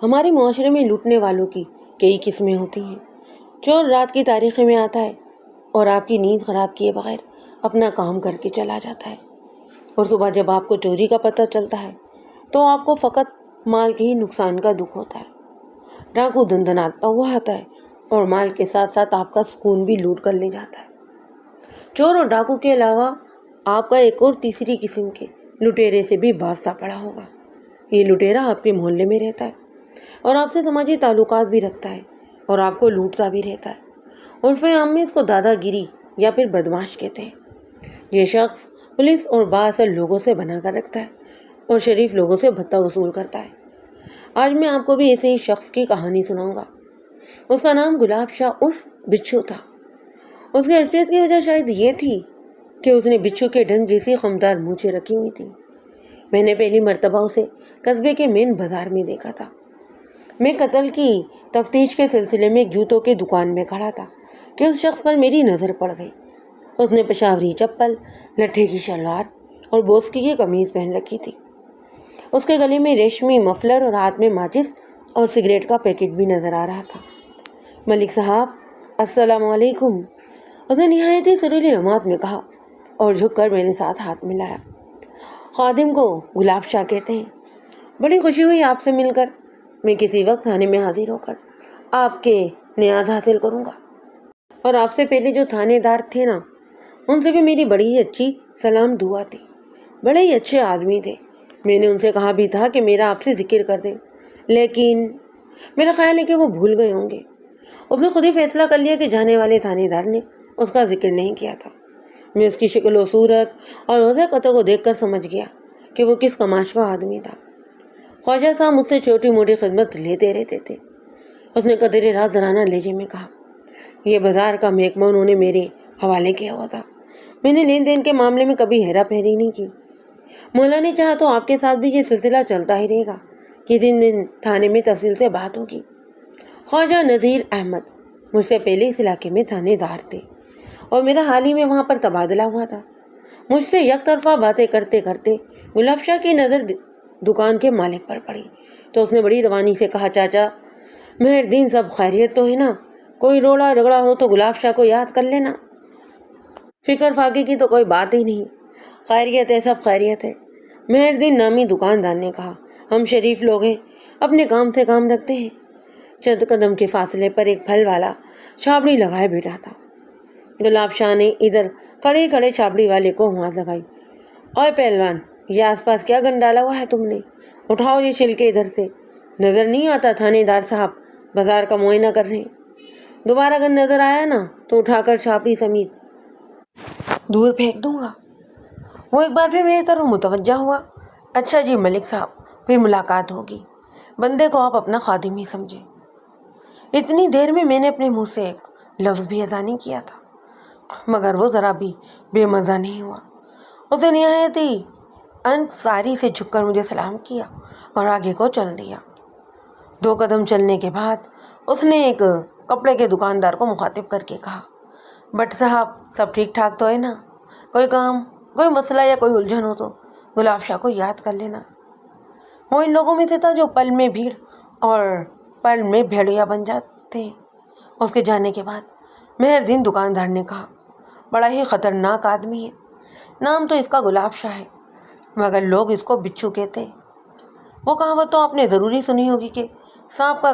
ہمارے معاشرے میں لوٹنے والوں کی کئی قسمیں ہوتی ہیں۔ چور رات کی تاریخی میں آتا ہے اور آپ کی نیند خراب کیے بغیر اپنا کام کر کے چلا جاتا ہے، اور صبح جب آپ کو چوری کا پتہ چلتا ہے تو آپ کو فقط مال کے ہی نقصان کا دکھ ہوتا ہے۔ ڈاکو دندناتا ہوا آتا ہے اور مال کے ساتھ ساتھ آپ کا سکون بھی لوٹ کر لے جاتا ہے۔ چور اور ڈاکو کے علاوہ آپ کا ایک اور تیسری قسم کے لٹیرے سے بھی واسطہ پڑا ہوگا۔ یہ لٹیرا آپ کے محلے میں رہتا ہے اور آپ سے سماجی تعلقات بھی رکھتا ہے اور آپ کو لوٹتا بھی رہتا ہے۔ عرف عام میں اس کو دادا گیری یا پھر بدماش کہتے ہیں۔ یہ شخص پولیس اور بااثر لوگوں سے بنا کر رکھتا ہے اور شریف لوگوں سے بھتہ وصول کرتا ہے۔ آج میں آپ کو بھی ایسے ہی شخص کی کہانی سناؤں گا۔ اس کا نام گلاب شاہ عرف بچھو تھا۔ اس کی حیثیت کی وجہ شاید یہ تھی کہ اس نے بچھو کے ڈنگ جیسی خمدار مونچھیں رکھی ہوئی تھی۔ میں نے پہلی مرتبہ اسے قصبے کے مین بازار میں دیکھا تھا۔ میں قتل کی تفتیش کے سلسلے میں ایک جوتوں کی دکان میں کھڑا تھا کہ اس شخص پر میری نظر پڑ گئی۔ اس نے پشاوری چپل، لٹھے کی شلوار اور بوسکی کی قمیض پہن رکھی تھی۔ اس کے گلے میں ریشمی مفلر اور ہاتھ میں ماچس اور سگریٹ کا پیکٹ بھی نظر آ رہا تھا۔ ملک صاحب، السلام علیکم، اس نے نہایت ہی سریلی آواز میں کہا اور جھک کر میرے ساتھ ہاتھ ملایا۔ خادم کو گلاب شاہ کہتے ہیں۔ بڑی خوشی ہوئی آپ سے مل کر۔ میں کسی وقت تھانے میں حاضر ہو کر آپ کے نیاز حاصل کروں گا، اور آپ سے پہلے جو تھانے دار تھے نا، ان سے بھی میری بڑی ہی اچھی سلام دعا تھی۔ بڑے ہی اچھے آدمی تھے۔ میں نے ان سے کہا بھی تھا کہ میرا آپ سے ذکر کر دیں، لیکن میرا خیال ہے کہ وہ بھول گئے ہوں گے۔ اس نے خود ہی فیصلہ کر لیا کہ جانے والے تھانے دار نے اس کا ذکر نہیں کیا تھا۔ میں اس کی شکل و صورت اور وضع قطع کو دیکھ کر سمجھ گیا کہ وہ کس کماش کا آدمی تھا۔ خواجہ صاحب مجھ سے چھوٹی موٹی خدمت لیتے رہتے تھے۔ اس نے قدرے رازدارانہ لہجے میں کہا، یہ بازار کا محکمہ انہوں نے میرے حوالے کیا ہوا تھا۔ میں نے لین دین کے معاملے میں کبھی ہیرا پھیری نہیں کی۔ مولا نے چاہا تو آپ کے ساتھ بھی یہ سلسلہ چلتا ہی رہے گا۔ کسی دن تھانے میں تفصیل سے بات ہوگی۔ خواجہ نذیر احمد مجھ سے پہلے اس علاقے میں تھانے دار تھے اور میرا حال ہی میں وہاں پر تبادلہ ہوا تھا۔ مجھ سے یک طرفہ باتیں کرتے کرتے گلاب شاہ کی نظر دکان کے مالک پر پڑی تو اس نے بڑی روانی سے کہا، چاچا مہر دین، سب خیریت تو ہے نا؟ کوئی روڑا رگڑا ہو تو گلاب شاہ کو یاد کر لینا۔ فکر فاقے کی تو کوئی بات ہی نہیں، خیریت ہے، سب خیریت ہے۔ مہر دین نامی دکاندار نے کہا، ہم شریف لوگ ہیں، اپنے کام سے کام رکھتے ہیں۔ چند قدم کے فاصلے پر ایک پھل والا چھابڑی لگائے بیٹھا تھا۔ گلاب شاہ نے ادھر کھڑے کھڑے چھابڑی والے کو آواز لگائی، اوے پہلوان، یہ آس پاس کیا گن ڈالا ہوا ہے تم نے؟ اٹھاؤ یہ چھلکے ادھر سے۔ نظر نہیں آتا تھانے دار صاحب بازار کا معائنہ کر رہے ہیں؟ دوبارہ گن نظر آیا نا تو اٹھا کر چھاپڑی سمیت دور پھینک دوں گا۔ وہ ایک بار پھر میری طرف متوجہ ہوا۔ اچھا جی ملک صاحب، پھر ملاقات ہوگی۔ بندے کو آپ اپنا خادم ہی سمجھے۔ اتنی دیر میں میں نے اپنے منہ سے ایک لفظ بھی ادا نہیں کیا تھا، مگر وہ ذرا بھی بے مزہ نہیں ہوا۔ اسے نہایت ہی انصاری سے جھک کر مجھے سلام کیا اور آگے کو چل دیا۔ 2 قدم چلنے کے بعد اس نے ایک کپڑے کے دکاندار کو مخاطب کر کے کہا، بٹ صاحب، سب ٹھیک ٹھاک تو ہے نا؟ کوئی کام، کوئی مسئلہ یا کوئی الجھن ہو تو گلاب شاہ کو یاد کر لینا۔ وہ ان لوگوں میں سے تھا جو پل میں بھیڑ اور پل میں بھیڑیا بن جاتے ہیں۔ اس کے جانے کے بعد مہر دین دکاندار نے کہا، بڑا ہی خطرناک آدمی ہے۔ نام تو اس کا گلاب شاہ ہے، مگر لوگ اس کو بچھو کہتے ہیں۔ وہ کہاوت تو آپ نے ضروری سنی ہوگی کہ سانپ کا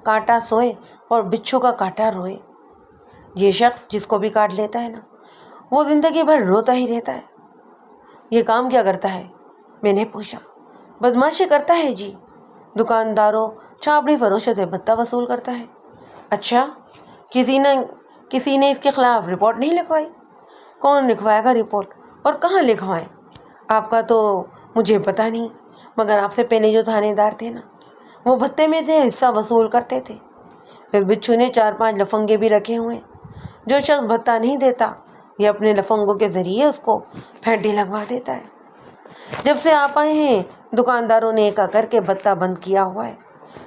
کانٹا سوئے اور بچھو کا کانٹا روئے۔ یہ شخص جس کو بھی کاٹ لیتا ہے نا، وہ زندگی بھر روتا ہی رہتا ہے۔ یہ کام کیا کرتا ہے؟ میں نے پوچھا۔ بدماشی کرتا ہے جی، دکانداروں چھاپڑی فروشوں سے بھتہ وصول کرتا ہے۔ اچھا، کسی نے اس کے خلاف رپورٹ نہیں لکھوائی؟ کون لکھوائے گا رپورٹ، اور کہاں لکھوائیں؟ آپ کا تو مجھے پتہ نہیں، مگر آپ سے پہلے جو تھانے دار تھے نا، وہ بھتے میں سے حصہ وصول کرتے تھے۔ اس بچھو نے 4-5 لفنگے بھی رکھے ہوئے ہیں۔ جو شخص بھتہ نہیں دیتا، یہ اپنے لفنگوں کے ذریعے اس کو پھینٹے لگوا دیتا ہے۔ جب سے آپ آئے ہیں دکانداروں نے ایک کر کے بھتہ بند کیا ہوا ہے،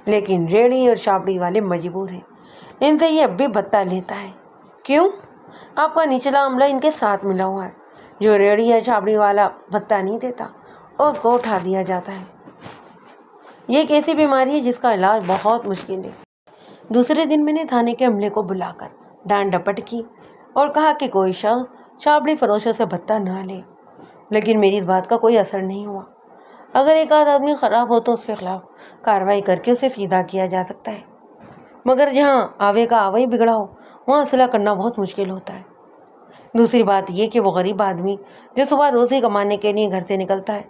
لیکن ریڑھی اور چھاپڑی والے مجبور ہیں، ان سے یہ اب بھی بھتہ لیتا ہے۔ کیوں؟ آپ کا نچلا عملہ ان کے ساتھ ملا ہوا ہے۔ جو ریڑھی یا چھاپڑی والا بھتہ نہیں دیتا، اس کو اٹھا دیا جاتا ہے۔ یہ ایک ایسی بیماری ہے جس کا علاج بہت مشکل ہے۔ دوسرے دن میں نے تھانے کے عملے کو بلا کر ڈانٹ ڈپٹ کی اور کہا کہ کوئی شخص چھاپڑی فروشوں سے بھتہ نہ لے، لیکن میری اس بات کا کوئی اثر نہیں ہوا۔ اگر ایک آدھ آدمی خراب ہو تو اس کے خلاف کارروائی کر کے اسے سیدھا کیا جا سکتا ہے، مگر جہاں آوے کا آوے بگڑا ہو وہاں اصلاح کرنا بہت مشکل ہوتا ہے۔ دوسری بات یہ کہ وہ غریب آدمی جو صبح روزی کمانے کے لیے گھر سے نکلتا ہے،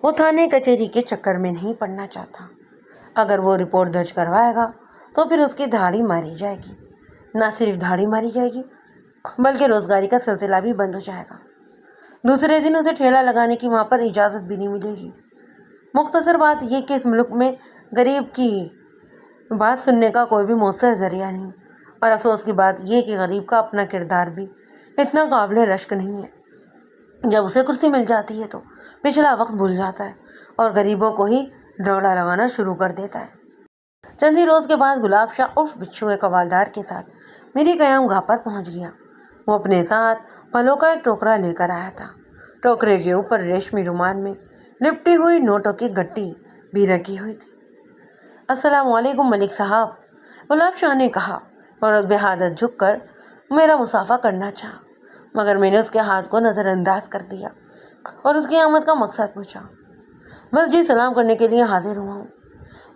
وہ تھانے کچہری کے چکر میں نہیں پڑنا چاہتا۔ اگر وہ رپورٹ درج کروائے گا تو پھر اس کی دھاڑی ماری جائے گی، نہ صرف دھاڑی ماری جائے گی بلکہ روزگاری کا سلسلہ بھی بند ہو جائے گا۔ دوسرے دن اسے ٹھیلا لگانے کی وہاں پر اجازت بھی نہیں ملے گی۔ مختصر بات یہ کہ اس ملک میں غریب کی بات سننے کا کوئی بھی مؤثر ذریعہ نہیں، اور افسوس کی بات یہ کہ غریب کا اپنا کردار بھی اتنا قابل رشک نہیں ہے۔ جب اسے کرسی مل جاتی ہے تو پچھلا وقت بھول جاتا ہے اور غریبوں کو ہی رگڑا لگانا شروع کر دیتا ہے۔ چند ہی روز کے بعد گلاب شاہ عرف بچھو ایک حوالدار کے ساتھ میری قیام گاہ پر پہنچ گیا۔ وہ اپنے ساتھ پھلوں کا ایک ٹوکرا لے کر آیا تھا۔ ٹوکرے کے اوپر ریشمی رومال میں لپٹی ہوئی نوٹوں کی گٹی بھی رکھی ہوئی تھی۔ السلام علیکم ملک صاحب، گلاب شاہ نے کہا اور اس بحادت جھک کر میرا مصافحہ کرنا چاہا، مگر میں نے اس کے ہاتھ کو نظر انداز کر دیا اور اس کی آمد کا مقصد پوچھا۔ بس جی سلام کرنے کے لیے حاضر ہوا ہوں،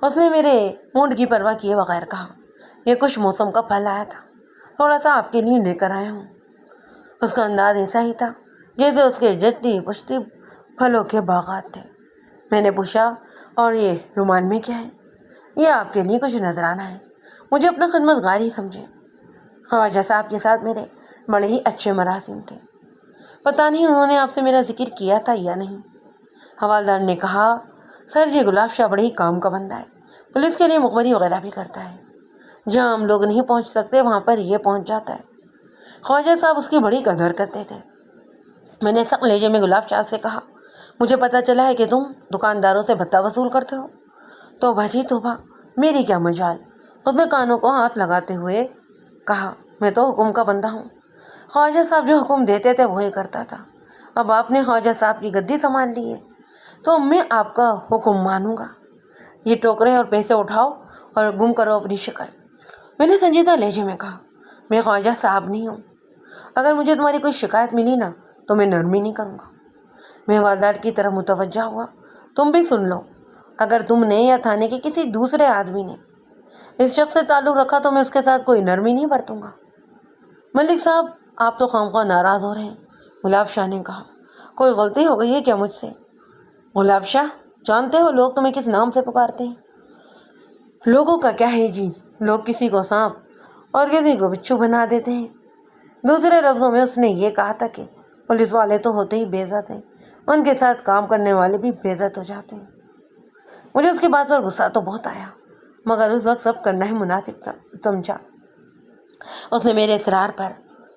اس نے میرے موڈ کی پرواہ کیے بغیر کہا۔ یہ کچھ موسم کا پھل آیا تھا، تھوڑا سا آپ کے لیے لے کر آیا ہوں۔ اس کا انداز ایسا ہی تھا جیسے اس کے جچتی پشتی پھلوں کے باغات تھے۔ میں نے پوچھا، اور یہ رومال میں کیا ہے؟ یہ آپ کے لیے کچھ نذرانہ ہے، مجھے اپنا خدمت گار ہی سمجھے۔ خواجہ صاحب کے ساتھ میرے بڑے ہی اچھے مراسم تھے، پتہ نہیں انہوں نے آپ سے میرا ذکر کیا تھا یا نہیں۔ حوالدار نے کہا، سر یہ گلاب شاہ بڑے ہی کام کا بندہ ہے، پولیس کے لیے مخبری وغیرہ بھی کرتا ہے، جہاں ہم لوگ نہیں پہنچ سکتے وہاں پر یہ پہنچ جاتا ہے۔ خواجہ صاحب اس کی بڑی قدر کرتے تھے۔ میں نے سخت لہجے میں گلاب شاہ سے کہا، مجھے پتہ چلا ہے کہ تم دکانداروں سے بھتہ وصول کرتے ہو۔ توبہ جی توبہ، میری کیا مجال، اس نے کانوں کو ہاتھ لگاتے ہوئے کہا، میں تو حکم کا بندہ ہوں، خواجہ صاحب جو حکم دیتے تھے وہی کرتا تھا۔ اب آپ نے خواجہ صاحب کی گدی سنبھال لی ہے تو میں آپ کا حکم مانوں گا۔ یہ ٹوکرے اور پیسے اٹھاؤ اور گم کرو اپنی شکل۔ میں نے سنجیدہ لہجے میں کہا، میں خواجہ صاحب نہیں ہوں، اگر مجھے تمہاری کوئی شکایت ملی نا تو میں نرمی نہیں کروں گا۔ میں حوالدار کی طرف متوجہ ہوا، تم بھی سن لو، اگر تم نے یا تھانے کے کسی دوسرے آدمی نے اس شخص سے تعلق رکھا تو میں اس کے ساتھ کوئی نرمی نہیں برتوں گا۔ ملک صاحب آپ تو خواہ ناراض ہو رہے ہیں، گلاب شاہ نے کہا، کوئی غلطی ہو گئی ہے کیا مجھ سے؟ گلاب شاہ، جانتے ہو لوگ تمہیں کس نام سے پکارتے ہیں؟ لوگوں کا کیا ہے جی، لوگ کسی کو سانپ اور کسی کو بچھو بنا دیتے ہیں۔ دوسرے لفظوں میں اس نے یہ کہا تھا کہ پولیس والے تو ہوتے ہی بے عزت ہیں، ان کے ساتھ کام کرنے والے بھی بے عزت ہو جاتے ہیں۔ مجھے اس کی بات پر غصہ تو بہت آیا، مگر اس وقت سب کرنا ہی مناسب سمجھا۔ اس نے میرے اصرار پر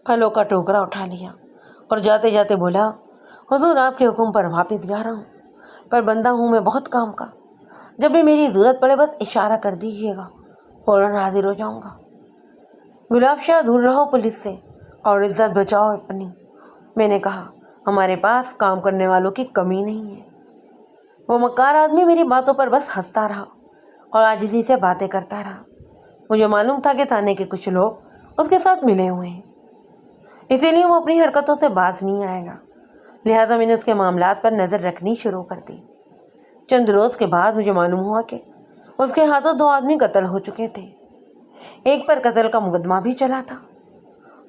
پھلوں کا ٹوکرا اٹھا لیا اور جاتے جاتے بولا، حضور آپ کے حکم پر واپس جا رہا ہوں، پر بندہ ہوں میں بہت کام کا، جب بھی میری ضرورت پڑے بس اشارہ کر دیجیے گا، فوراً حاضر ہو جاؤں گا۔ گلاب شاہ دور رہو پولیس سے اور عزت بچاؤ اپنی، میں نے کہا، ہمارے پاس کام کرنے والوں کی کمی نہیں ہے۔ وہ مکار آدمی میری باتوں پر بس ہنستا رہا اور عاجزی سے باتیں کرتا رہا۔ مجھے معلوم تھا کہ تھانے کے کچھ لوگ اس کے ساتھ ملے ہوئے ہیں، اسی لیے وہ اپنی حرکتوں سے باز نہیں آئے گا، لہٰذا میں نے اس کے معاملات پر نظر رکھنی شروع کر دی۔ چند روز کے بعد مجھے معلوم ہوا کہ اس کے ہاتھوں 2 آدمی قتل ہو چکے تھے، ایک پر قتل کا مقدمہ بھی چلا تھا،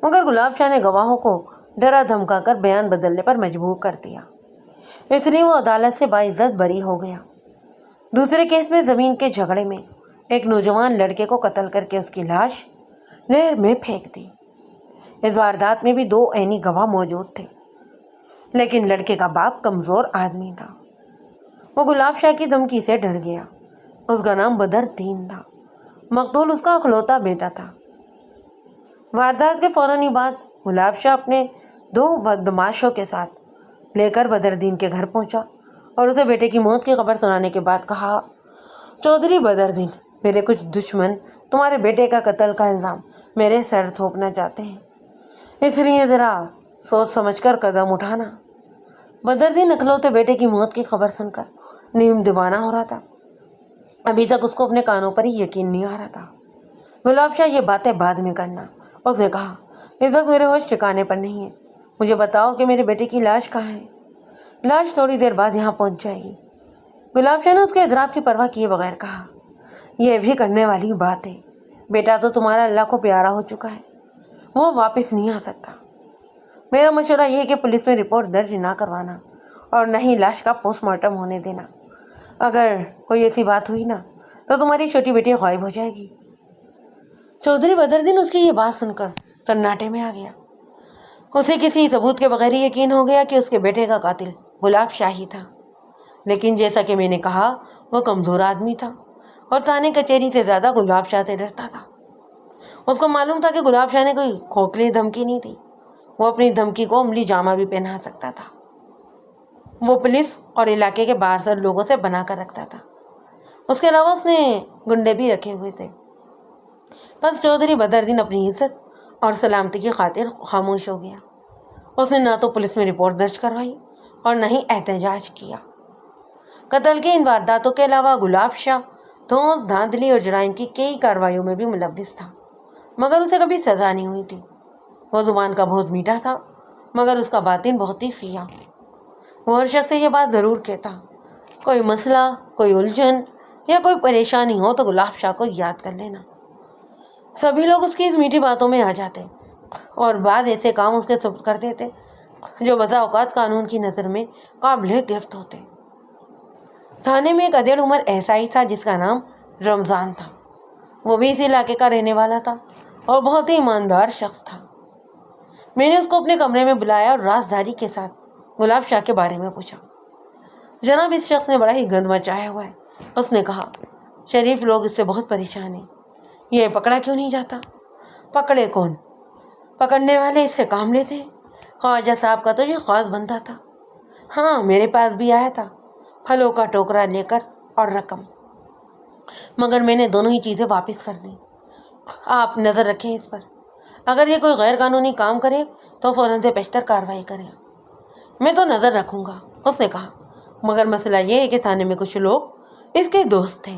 مگر گلاب شاہ نے گواہوں کو ڈرا دھمکا کر بیان بدلنے پر مجبور کر دیا، اس لیے وہ عدالت سے باعزت بری ہو گیا۔ دوسرے کیس میں زمین کے جھگڑے میں ایک نوجوان لڑکے کو قتل کر کے اس کی لاش نہر میں پھینک دی۔ اس واردات میں بھی 2 عینی گواہ موجود تھے، لیکن لڑکے کا باپ کمزور آدمی تھا، وہ گلاب شاہ کی دھمکی سے ڈر گیا۔ اس کا نام بدر دین تھا، مقتول اس کا اکلوتا بیٹا تھا۔ واردات کے فوراً ہی بعد گلاب شاہ اپنے 2 بدماشوں کے ساتھ لے کر بدر دین کے گھر پہنچا اور اسے بیٹے کی موت کی خبر سنانے کے بعد کہا، چودھری بدر دین، میرے کچھ دشمن تمہارے بیٹے کا قتل کا الزام میرے سر تھوپنا چاہتے ہیں، اس لیے ذرا سوچ سمجھ کر قدم اٹھانا۔ بدر دین اکلوتے بیٹے کی موت کی خبر سن کر نیم دیوانہ ہو رہا تھا۔ ابھی تک اس کو اپنے کانوں پر ہی یقین نہیں آ رہا تھا۔ گلاب شاہ یہ باتیں بعد میں کرنا، اس نے کہا، اس وقت میرے ہوش ٹھکانے پر نہیں ہے، مجھے بتاؤ کہ میرے بیٹے کی لاش کہاں ہے؟ لاش تھوڑی دیر بعد یہاں پہنچ جائے گی۔ گلاب شاہ نے اس کے اضراب کی پرواہ کیے بغیر کہا، یہ بھی کرنے والی بات ہے، بیٹا تو تمہارا اللہ کو پیارا ہو چکا ہے، وہ واپس نہیں آ سکتا۔ میرا مشورہ یہ ہے کہ پولیس میں رپورٹ درج نہ کروانا اور نہ ہی لاش کا پوسٹ مارٹم ہونے دینا۔ اگر کوئی ایسی بات ہوئی نا تو تمہاری چھوٹی بیٹی غائب ہو جائے گی۔ چودھری بدردین اس کی یہ بات سن کر سناٹے میں آ گیا۔ اسے کسی ثبوت کے بغیر ہی یقین ہو گیا کہ اس کے بیٹے کا قاتل گلاب شاہ ہی تھا، لیکن جیسا کہ میں نے کہا وہ کمزور آدمی تھا اور تھانے کچہری سے زیادہ گلاب شاہ سے ڈرتا تھا۔ اس کو معلوم تھا کہ گلاب شاہ نے کوئی کھوکھلی دھمکی نہیں دی، وہ اپنی دھمکی کو عملی جامہ بھی پہنا سکتا تھا۔ وہ پولیس اور علاقے کے بااثر لوگوں سے بنا کر رکھتا تھا، اس کے علاوہ اس نے گنڈے بھی رکھے ہوئے تھے۔ بس چودھری بدردین اپنی عزت اور سلامتی کی خاطر خاموش ہو گیا۔ اس نے نہ تو پولیس میں رپورٹ درج کروائی اور نہ ہی احتجاج کیا۔ قتل کی ان وارداتوں کے علاوہ گلاب شاہ دھوس، دھاندلی اور جرائم کی کئی کارروائیوں میں بھی ملوث تھا، مگر اسے کبھی سزا نہیں ہوئی تھی۔ وہ زبان کا بہت میٹھا تھا مگر اس کا باطن بہت ہی سیاہ۔ وہ ہر شخص سے یہ بات ضرور کہتا، کوئی مسئلہ، کوئی الجھن یا کوئی پریشانی ہو تو گلاب شاہ کو یاد کر لینا۔ سبھی لوگ اس کی اس میٹھی باتوں میں آ جاتے اور بعض ایسے کام اس کے سپرد کر دیتے جو بسا اوقات قانون کی نظر میں قابل گرفت ہوتے۔ تھانے میں ایک ادھیڑ عمر ایسا ہی تھا جس کا نام رمضان تھا۔ وہ بھی اسی علاقے کا رہنے والا تھا اور بہت ہی ایماندار شخص تھا۔ میں نے اس کو اپنے کمرے میں بلایا اور رازداری کے ساتھ گلاب شاہ کے بارے میں پوچھا۔ جناب، اس شخص نے بڑا ہی گند مچایا ہوا ہے، اس نے کہا۔ شریف لوگ اس سے بہت پریشان ہیں، یہ پکڑا کیوں نہیں جاتا؟ پکڑے کون؟ پکڑنے والے اس سے کام لیتے ہیں۔ خواجہ صاحب کا تو یہ خاص بندہ تھا، ہاں میرے پاس بھی آیا تھا پھلوں کا ٹوکرا لے کر اور رقم، مگر میں نے دونوں ہی چیزیں واپس کر دیں۔ آپ نظر رکھیں اس پر، اگر یہ کوئی غیر قانونی کام کرے تو فوراً سے پیشتر کارروائی کریں۔ میں تو نظر رکھوں گا، اس نے کہا، مگر مسئلہ یہ ہے کہ تھانے میں کچھ لوگ اس کے دوست تھے،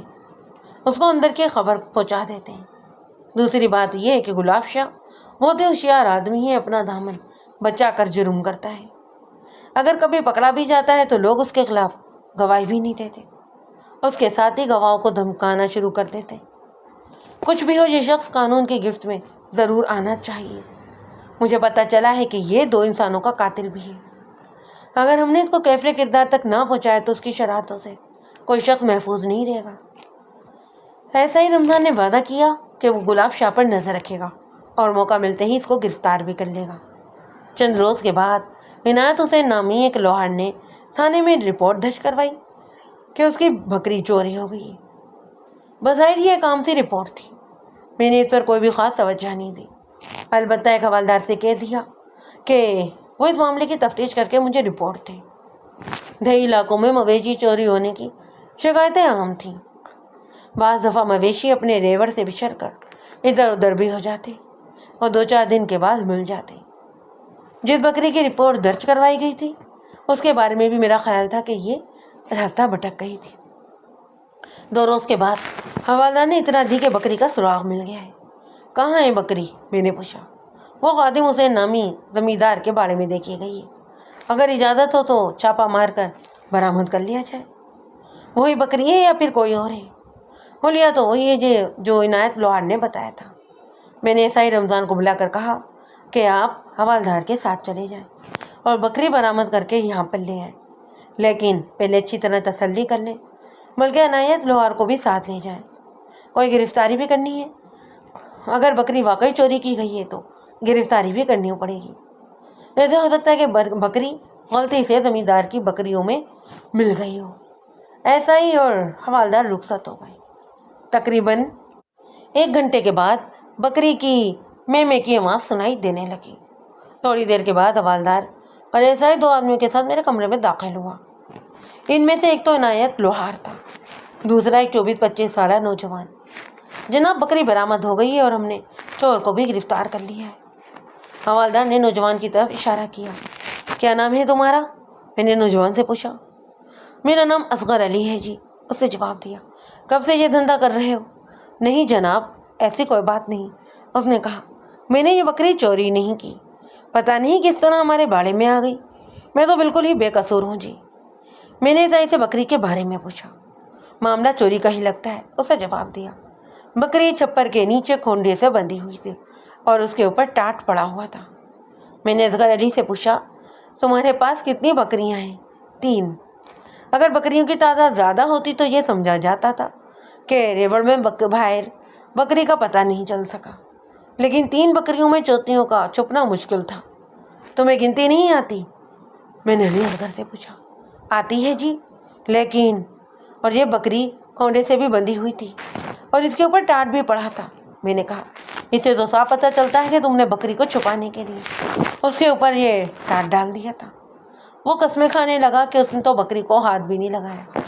اس کو اندر کی خبر پہنچا دیتے ہیں۔ دوسری بات یہ ہے کہ گلاب شاہ بہت ہی ہوشیار آدمی ہے، اپنا دامن بچا کر جرم کرتا ہے۔ اگر کبھی پکڑا بھی جاتا ہے تو لوگ اس کے خلاف گواہی بھی نہیں دیتے، اس کے ساتھ ہی گواہوں کو دھمکانا شروع کر دیتے۔ کچھ بھی ہو، یہ شخص قانون کی گرفت میں ضرور آنا چاہیے۔ مجھے پتہ چلا ہے کہ یہ 2 انسانوں کا قاتل بھی ہے۔ اگر ہم نے اس کو کیفر کردار تک نہ پہنچایا تو اس کی شرارتوں سے کوئی شخص محفوظ نہیں رہے گا۔ ایسا ہی رمضان نے وعدہ کیا کہ وہ گلاب شاہ پر نظر رکھے گا اور موقع ملتے ہی اس کو گرفتار بھی کر لے گا۔ چند روز کے بعد عنایت حسین نامی ایک لوہار نے تھانے میں رپورٹ درج کروائی کہ اس کی بکری چوری ہو گئی ہے۔ بظاہر یہ ایک عام سی رپورٹ تھی، میں نے اس پر کوئی بھی خاص توجہ نہیں دی، البتہ ایک حوالدار سے کہہ دیا کہ وہ اس معاملے کی تفتیش کر کے مجھے رپورٹ دے۔ دیہی علاقوں میں مویشی چوری ہونے کی شکایتیں عام تھیں۔ بعض دفعہ مویشی اپنے ریوڑ سے بچھڑ کر ادھر ادھر بھی ہو جاتے اور 2-4 دن کے بعد مل جاتے۔ جس بکری کی رپورٹ درج کروائی گئی تھی اس کے بارے میں بھی میرا خیال تھا کہ یہ راستہ بھٹک گئی تھی۔ 2 روز کے بعد حوالدار نے اطلاع دی کہ بکری کا سراغ مل گیا ہے۔ کہاں ہے بکری؟ میں نے پوچھا۔ وہ خادم حسین نامی زمیندار کے باڑے میں دیکھی گئی ہے، اگر اجازت ہو تو چھاپا مار کر برآمد کر لیا جائے۔ وہی بکری ہے یا پھر کوئی اور ہے؟ حلیہ تو وہی ہے جو عنایت لوہار نے بتایا تھا۔ میں نے ایسا ہی رمضان کو بلا کر کہا کہ آپ حوالدار کے ساتھ چلے جائیں اور بکری برآمد کر کے یہاں پر لے آئیں، لیکن پہلے اچھی طرح تسلی کر لیں، بلکہ عنایت لوہار کو بھی ساتھ لے جائیں۔ کوئی گرفتاری بھی کرنی ہے، اگر بکری واقعی چوری کی گئی ہے تو گرفتاری بھی کرنی پڑے گی۔ ایسے ہو سکتا ہے کہ بکری غلطی سے زمیندار کی بکریوں میں مل گئی ہو۔ ایسا ہی اور حوالدار رخصت ہو گئے۔ تقریباً 1 گھنٹے کے بعد بکری کی میں کی آواز سنائی دینے لگی۔ تھوڑی دیر کے بعد حوالدار اور ایسا ہی 2 آدمیوں کے ساتھ میرے کمرے میں داخل ہوا۔ ان میں سے ایک تو عنایت لوہار تھا، دوسرا ایک 24-25 سالہ نوجوان۔ جناب، بکری برآمد ہو گئی ہے اور ہم نے چور کو بھی گرفتار کر لیا ہے۔ حوالدار نے نوجوان کی طرف اشارہ کیا۔ کیا نام ہے تمہارا؟ میں نے نوجوان سے پوچھا۔ میرا نام اصغر علی ہے جی، اس نے جواب دیا۔ کب سے یہ دھندا کر رہے ہو؟ نہیں جناب، ایسی کوئی بات نہیں، اس نے کہا۔ میں نے یہ بکری چوری نہیں کی، پتہ نہیں کس طرح ہمارے باڑے میں آ گئی، میں تو بالکل ہی بے قصور ہوں جی۔ میں نے ذرا سے بکری کے بارے میں پوچھا۔ معاملہ چوری کا ہی لگتا ہے، اسے جواب دیا۔ بکری چھپر کے نیچے کھونڈے سے بندھی ہوئی تھی اور اس کے اوپر ٹاٹ پڑا ہوا تھا۔ میں نے اصغر علی سے پوچھا، تمہارے پاس کتنی بکریاں ہیں؟ 3۔ اگر بکریوں کی تعداد زیادہ ہوتی تو یہ سمجھا جاتا تھا کہ ریوڑ میں باہر بکری کا پتہ نہیں چل سکا، لیکن 3 بکریوں میں چوتھیوں کا چھپنا مشکل تھا۔ تمہیں گنتی نہیں آتی؟ میں نے علی اصغر سے پوچھا۔ آتی ہے جی، لیکن اور یہ بکری کھونڈے سے بھی بندھی ہوئی تھی اور اس کے اوپر ٹاٹ بھی پڑا تھا۔ میں نے کہا، اسے تو صاف پتہ چلتا ہے کہ تم نے بکری کو چھپانے کے لیے اس کے اوپر یہ ٹاٹ ڈال دیا تھا۔ وہ قسمیں کھانے لگا کہ اس نے تو بکری کو ہاتھ بھی نہیں لگایا،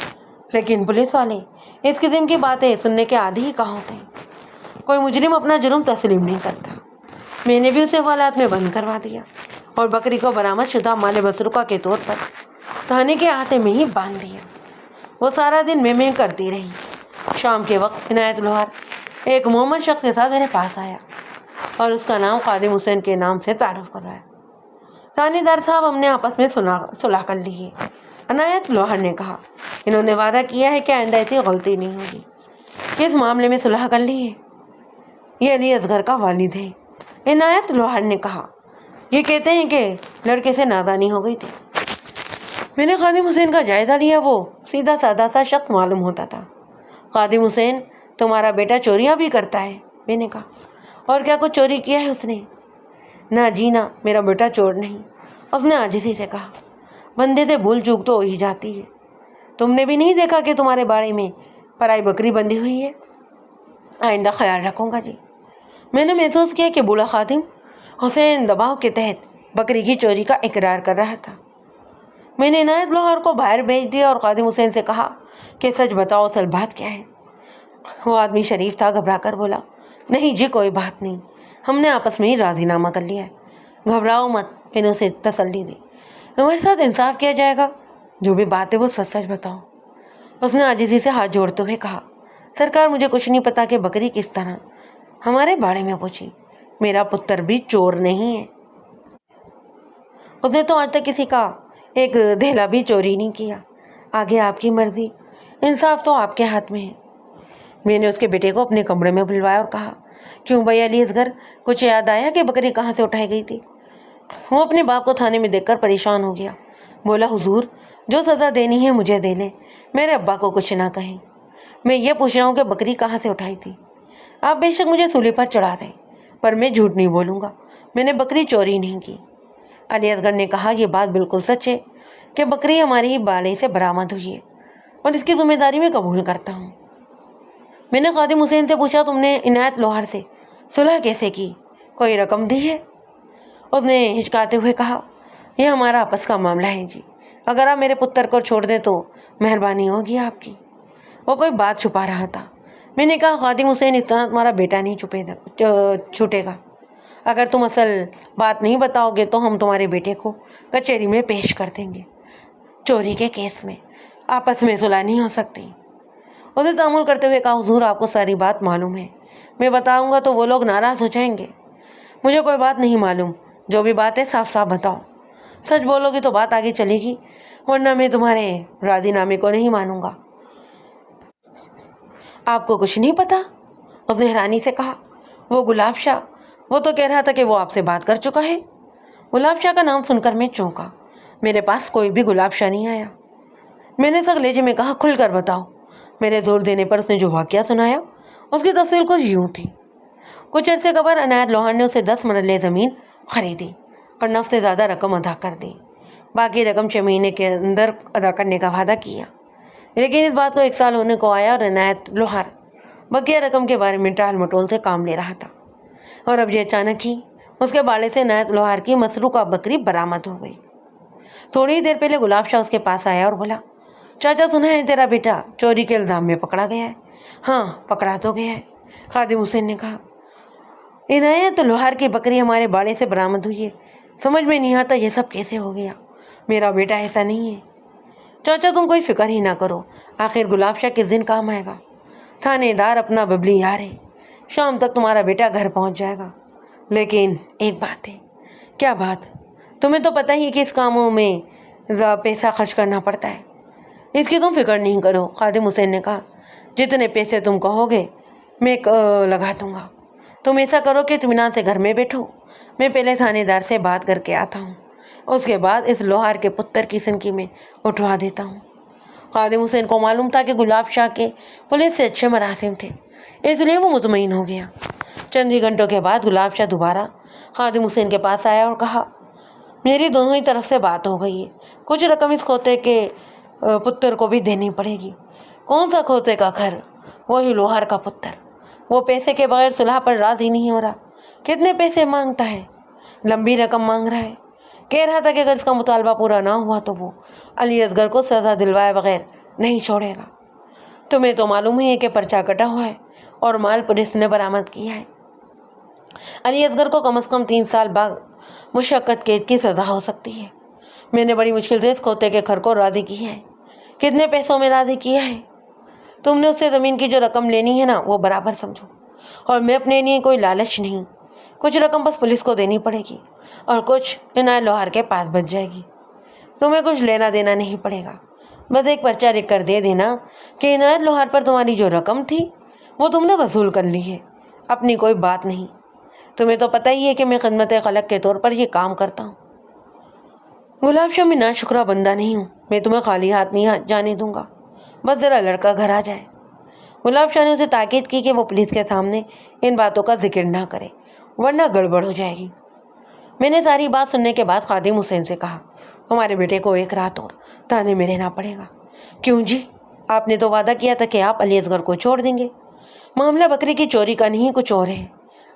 لیکن پولیس والے اس قسم کی باتیں سننے کے عادی ہی کہاں ہوتے ہیں۔ کوئی مجرم اپنا جرم تسلیم نہیں کرتا۔ میں نے بھی اسے حوالات میں بند کروا دیا اور بکری کو برآمد شدہ مال مسروقہ کے طور پر تھانے کے احاطے میں ہی باندھ دیا۔ وہ سارا دن میں کرتی رہی۔ شام کے وقت عنایت لوہار ایک محمد شخص کے ساتھ میرے پاس آیا اور اس کا نام خادم حسین کے نام سے تعارف کروایا۔ ثانی دار صاحب، ہم نے آپس میں صلح کر لی ہے، عنایت لوہار نے کہا۔ انہوں نے وعدہ کیا ہے کہ آئندہ ایسی غلطی نہیں ہوگی۔ کس معاملے میں صلح کر لی ہے؟ یہ علی اصغر کا والد ہے، عنایت لوہار نے کہا۔ یہ کہتے ہیں کہ لڑکے سے نادانی ہو گئی تھی۔ میں نے خادم حسین کا جائزہ لیا، وہ سیدھا سادہ سا شخص معلوم ہوتا تھا۔ خادم حسین، تمہارا بیٹا چوریاں بھی کرتا ہے؟ میں نے کہا۔ اور کیا کچھ چوری کیا ہے اس نے؟ نہ جی نہ، میرا بیٹا چور نہیں، اس نے عاجزی سے کہا۔ بندے سے بھول چوک تو ہو ہی جاتی ہے۔ تم نے بھی نہیں دیکھا کہ تمہارے باڑے میں پرائی بکری بندھی ہوئی ہے؟ آئندہ خیال رکھوں گا جی۔ میں نے محسوس کیا کہ بوڑھا خادم حسین دباؤ کے تحت بکری کی چوری کا اقرار کر رہا تھا۔ میں نے عنایت لوہار کو باہر بھیج دیا اور خادم حسین سے کہا کہ سچ بتاؤ، اصل بات کیا ہے؟ وہ آدمی شریف تھا، گھبرا کر بولا، نہیں جی کوئی بات نہیں، ہم نے آپس میں ہی راضی نامہ کر لیا ہے، گھبراؤ مت۔ میں نے اسے تسلی دی، تمہارے ساتھ انصاف کیا جائے گا، جو بھی بات ہے وہ سچ سچ بتاؤ۔ اس نے عاجزی سے ہاتھ جوڑتے ہوئے کہا، سرکار مجھے کچھ نہیں پتا کہ بکری کس طرح ہمارے باڑے میں پہنچی، میرا پتر بھی چور نہیں ہے، اس نے تو آج تک کسی کا ایک دھیلا بھی چوری نہیں کیا۔ آگے آپ کی مرضی، انصاف تو آپ کے ہاتھ میں ہے۔ میں نے اس کے بیٹے کو اپنے کمرے میں بلوایا اور کہا، کیوں بھائی علی اصغر، کچھ یاد آیا کہ بکری کہاں سے اٹھائی گئی تھی؟ وہ اپنے باپ کو تھانے میں دیکھ کر پریشان ہو گیا، بولا، حضور جو سزا دینی ہے مجھے دے لیں، میرے ابا کو کچھ نہ کہیں، میں یہ پوچھ رہا ہوں کہ بکری کہاں سے اٹھائی تھی۔ آپ بے شک مجھے سولی پر چڑھا دیں، پر میں جھوٹ نہیں بولوں گا، میں نے بکری چوری نہیں کی۔ علی اصغر نے کہا، یہ بات بالکل سچ ہے کہ بکری ہماری ہی باڑے سے برآمد ہوئی ہے اور اس کی ذمہ داری میں قبول کرتا ہوں۔ میں نے خادم حسین سے پوچھا، تم نے عنایت لوہار سے صلح کیسے کی، کوئی رقم دی ہے؟ اس نے ہچکاتے ہوئے کہا، یہ ہمارا آپس کا معاملہ ہے جی، اگر آپ میرے پتر کو چھوڑ دیں تو مہربانی ہوگی آپ کی۔ وہ کوئی بات چھپا رہا تھا۔ میں نے کہا، خادم حسین، اس طرح تمہارا بیٹا نہیں چھوٹے گا، اگر تم اصل بات نہیں بتاؤ گے تو ہم تمہارے بیٹے کو کچہری میں پیش کر دیں گے، چوری کے کیس میں آپس میں صلح نہیں ہو سکتی۔ اس نے تعامل کرتے ہوئے کہا، حضور آپ کو ساری بات معلوم ہے، میں بتاؤں گا تو وہ لوگ ناراض ہو جائیں گے، مجھے کوئی بات نہیں معلوم، جو بھی بات ہے صاف صاف بتاؤ، سچ بولو گی تو بات آگے چلے گی، ورنہ میں تمہارے راضی نامے کو نہیں مانوں گا۔ آپ کو کچھ نہیں پتا؟ اس نے حیرانی سے کہا، وہ گلاب شاہ، وہ تو کہہ رہا تھا کہ وہ آپ سے بات کر چکا ہے۔ گلاب شاہ کا نام سن کر میں چونکا، میرے پاس کوئی بھی گلاب شاہ نہیں آیا۔ میں نے سخت لہجے میں کہا، کھل کر بتاؤ۔ میرے زور دینے پر اس نے جو واقعہ سنایا اس کی تفصیل کچھ یوں تھی۔ کچھ عرصے قبل عنایت لوہار نے اسے 10 مرلے زمین خریدی اور نفس سے زیادہ رقم ادا کر دی، باقی رقم 6 مہینے کے اندر ادا کرنے کا وعدہ کیا، لیکن اس بات کو 1 سال ہونے کو آیا اور عنایت لوہار بقیہ رقم کے بارے میں ٹال مٹول سے کام لے رہا تھا، اور اب یہ اچانک ہی اس کے باڑے سے عنایت لوہار کی مسروقہ بکری برآمد ہو گئی۔ تھوڑی دیر پہلے گلاب شاہ اس کے پاس آیا اور بولا، چاچا سنا ہے تیرا بیٹا چوری کے الزام میں پکڑا گیا ہے؟ ہاں پکڑا تو گیا ہے، خادم حسین نے کہا۔ عنایت لوہار کی بکری ہمارے باڑے سے برآمد ہوئی ہے، سمجھ میں نہیں آتا یہ سب کیسے ہو گیا، میرا بیٹا ایسا نہیں ہے۔ چاچا تم کوئی فکر ہی نہ کرو، آخر گلاب شاہ کس دن کام آئے گا، تھانے دار اپنا ببلی یار ہے، شام تک تمہارا بیٹا گھر پہنچ جائے گا۔ لیکن ایک بات ہے۔ کیا بات؟ تمہیں تو پتہ ہی کہ اس کاموں میں پیسہ خرچ کرنا پڑتا ہے۔ اس کی تم فکر نہیں کرو، خادم حسین نے کہا۔ جتنے پیسے تم کہو گے میں لگا دوں گا۔ تم ایسا کرو کہ اطمینان سے گھر میں بیٹھو، میں پہلے تھانے دار سے بات کر کے آتا ہوں، اس کے بعد اس لوہار کے پتر کی سنکی میں اٹھوا دیتا ہوں۔ خادم حسین کو معلوم تھا کہ گلاب شاہ کے پولیس سے اچھے مراسم تھے، اس لیے وہ مطمئن ہو گیا۔ چند ہی گھنٹوں کے بعد گلاب شاہ دوبارہ خادم حسین کے پاس آیا اور کہا، میری دونوں ہی طرف سے بات ہو گئی ہے، کچھ رقم اس کھوتے کے پتر کو بھی دینی پڑے گی۔ کون سا کھوتے کا گھر؟ وہی لوہار کا پتر۔ وہ پیسے کے بغیر صلح پر راضی نہیں ہو رہا۔ کتنے پیسے مانگتا ہے؟ لمبی رقم مانگ رہا ہے۔ کہہ رہا تھا کہ اگر اس کا مطالبہ پورا نہ ہوا تو وہ علی اصغر کو سزا دلوائے بغیر نہیں چھوڑے گا۔ تمہیں تو معلوم ہی ہے کہ پرچہ کٹا ہوا ہے اور مال پولیس نے برآمد کیا ہے۔ علی اصغر کو کم از کم 3 سال بعد مشقت قید کی سزا ہو سکتی ہے۔ میں نے بڑی مشکل سے اس کھوتے کے گھر کو راضی کیا ہے۔ کتنے پیسوں میں راضی کیا ہے؟ تم نے اس سے زمین کی جو رقم لینی ہے نا، وہ برابر سمجھو، اور میں اپنے لیے کوئی لالچ نہیں۔ کچھ رقم بس پولیس کو دینی پڑے گی اور کچھ عنایت لوہار کے پاس بچ جائے گی۔ تمہیں کچھ لینا دینا نہیں پڑے گا، بس ایک پرچہ لکھ کر دے دینا کہ عنایت لوہار پر تمہاری جو رقم تھی وہ تم نے وصول کر لی ہے، اپنی کوئی بات نہیں۔ تمہیں تو پتہ ہی ہے کہ میں خدمت خلق کے طور پر یہ کام کرتا ہوں۔ گلاب شاہ، میں ناشکرہ بندہ نہیں ہوں، میں تمہیں خالی ہاتھ نہیں جانے دوں گا، بس ذرا لڑکا گھر آ جائے۔ گلاب شاہ نے اسے تاکید کی کہ وہ پولیس کے سامنے ان باتوں کا ذکر نہ کرے ورنہ گڑبڑ ہو جائے گی۔ میں نے ساری بات سننے کے بعد خادم حسین سے کہا، ہمارے بیٹے کو ایک رات اور تانے میں رہنا پڑے گا۔ کیوں جی؟ آپ نے تو وعدہ کیا تھا کہ آپ علی اصغر کو چھوڑ دیں گے۔ معاملہ بکری کی چوری کا نہیں، کچھ اور ہے۔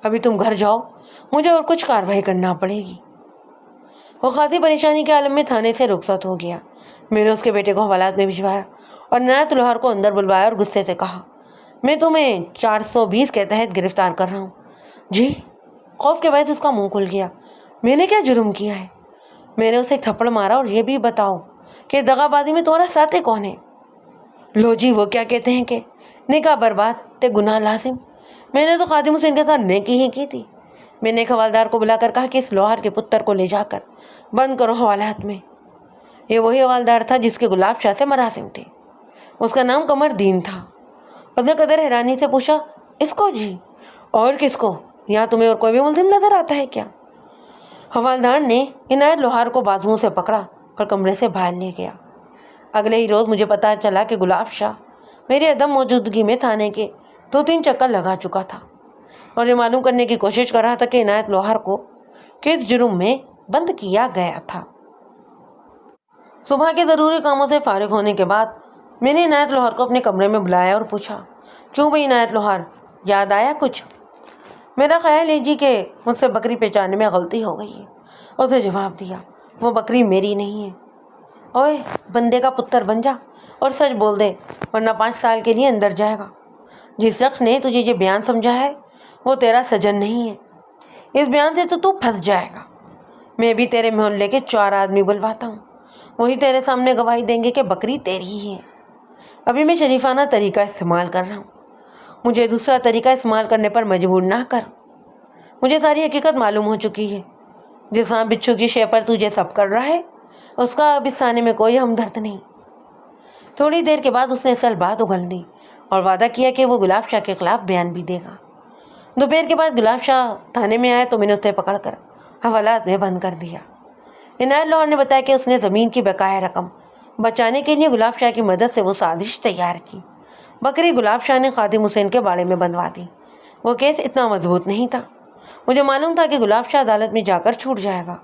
ابھی تم گھر جاؤ، مجھے اور کچھ کارروائی کرنا پڑے گی۔ وہ خاصی پریشانی کے عالم میں تھانے سے رخصت ہو گیا۔ میں نے اس کے بیٹے کو حوالات میں بھجوایا اور عنایت لوہار کو اندر بلوایا اور غصے سے کہا، میں تمہیں 420 کے تحت گرفتار کر رہا ہوں۔ جی؟ خوف کے باعث اس کا منہ کھل گیا۔ میں نے کیا جرم کیا ہے؟ میں نے اسے ایک تھپڑ مارا، اور یہ بھی بتاؤ کہ دغا بازی میں تمہارا ساتھی کون ہے؟ لو جی، وہ کیا کہتے ہیں کہ نکاح برباد تے گناہ لازم۔ میں نے تو خادم حسین کے ساتھ نیکی ہی کی تھی۔ میں نے ایک حوالدار کو بلا کر کہا کہ اس لوہار کے پتر کو لے جا کر بند کرو حوالات میں۔ یہ وہی حوالدار تھا جس کے گلاب شاہ سے مراسم تھے۔ اس کا نام قمر دین تھا۔ اس نے قدر حیرانی سے پوچھا، اس کو جی؟ اور کس کو؟ یہاں تمہیں اور کوئی بھی ملزم نظر آتا ہے کیا؟ حوالدار نے عنایت لوہار کو بازوؤں سے پکڑا اور کمرے سے باہر لے گیا۔ اگلے ہی روز مجھے پتا چلا کہ گلاب شاہ میری عدم موجودگی میں تھانے کے 2-3 چکر لگا چکا تھا اور یہ معلوم کرنے کی کوشش کر رہا تھا کہ عنایت لوہار کو کس جرم میں بند کیا گیا تھا۔ صبح کے ضروری کاموں سے فارغ ہونے کے بعد میں نے عنایت لوہار کو اپنے کمرے میں بلایا اور پوچھا، کیوں بھائی عنایت لوہار، یاد آیا کچھ؟ میرا خیال ہے جی کہ مجھ سے بکری پہچاننے میں غلطی ہو گئی ہے۔ اسے جواب دیا، وہ بکری میری نہیں ہے۔ اوئے، بندے کا پتر بن جا اور سچ بول دے، ورنہ 5 سال کے لیے اندر جائے گا۔ جس شخص نے تجھے یہ بیان سمجھا ہے وہ تیرا سجن نہیں ہے، اس بیان سے تو پھنس جائے گا۔ میں بھی تیرے محلے کے 4 آدمی بلواتا ہوں، وہی تیرے سامنے گواہی دیں گے کہ بکری تیری ہی ہے۔ ابھی میں شریفانہ طریقہ استعمال کر رہا ہوں، مجھے دوسرا طریقہ استعمال کرنے پر مجبور نہ کر۔ مجھے ساری حقیقت معلوم ہو چکی ہے۔ جس سانپ بچھو کی شے پر تجھے سب کر رہا ہے اس کا اب اس تھانے میں کوئی ہمدرد نہیں۔ تھوڑی دیر کے بعد اس نے اصل بات اگل دی اور وعدہ کیا کہ وہ گلاب شاہ کے خلاف بیان بھی دے گا۔ دوپہر کے بعد گلاب شاہ تھانے میں آیا تو میں نے اسے پکڑ کر حوالات میں بند کر دیا۔ عنایت لوہار نے بتایا کہ اس نے زمین کی بقایا رقم بچانے کے لیے گلاب شاہ کی مدد سے وہ سازش تیار کی۔ بکری گلاب شاہ نے خادم حسین کے باڑے میں بندوا دی۔ وہ کیس اتنا مضبوط نہیں تھا، مجھے معلوم تھا کہ گلاب شاہ عدالت میں جا کر چھوٹ جائے گا،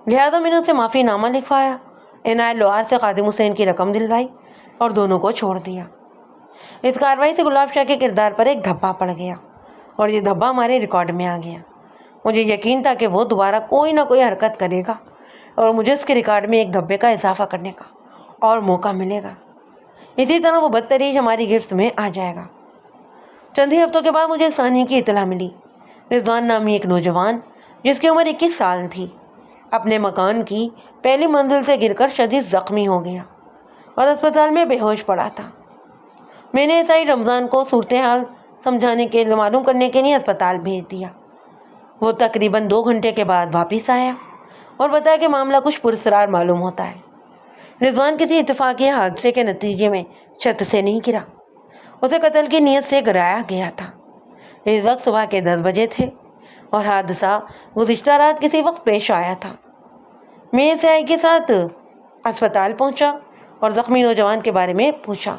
لہٰذا میں نے اسے معافی نامہ لکھوایا، عنایت لوہار سے خادم حسین کی رقم دلوائی اور دونوں کو چھوڑ دیا۔ اس کارروائی سے گلاب شاہ کے کردار پر ایک دھبا پڑ گیا اور یہ دھبا ہمارے ریکارڈ میں آ گیا۔ مجھے یقین تھا کہ وہ دوبارہ کوئی نہ کوئی حرکت کرے گا اور مجھے اس کے ریکارڈ میں ایک دھبے کا اضافہ کرنے کا اور موقع ملے گا۔ اسی طرح وہ بدتریج ہماری گرفت میں آ جائے گا۔ چند ہی ہفتوں کے بعد مجھے ایک ثانیے کی اطلاع ملی۔ رضوان نامی ایک نوجوان جس کی عمر 21 سال تھی اپنے مکان کی پہلی منزل سے گر کر شدید زخمی ہو گیا اور اسپتال میں بے ہوش پڑا تھا۔ میں نے عیسائی رمضان کو صورتحال سمجھانے کے معلوم کرنے کے لیے اسپتال بھیج دیا۔ وہ تقریباً 2 گھنٹے کے بعد واپس آیا اور بتایا کہ معاملہ کچھ پراسرار معلوم ہوتا ہے۔ رضوان کسی اتفاقی حادثے کے نتیجے میں چھت سے نہیں گرا، اسے قتل کی نیت سے گرایا گیا تھا۔ اس وقت صبح کے 10 بجے تھے اور حادثہ گزشتہ رات کسی وقت پیش آیا تھا۔ میں عیسائی کے ساتھ اسپتال پہنچا اور زخمی نوجوان کے بارے میں پوچھا۔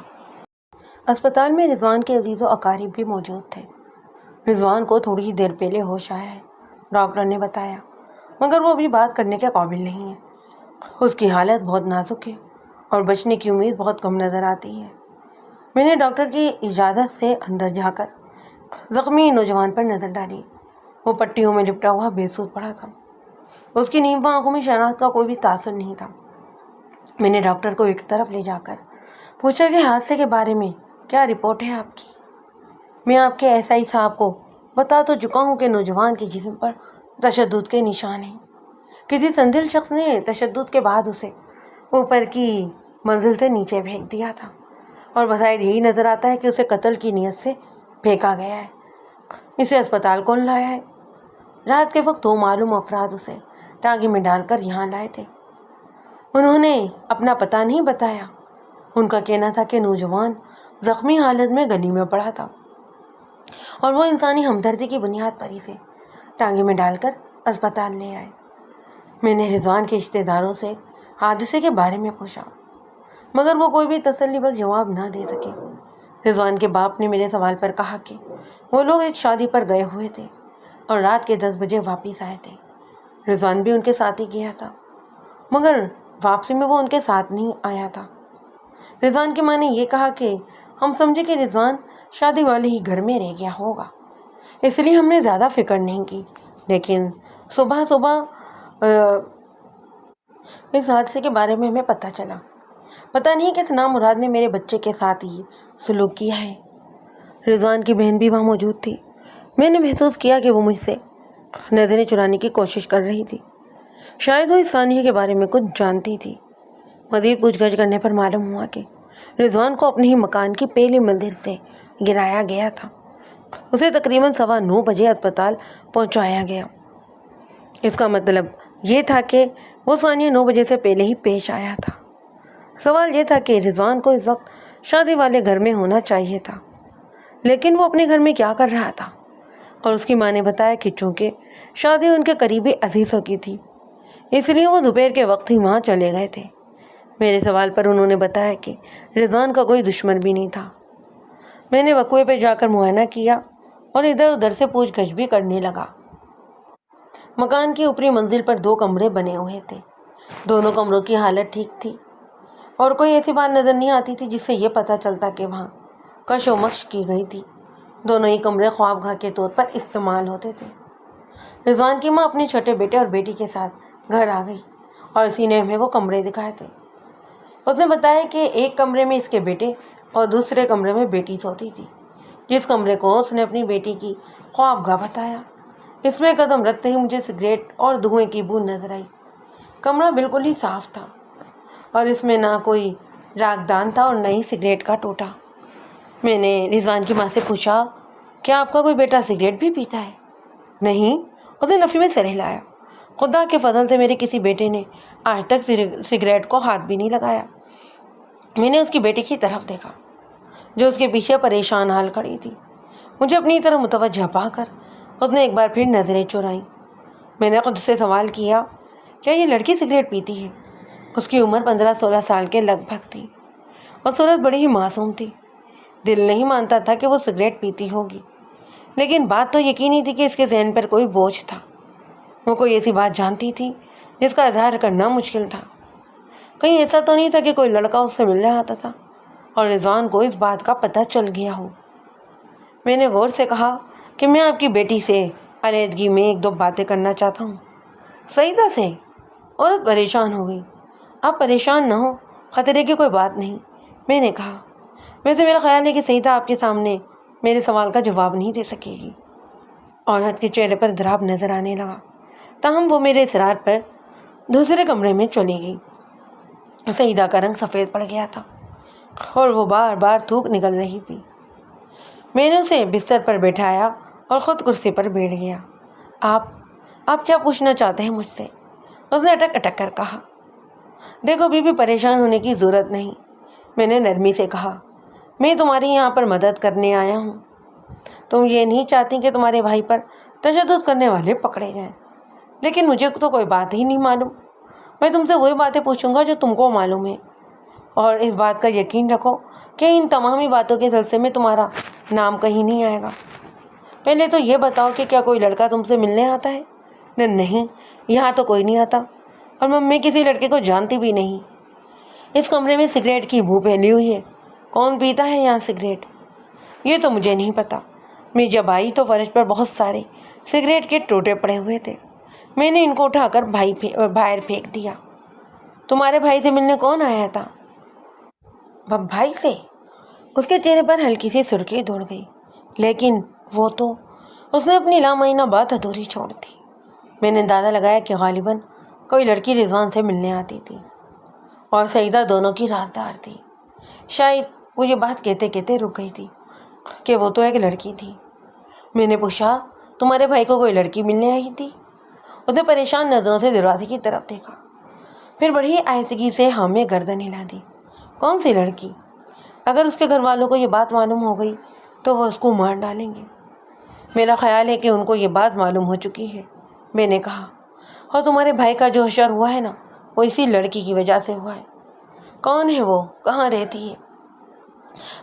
اسپتال میں رضوان کے عزیز و اقارب بھی موجود تھے۔ رضوان کو تھوڑی ہی دیر پہلے ہوش آیا ہے، ڈاکٹر نے بتایا، مگر وہ ابھی بات کرنے کے قابل نہیں ہے۔ اس کی حالت بہت نازک ہے اور بچنے کی امید بہت کم نظر آتی ہے۔ میں نے ڈاکٹر کی اجازت سے اندر جا کر زخمی نوجوان پر نظر ڈالی۔ وہ پٹیوں میں لپٹا ہوا بے سود پڑا تھا۔ اس کی نیمہ آنکھوں میں شناخت کا کوئی بھی تاثر نہیں تھا۔ میں نے ڈاکٹر کو ایک طرف لے جا کر پوچھا کہ حادثے کے بارے میں کیا رپورٹ ہے آپ کی؟ میں آپ کے عیسائی صاحب کو بتا تو چکا ہوں کہ نوجوان کے جسم پر تشدد کے نشان ہیں۔ کسی سندل شخص نے تشدد کے بعد اسے اوپر کی منزل سے نیچے پھینک دیا تھا اور بظاہر یہی نظر آتا ہے کہ اسے قتل کی نیت سے پھینکا گیا ہے۔ اسے اسپتال کون لایا ہے؟ رات کے وقت 2 معلوم افراد اسے ٹانگے میں ڈال کر یہاں لائے تھے۔ انہوں نے اپنا پتہ نہیں بتایا۔ ان کا کہنا تھا کہ نوجوان زخمی حالت میں گلی میں پڑا تھا اور وہ انسانی ہمدردی کی بنیاد پر اسے ٹانگے میں ڈال کر اسپتال لے آئے۔ میں نے رضوان کے رشتہ داروں سے حادثے کے بارے میں پوچھا، مگر وہ کوئی بھی تسلی بخش جواب نہ دے سکے۔ رضوان کے باپ نے میرے سوال پر کہا کہ وہ لوگ ایک شادی پر گئے ہوئے تھے اور رات کے 10 بجے واپس آئے تھے۔ رضوان بھی ان کے ساتھ ہی گیا تھا، مگر واپسی میں وہ ان کے ساتھ نہیں آیا تھا۔ رضوان کی ماں نے یہ کہا کہ ہم سمجھے کہ رضوان شادی والے ہی گھر میں رہ گیا ہوگا، اس لیے ہم نے زیادہ فکر نہیں کی۔ لیکن صبح اس حادثے کے بارے میں ہمیں پتہ چلا۔ پتہ نہیں کس نامراد نے میرے بچے کے ساتھ یہ سلوک کیا ہے۔ رضوان کی بہن بھی وہاں موجود تھی۔ میں نے محسوس کیا کہ وہ مجھ سے نظریں چرانے کی کوشش کر رہی تھی۔ شاید وہ اس ثانیہ کے بارے میں کچھ جانتی تھی۔ مزید پوچھ گچھ کرنے پر معلوم ہوا کہ رضوان کو اپنے ہی مکان کی پہلی منزل سے گرایا گیا تھا۔ اسے تقریباً 9:15 بجے اسپتال پہنچایا گیا۔ اس کا مطلب یہ تھا کہ وہ ثانیہ 9 بجے سے پہلے ہی پیش آیا تھا۔ سوال یہ تھا کہ رضوان کو اس وقت شادی والے گھر میں ہونا چاہیے تھا، لیکن وہ اپنے گھر میں کیا کر رہا تھا؟ اور اس کی ماں نے بتایا کہ چونکہ شادی ان کے قریبی عزیزوں کی تھی، اس لیے وہ دوپہر کے وقت ہی وہاں چلے گئے تھے۔ میرے سوال پر انہوں نے بتایا کہ رضوان کا کوئی دشمن بھی نہیں تھا۔ میں نے وقوع پہ جا کر معائنہ کیا اور ادھر ادھر سے پوچھ گچھ بھی کرنے لگا۔ مکان کی اوپری منزل پر 2 کمرے بنے ہوئے تھے۔ دونوں کمروں کی حالت ٹھیک تھی اور کوئی ایسی بات نظر نہیں آتی تھی جس سے یہ پتہ چلتا کہ وہاں کش و مکش کی گئی تھی۔ دونوں ہی کمرے خوابگاہ کے طور پر استعمال ہوتے تھے۔ رضوان کی ماں اپنے چھوٹے بیٹے اور بیٹی کے ساتھ گھر آ گئی اور اسی نے ہمیں وہ کمرے دکھائے تھے۔ اس نے بتایا کہ ایک کمرے میں اس کے بیٹے اور دوسرے کمرے میں بیٹی سوتی تھی۔ جس کمرے کو اس نے اپنی بیٹی کی خوابگاہ بتایا، اس میں قدم رکھتے ہی مجھے سگریٹ اور دھوئیں کی بو نظر آئی۔ کمرہ بالکل ہی صاف تھا اور اس میں نہ کوئی راکدان تھا اور نہ ہی سگریٹ کا ٹوٹا۔ میں نے رضوان کی ماں سے پوچھا، کیا آپ کا کوئی بیٹا سگریٹ بھی پیتا ہے؟ نہیں، اس نے نفی میں سر ہلایا۔ خدا کے فضل سے میرے کسی بیٹے نے آج تک سگریٹ کو ہاتھ بھی نہیں لگایا۔ میں نے اس کی بیٹی کی طرف دیکھا جو اس کے پیچھے پریشان حال کھڑی تھی۔ مجھے اپنی طرف متوجہ پا کر اس نے ایک بار پھر نظریں چرائیں۔ میں نے خود سے سوال کیا، کیا یہ لڑکی سگریٹ پیتی ہے؟ اس کی عمر 15-16 سال کے لگ بھگ تھی اور صورت بڑی ہی معصوم تھی۔ دل نہیں مانتا تھا کہ وہ سگریٹ پیتی ہوگی، لیکن بات تو یقینی تھی کہ اس کے ذہن پر کوئی بوجھ تھا۔ وہ کوئی ایسی بات جانتی تھی جس کا اظہار کرنا مشکل تھا۔ کہیں ایسا تو نہیں تھا کہ کوئی لڑکا اس سے ملنے آتا تھا اور رضوان کو اس بات کا پتہ چل گیا ہو۔ میں نے غور سے کہا کہ میں آپ کی بیٹی سے علیحدگی میں 1-2 باتیں کرنا چاہتا ہوں۔ سعیدہ سے؟ عورت پریشان ہو گئی۔ آپ پریشان نہ ہو، خطرے کی کوئی بات نہیں، میں نے کہا۔ ویسے میرا خیال ہے کہ سعیدہ آپ کے سامنے میرے سوال کا جواب نہیں دے سکے گی۔ عورت کے چہرے پر اضطراب نظر آنے لگا، تاہم وہ میرے اصرار پر دوسرے کمرے میں چلی گئی۔ سعیدہ کا رنگ سفید پڑ گیا تھا۔ اور وہ بار بار تھوک نکل رہی تھی۔ میں نے اسے بستر پر بٹھایا اور خود کرسی پر بیٹھ گیا۔ آپ کیا پوچھنا چاہتے ہیں مجھ سے؟ اس نے اٹک اٹک کر کہا۔ دیکھو بی بی، پریشان ہونے کی ضرورت نہیں، میں نے نرمی سے کہا۔ میں تمہاری یہاں پر مدد کرنے آیا ہوں۔ تم یہ نہیں چاہتی کہ تمہارے بھائی پر تشدد کرنے والے پکڑے جائیں، لیکن مجھے تو کوئی بات ہی نہیں معلوم۔ میں تم سے وہی باتیں پوچھوں گا جو تم کو معلوم ہے، اور اس بات کا یقین رکھو کہ ان تمامی باتوں کے سلسلے میں تمہارا نام کہیں نہیں آئے گا۔ پہلے تو یہ بتاؤ کہ کیا کوئی لڑکا تم سے ملنے آتا ہے؟ نہیں، یہاں تو کوئی نہیں آتا، اور میں کسی لڑکے کو جانتی بھی نہیں۔ اس کمرے میں سگریٹ کی بو پھیلی ہوئی ہے، کون پیتا ہے یہاں سگریٹ؟ یہ تو مجھے نہیں پتا۔ میں جب آئی تو فرش پر بہت سارے سگریٹ کے ٹوٹے پڑے ہوئے تھے، میں نے ان کو اٹھا کر باہر پھینک دیا۔ تمہارے بھائی سے ملنے کون آیا تھا؟ بھائی سے؟ اس کے چہرے پر ہلکی سی سرخی دوڑ گئی، لیکن وہ تو اس نے اپنی لامعنی بات ادھوری چھوڑ دی۔ میں نے اندازہ لگایا کہ غالباً کوئی لڑکی رضوان سے ملنے آتی تھی، اور سعیدہ دونوں کی رازدار تھی۔ شاید وہ یہ بات کہتے کہتے رک گئی تھی کہ وہ تو ایک لڑکی تھی۔ میں نے پوچھا، تمہارے بھائی کو کوئی لڑکی ملنے آئی تھی؟ اس نے پریشان نظروں سے دروازے کی طرف دیکھا، پھر بڑی آہستگی سے ہاں میں گردن ہلا دی۔ کون سی لڑکی؟ اگر اس کے گھر والوں کو یہ بات معلوم ہو گئی تو وہ اس کو مار ڈالیں گے۔ میرا خیال ہے کہ ان کو یہ بات معلوم ہو چکی ہے، میں نے کہا۔ اور تمہارے بھائی کا جو حشر ہوا ہے نا، وہ اسی لڑکی کی وجہ سے ہوا ہے۔ کون ہے وہ؟ کہاں رہتی ہے؟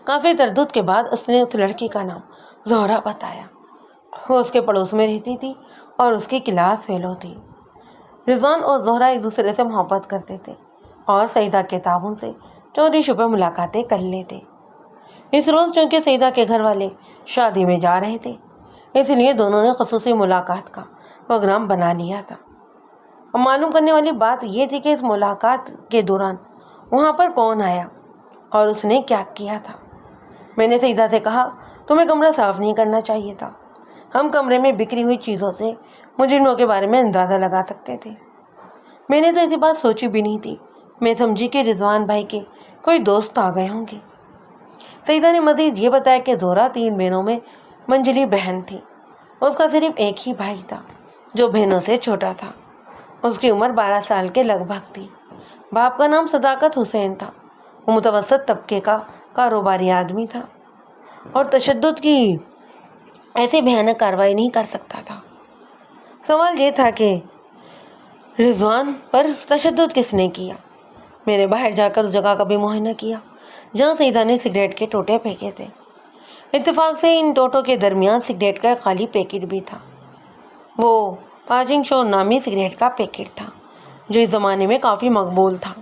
کافی تردد کے بعد اس نے اس لڑکی کا نام زہرا بتایا۔ وہ اس کے پڑوس میں رہتی تھی اور اس کی کلاس فیلو تھی۔ رضوان اور زہرا ایک دوسرے سے محبت کرتے تھے اور سعیدہ کے تعاون سے چوری چھپے ملاقاتیں کر لیتے۔ اس روز چونکہ سعیدہ کے گھر والے شادی میں جا رہے تھے، اس لیے دونوں نے خصوصی ملاقات کا پروگرام بنا لیا تھا۔ معلوم کرنے والی بات یہ تھی کہ اس ملاقات کے دوران وہاں پر کون آیا اور اس نے کیا کیا تھا۔ میں نے سعیدہ سے کہا، تمہیں کمرہ صاف نہیں کرنا چاہیے تھا، ہم کمرے میں بکھری ہوئی چیزوں سے مجرموں کے بارے میں اندازہ لگا سکتے تھے۔ میں نے تو ایسی بات سوچی بھی نہیں تھی، میں سمجھی کہ رضوان بھائی کے کوئی دوست آ گئے ہوں گے۔ سعیدہ نے مزید یہ بتایا کہ زہرا 3 بہنوں میں منجلی بہن تھی۔ اس کا صرف ایک ہی بھائی تھا جو بہنوں سے چھوٹا تھا۔ اس کی عمر 12 سال کے لگ بھگ تھی۔ باپ کا نام صداقت حسین تھا۔ وہ متوسط طبقے کا کاروباری آدمی تھا اور تشدد کی ایسی بھیانک کارروائی نہیں کر سکتا تھا۔ سوال یہ تھا کہ رضوان پر تشدد کس نے کیا؟ میں نے باہر جا کر اس جگہ کا بھی معائنہ کیا جہاں سعیدہ نے سگریٹ کے ٹوٹے پھینکے تھے۔ اتفاق سے ان ٹوٹوں کے درمیان سگریٹ کا ایک خالی پیکٹ بھی تھا۔ وہ پاجنگ شو نامی سگریٹ کا پیکٹ تھا جو اس زمانے میں کافی مقبول تھا۔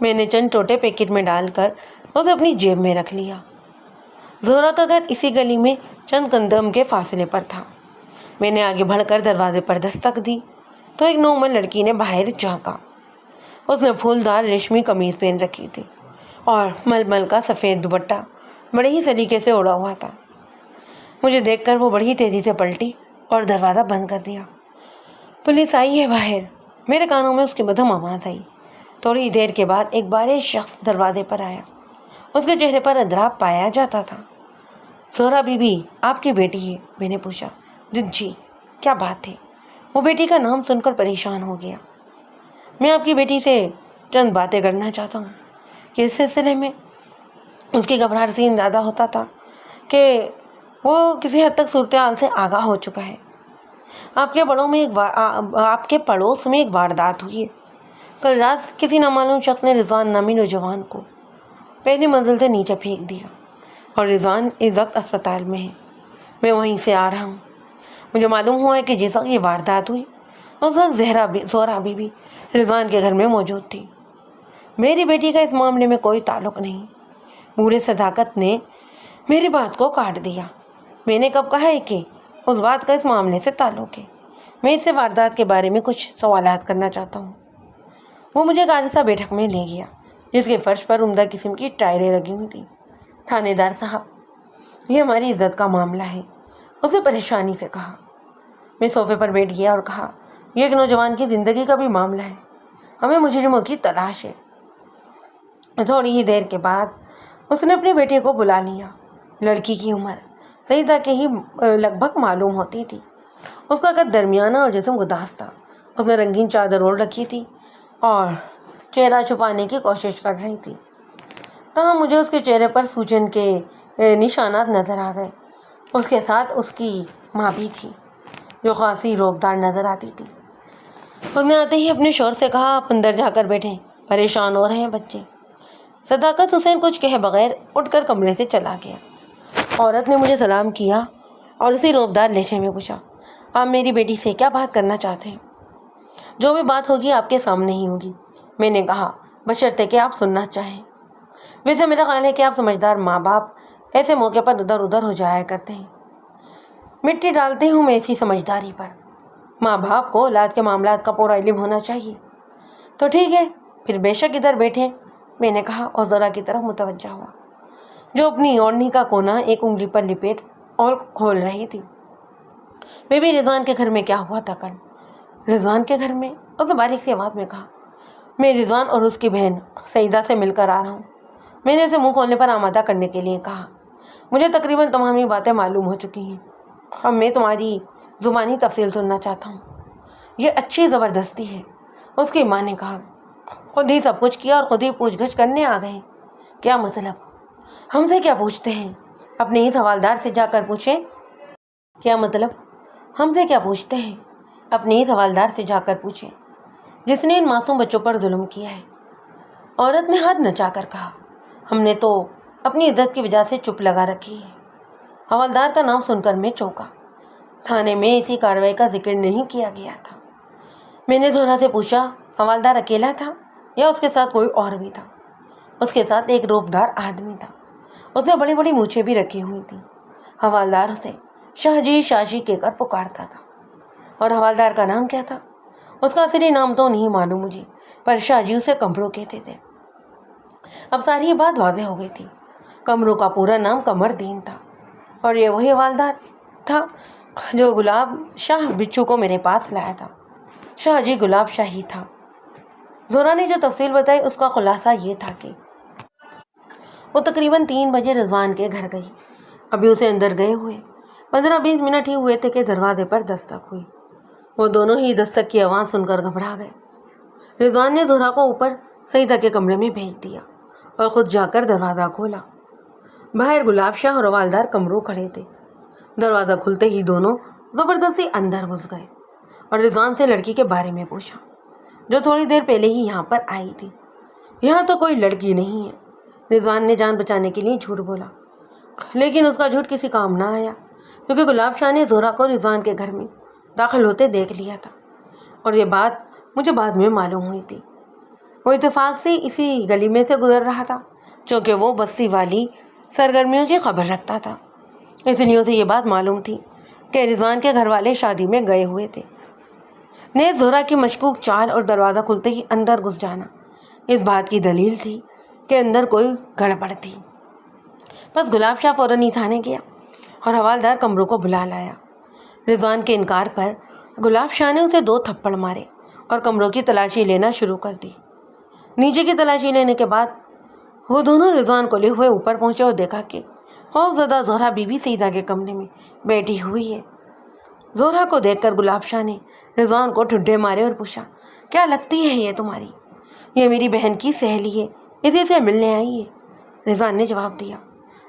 میں نے چند ٹوٹے پیکٹ میں ڈال کر اسے اپنی جیب میں رکھ لیا۔ زہرا کا گھر اسی گلی میں چند قدم کے فاصلے پر تھا۔ میں نے آگے بڑھ کر دروازے پر دستک دی تو ایک نومن لڑکی نے باہر جھانکا۔ اس نے پھولدار ریشمی قمیض پہن رکھی تھی اور ململ کا سفید دوپٹہ بڑے ہی سلیقے سے اوڑھا ہوا تھا۔ مجھے دیکھ کر وہ بڑی تیزی سے پلٹی اور دروازہ بند کر دیا۔ پولیس آئی ہے باہر، میرے کانوں میں اس کی مدھم آواز آئی۔ تھوڑی دیر کے بعد ایک بارے شخص دروازے پر آیا۔ اس کے چہرے پر اضطراب پایا جاتا تھا۔ زہرا بی بی آپ کی بیٹی ہے؟ میں نے پوچھا۔ جی، کیا بات ہے؟ وہ بیٹی کا نام سن کر پریشان ہو گیا۔ میں آپ کی بیٹی سے چند باتیں کرنا چاہتا ہوں کہ اس سلسلے میں اس کی گھبراہٹ سے اندازہ ہوتا تھا کہ وہ کسی حد تک صورتحال سے آگاہ ہو چکا ہے۔ آپ کے پڑوس میں ایک واردات ہوئی ہے۔ کل رات کسی نامعلوم شخص نے رضوان نامی نوجوان کو پہلی منزل سے نیچے پھینک دیا اور رضوان اس وقت اسپتال میں ہے۔ میں وہیں سے آ رہا ہوں۔ مجھے معلوم ہوا ہے کہ جس وقت یہ واردات ہوئی اس وقت زہرا بی بی رضوان کے گھر میں موجود تھی۔ میری بیٹی کا اس معاملے میں کوئی تعلق نہیں۔ بوڑھے صداقت نے میری بات کو کاٹ دیا۔ میں نے کب کہا ہے کہ اس بات کا اس معاملے سے تعلق ہے؟ میں اس سے واردات کے بارے میں کچھ سوالات کرنا چاہتا ہوں۔ وہ مجھے ایک عارضہ بیٹھک میں لے گیا جس کے فرش پر عمدہ قسم کی ٹائریں لگی ہوئی تھیں۔ تھانے دار صاحب، یہ ہماری عزت کا معاملہ ہے، اس نے پریشانی سے کہا۔ میں صوفے پر بیٹھ گیا اور کہا، یہ ایک نوجوان کی زندگی کا بھی معاملہ ہے، ہمیں مجرموں کی تلاش ہے۔ تھوڑی ہی دیر کے بعد اس نے اپنی بیٹی کو بلا لیا۔ لڑکی کی عمر سعیدہ کے ہی لگ بھگ معلوم ہوتی تھی۔ اس کا قد درمیانہ اور جسم گداز تھا۔ اس نے رنگین چادر اوڑھ رکھی تھی اور چہرہ چھپانے کی کوشش کر رہی تھی، تاہم مجھے اس کے چہرے پر سوجن کے نشانات نظر آ گئے۔ اس کے ساتھ اس کی ماں بھی تھی، جو خاصی روبدار نظر آتی تھی۔ اس نے آتے ہی اپنے شوہر سے کہا، آپ اندر جا کر بیٹھیں، پریشان ہو رہے ہیں بچے۔ صداقت حسین کچھ کہے بغیر اٹھ کر کمرے سے چلا گیا۔ عورت نے مجھے سلام کیا اور اسی روبدار لہجے میں پوچھا، آپ میری بیٹی سے کیا بات کرنا چاہتے ہیں؟ جو بھی بات ہوگی آپ کے سامنے ہی ہوگی، میں نے کہا، بشرطے کہ آپ سننا چاہیں۔ ویسے میرا خیال ہے کہ آپ سمجھدار ماں باپ ایسے موقع پر ادھر ادھر ہو جایا کرتے ہیں۔ مٹی ڈالتی ہوں میں ایسی سمجھداری پر۔ ماں باپ کو اولاد کے معاملات کا پورا علم ہونا چاہیے۔ تو ٹھیک ہے، پھر بے شک ادھر بیٹھیں، میں نے کہا اور زہرا کی طرف متوجہ ہوا، جو اپنی اوڑھنی کا کونا ایک انگلی پر لپیٹ اور کھول رہی تھی۔ بی بی، رضوان کے گھر میں کیا ہوا تھا کل؟ رضوان کے گھر میں؟ اس نے باریک سی آواز میں کہا، میں رضوان اور اس کی بہن سعیدہ سے مل کر آ رہا ہوں۔ میں نے اسے منہ کھولنے پر آمادہ کرنے کے لیے کہا، مجھے تقریباً تمامی باتیں معلوم ہو چکی ہیں، اب میں تمہاری زبانی تفصیل سننا چاہتا ہوں۔ یہ اچھی زبردستی ہے، اس کی ماں نے کہا، خود ہی سب کچھ کیا اور خود ہی پوچھ گچھ کرنے آ گئے۔ کیا مطلب؟ ہم سے کیا پوچھتے ہیں؟ اپنے ہی حوالدار سے جا کر پوچھیں۔ کیا مطلب؟ ہم سے کیا پوچھتے ہیں؟ اپنے ہی حوالدار سے جا کر پوچھیں، جس نے ان معصوم بچوں پر ظلم کیا ہے۔ عورت نے ہاتھ نچا کر کہا، ہم نے تو اپنی عزت کی وجہ سے چپ لگا رکھی ہے۔ حوالدار کا نام سن کر میں چونکا۔ تھانے میں اسی کارروائی کا ذکر نہیں کیا گیا تھا۔ میں نے زہرا سے پوچھا، حوالدار اکیلا تھا یا اس کے ساتھ کوئی اور بھی تھا؟ اس کے ساتھ ایک روبدار آدمی تھا، اس نے بڑی بڑی مونچھیں بھی رکھی ہوئی تھیں۔ حوالدار اسے شاہ جی شاہ جی کہہ کر پکارتا تھا۔ اور حوالدار کا نام کیا تھا؟ اس کا اصلی نام تو نہیں معلوم مجھے، پر شاہ جی اسے کمرو کہتے تھے۔ اب ساری بات واضح ہو گئی تھی۔ کمرو کا پورا نام قمر دین تھا، اور یہ وہی حوالدار تھا جو گلاب شاہ بچو کو میرے پاس لایا تھا۔ شاہ جی گلاب شاہ ہی تھا۔ زہرا نے جو تفصیل بتائی اس کا خلاصہ یہ تھا کہ وہ تقریباً 3 بجے رضوان کے گھر گئی۔ ابھی اسے اندر گئے ہوئے 15-20 منٹ ہی ہوئے تھے کہ دروازے پر دستک ہوئی۔ وہ دونوں ہی دستک کی آواز سن کر گھبرا گئے۔ رضوان نے زہرا کو اوپر سعیدہ کے کمرے میں بھیج دیا اور خود جا کر دروازہ کھولا۔ باہر گلاب شاہ اور حوالدار کمرو کھڑے تھے۔ دروازہ کھلتے ہی دونوں زبردستی اندر گھس گئے اور رضوان سے لڑکی کے بارے میں پوچھا، جو تھوڑی دیر پہلے ہی یہاں پر آئی تھی۔ یہاں تو کوئی لڑکی نہیں ہے، رضوان نے جان بچانے کے لیے جھوٹ بولا، لیکن اس کا جھوٹ کسی کام نہ آیا، کیونکہ گلاب شاہ نے زہرا کو رضوان کے گھر میں داخل ہوتے دیکھ لیا تھا، اور یہ بات مجھے بعد میں معلوم ہوئی تھی۔ وہ اتفاق سے اسی گلی میں سے گزر رہا تھا، چونکہ وہ بستی والی سرگرمیوں کی خبر رکھتا تھا، اس لیے اسے یہ بات معلوم تھی کہ رضوان کے گھر والے شادی میں گئے ہوئے تھے۔ نیز زہرا کی مشکوک چال اور دروازہ کھلتے ہی اندر گھس جانا اس بات کی دلیل تھی کہ اندر کوئی گڑبڑ تھی۔ بس گلاب شاہ فوراً ہی تھانے گیا اور حوالدار کمروں کو بلا لایا۔ رضوان کے انکار پر گلاب شاہ نے اسے 2 تھپڑ مارے اور کمروں کی تلاشی لینا شروع کر دی۔ نیچے کی تلاشی لینے کے بعد وہ دونوں رضوان کو لے ہوئے اوپر پہنچے اور دیکھا کہ خوف زدہ زہرا بی بی سعیدہ کے کمرے میں بیٹھی ہوئی ہے۔ زہرا کو دیکھ کر گلاب شاہ نے رضوان کو ٹھڈے مارے اور پوچھا، کیا لگتی ہے یہ تمہاری؟ یہ میری بہن کی سہیلی ہے، اسی سے ملنے آئی ہے، رضوان نے جواب دیا۔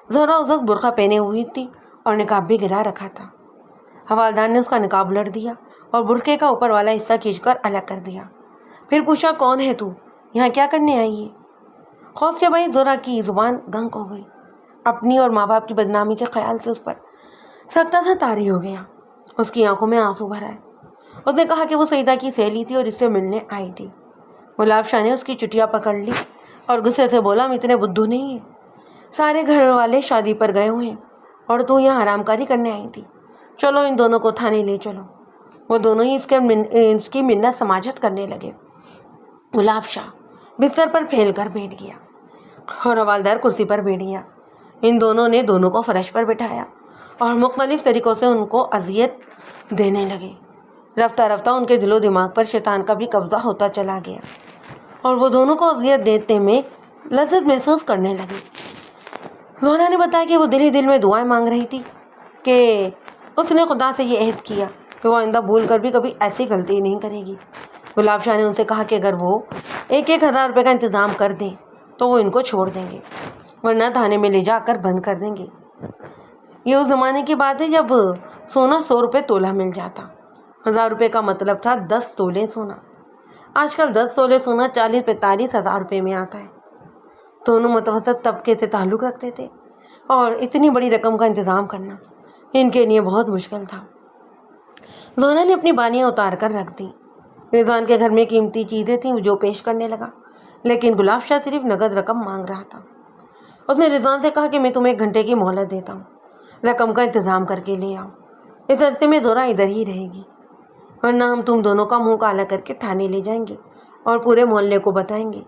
زہرا اس وقت برقع پہنے ہوئی تھی اور نقاب بھی گرا رکھا تھا۔ حوالدار نے اس کا نقاب الٹ دیا اور برقعے کا اوپر والا حصہ کھینچ کر الگ کر دیا، پھر پوچھا، کون ہے تو؟ یہاں کیا کرنے آئی ہے؟ خوف کے باعث زہرا کی زبان گنگ ہو گئی۔ اپنی اور ماں باپ کی بدنامی کے خیال سے اس پر سخت سا طاری ہو گیا۔ اس کی آنکھوں میں آنسو بھر آئے۔ اس نے کہا کہ وہ سعیدہ کی سہیلی تھی اور اس سے ملنے آئی تھی۔ گلاب شاہ نے اس کی چٹیا پکڑ لی اور غصے سے بولا، ہم اتنے بدھو نہیں ہیں، سارے گھر والے شادی پر گئے ہوئے ہیں اور تو یہاں حرام کاری کرنے آئی تھی، چلو ان دونوں کو تھانے لے چلو۔ وہ دونوں ہی اس کی منت سماجت کرنے لگے۔ گلاب شاہ بستر پر پھیل کر بیٹھ گیا اور حوالدار کرسی پر بیٹھ گیا۔ ان دونوں نے دونوں کو فرش پر بٹھایا اور مختلف طریقوں سے ان کو اذیت دینے لگے۔ رفتہ رفتہ ان کے دل و دماغ پر شیطان کا بھی قبضہ ہوتا چلا گیا اور وہ دونوں کو اذیت دینے میں لذت محسوس کرنے لگے۔ زہرا نے بتایا کہ وہ دل ہی دل میں دعائیں مانگ رہی تھی کہ اس نے خدا سے یہ عہد کیا کہ وہ آئندہ بھول کر بھی کبھی ایسی غلطی نہیں کرے گی۔ گلاب شاہ نے ان سے کہا کہ اگر وہ 1,000 روپے کا انتظام کر دیں تو وہ ان کو چھوڑ دیں گے، ورنہ تھانے میں لے جا کر بند کر دیں گے۔ یہ اس زمانے کی بات ہے جب سونا 100 روپے تولہ مل جاتا۔ 1000 روپے کا مطلب تھا 10 تولے سونا۔ آج کل 10 تولے سونا 40-45 ہزار روپے میں آتا ہے۔ دونوں متوسط طبقے سے تعلق رکھتے تھے اور اتنی بڑی رقم کا انتظام کرنا ان کے لیے بہت مشکل تھا۔ زہرا نے اپنی بالیاں اتار کر رکھ دیں۔ رضوان کے گھر میں قیمتی چیزیں تھیں جو پیش کرنے لگا، لیکن گلاب شاہ صرف نقد رقم مانگ رہا تھا۔ اس نے رضوان سے کہا کہ میں تمہیں 1 گھنٹے کی مہلت دیتا ہوں، رقم کا انتظام کر کے لے آؤ۔ اس عرصے میں زہرا ادھر ہی رہے گی، ورنہ ہم تم دونوں کا منہ کالا کر کے تھانے لے جائیں گے اور پورے محلے کو بتائیں گے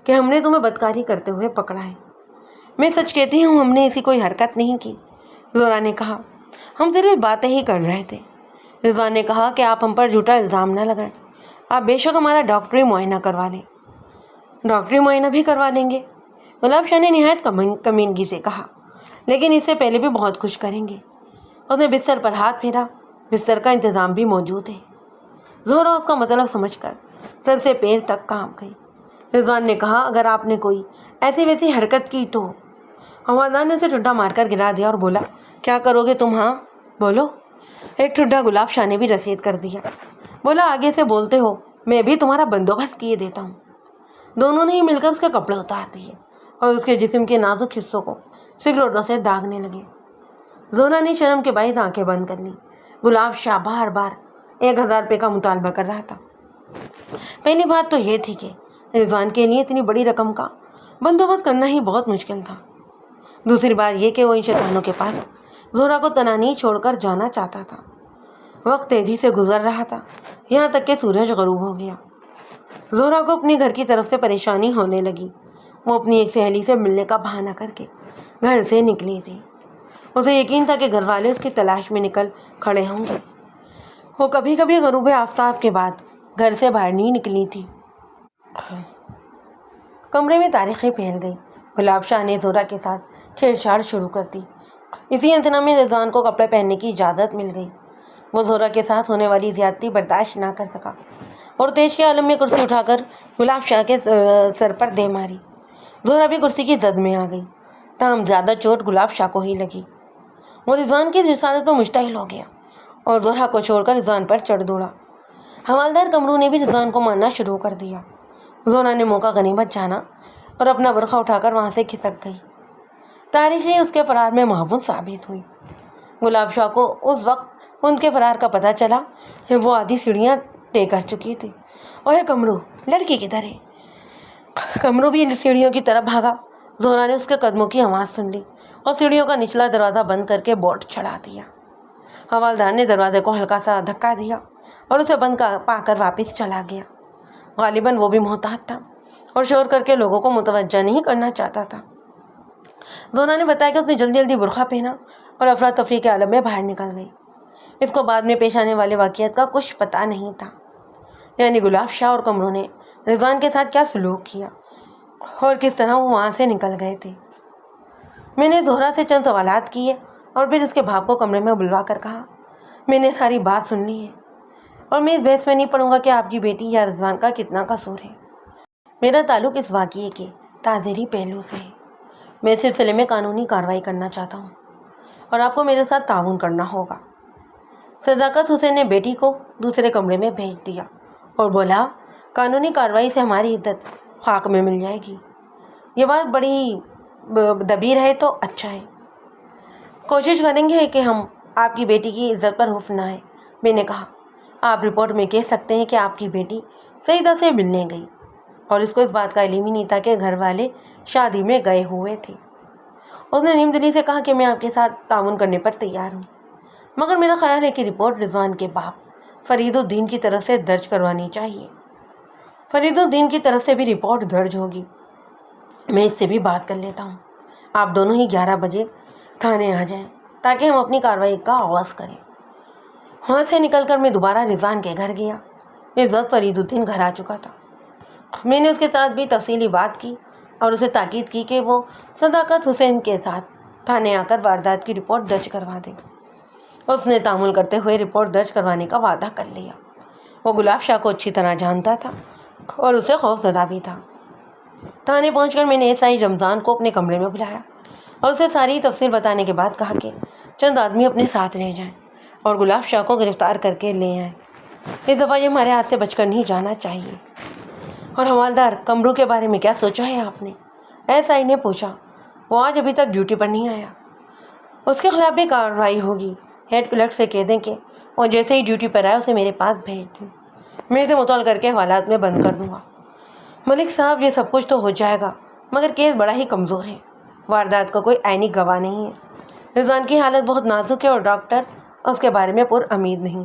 کہ ہم نے تمہیں بدکاری کرتے ہوئے پکڑا ہے۔ میں سچ کہتی ہوں، ہم نے ایسی کوئی حرکت نہیں کی، زہرا نے کہا۔ ہم صرف باتیں ہی کر رہے تھے۔ رضوان نے کہا کہ آپ ہم پر جھوٹا الزام نہ لگائیں، آپ بے شک ہمارا ڈاکٹری معائنہ کروا لیں۔ ڈاکٹری معائنہ بھی کروا لیں گے، گلاب شاہ نے نہایت کمینگی سے کہا، لیکن اس سے پہلے بھی بہت کچھ کریں گے۔ اس نے بستر پر ہاتھ پھیرا، بستر کا انتظام بھی موجود ہے۔ زہرا اس کا مطلب سمجھ کر سر سے پیر تک کانپ گئی۔ رضوان نے کہا اگر آپ نے کوئی ایسی ویسی حرکت کی تو؟ ہوادار نے اسے ٹھڈا مار کر گرا دیا اور بولا کیا کرو گے تم؟ ہاں بولو۔ ایک ٹھڈا گلاب شاہ نے بھی رسید کر دیا، بولا آگے سے بولتے ہو میں بھی تمہارا بندوبست کیے دیتا ہوں۔ دونوں نے ہی مل کر اس کے کپڑے اتار دیے اور اس کے جسم کے نازک حصوں کو سگریٹوں سے داغنے لگے۔ زہرا نے شرم کے باعث آنکھیں بند کر لیں۔ گلاب شاہ بار بار 1000 روپے کا مطالبہ کر رہا تھا۔ پہلی بات تو یہ تھی کہ رضوان کے لیے اتنی بڑی رقم کا بندوبست کرنا ہی بہت مشکل تھا۔ دوسری بات یہ کہ وہ ان شیطانوں کے پاس زہرا کو تنہا چھوڑ کر جانا چاہتا تھا۔ وقت تیزی سے گزر رہا تھا، یہاں تک کہ سورج غروب ہو گیا۔ زہرا کو اپنے گھر کی طرف سے پریشانی ہونے لگی۔ وہ اپنی ایک سہیلی سے ملنے کا بہانہ کر کے گھر سے نکلی تھی۔ اسے یقین تھا کہ گھر والے اس کی تلاش میں نکل کھڑے ہوں گے۔ وہ کبھی کبھی غروب آفتاب کے بعد گھر سے باہر نہیں نکلی تھی۔ کمرے میں تاریخی پھیل گئی۔ گلاب شاہ نے زہرا کے ساتھ چھیڑ چھاڑ شروع کر دی۔ اسی انتنا میں رضوان کو کپڑے پہننے کی اجازت مل گئی۔ وہ زہرا کے ساتھ ہونے والی زیادتی برداشت نہ کر سکا اور تیش کے عالم میں کرسی اٹھا کر گلاب شاہ کے سر پر دے ماری۔ زہرا بھی کرسی کی زد میں آ گئی، تاہم زیادہ چوٹ گلاب شاہ کو ہی لگی۔ وہ رضوان کی رسالت میں مشتعل ہو گیا اور زہرا کو چھوڑ کر رضوان پر چڑھ دوڑا۔ حوالدار کمرو نے بھی رضوان کو مارنا شروع کر دیا۔ زہرا نے موقع غنیمت جانا اور اپنا برقع اٹھا کر وہاں سے کھسک گئی۔ تاریخی اس کے فرار میں معاون ثابت ہوئی۔ گلاب شاہ کو اس وقت ان کے فرار کا پتہ چلا کہ وہ آدھی سیڑھیاں طے کر چکی تھی۔ اوہ کمرو، لڑکی کدھر ہے؟ کمرو بھی سیڑھیوں کی طرف بھاگا۔ زہرا نے اس کے قدموں کی آواز سن لی اور سیڑھیوں کا نچلا دروازہ بند کر کے بورڈ چڑھا دیا۔ حوالدار نے دروازے کو ہلکا سا دھکا دیا اور اسے بند پا کر واپس چلا گیا۔ غالباً وہ بھی محتاط تھا اور شور کر کے لوگوں کو متوجہ نہیں کرنا چاہتا تھا۔ زہرا نے بتایا کہ اس نے جلدی جلدی برقع پہنا اور افراتفری کے عالم میں باہر نکل گئی۔ اس کو بعد میں پیش آنے والے واقعات کا کچھ پتہ نہیں تھا، یعنی گلاب شاہ اور کمرو نے رضوان کے ساتھ کیا سلوک کیا اور کس طرح وہ وہاں سے نکل گئے تھے۔ میں نے زہرا سے چند سوالات کیے اور پھر اس کے باپ کو کمرے میں بلوا کر کہا میں نے ساری بات سن لی ہے اور میں اس بحث میں نہیں پڑوں گا کہ آپ کی بیٹی یا رضوان کا کتنا قصور ہے۔ میرا تعلق اس واقعے کے تعزیری پہلو سے ہے۔ میں اس سلسلے میں قانونی کارروائی کرنا چاہتا ہوں اور آپ کو میرے ساتھ تعاون کرنا ہوگا۔ صداقت حسین نے بیٹی کو دوسرے کمرے میں بھیج دیا اور بولا قانونی کارروائی سے ہماری عزت خاک میں مل جائے گی۔ یہ بات بڑی دبیر ہے تو اچھا ہے، کوشش کریں گے کہ ہم آپ کی بیٹی کی عزت پر خوف نہ آئے۔ میں نے کہا آپ رپورٹ میں کہہ سکتے ہیں کہ آپ کی بیٹی سیدہ سے ملنے گئی اور اس کو اس بات کا علم ہی نہیں تھا کہ گھر والے شادی میں گئے ہوئے تھے۔ اس نے نیم دلی سے کہا کہ میں آپ کے ساتھ تعاون کرنے پر تیار ہوں، مگر میرا خیال ہے کہ رپورٹ رضوان کے باپ فرید الدین کی طرف سے درج کروانی چاہیے۔ فرید الدین کی طرف سے بھی رپورٹ درج ہوگی، میں اس سے بھی بات کر لیتا ہوں۔ آپ دونوں ہی 11 بجے تھانے آ جائیں تاکہ ہم اپنی کارروائی کا آغاز کریں۔ وہاں سے نکل کر میں دوبارہ رضوان کے گھر گیا۔ اس وقت فرید الدین گھر آ چکا تھا۔ میں نے اس کے ساتھ بھی تفصیلی بات کی اور اسے تاکید کی کہ وہ صداقت حسین کے ساتھ تھانے آ کر واردات کی رپورٹ درج کروا دے۔ اس نے تعامل کرتے ہوئے رپورٹ درج کروانے کا وعدہ کر لیا۔ وہ گلاب شاہ کو اچھی طرح جانتا تھا اور اسے خوف زدہ بھی تھا۔ تھانے پہنچ کر میں نے SI رمضان کو اپنے کمرے میں بلایا اور اسے ساری تفصیل بتانے کے بعد کہا کہ چند آدمی اپنے ساتھ لے جائیں اور گلاب شاہ کو گرفتار کر کے لے آئیں۔ اس دفعہ یہ ہمارے ہاتھ سے بچ کر نہیں جانا چاہیے۔ اور حوالدار کمرو کے بارے میں کیا سوچا ہے آپ نے؟ SI نے پوچھا۔ وہ آج ابھی تک ڈیوٹی پر نہیں آیا۔ اس کے خلاف بھی کارروائی ہوگی۔ ہیڈ کلرک سے کہہ دیں کہ وہ جیسے ہی ڈیوٹی پر آئے اسے میرے پاس بھیج دیں۔ میں اسے مطلع کر کے حوالات میں بند کر دوں گا۔ ملک صاحب، یہ سب کچھ تو ہو جائے گا مگر کیس بڑا ہی کمزور ہے۔ واردات کا کوئی عینی گواہ نہیں ہے۔ رضوان کی حالت بہت نازک ہے اور ڈاکٹر اس کے بارے میں پر امید نہیں۔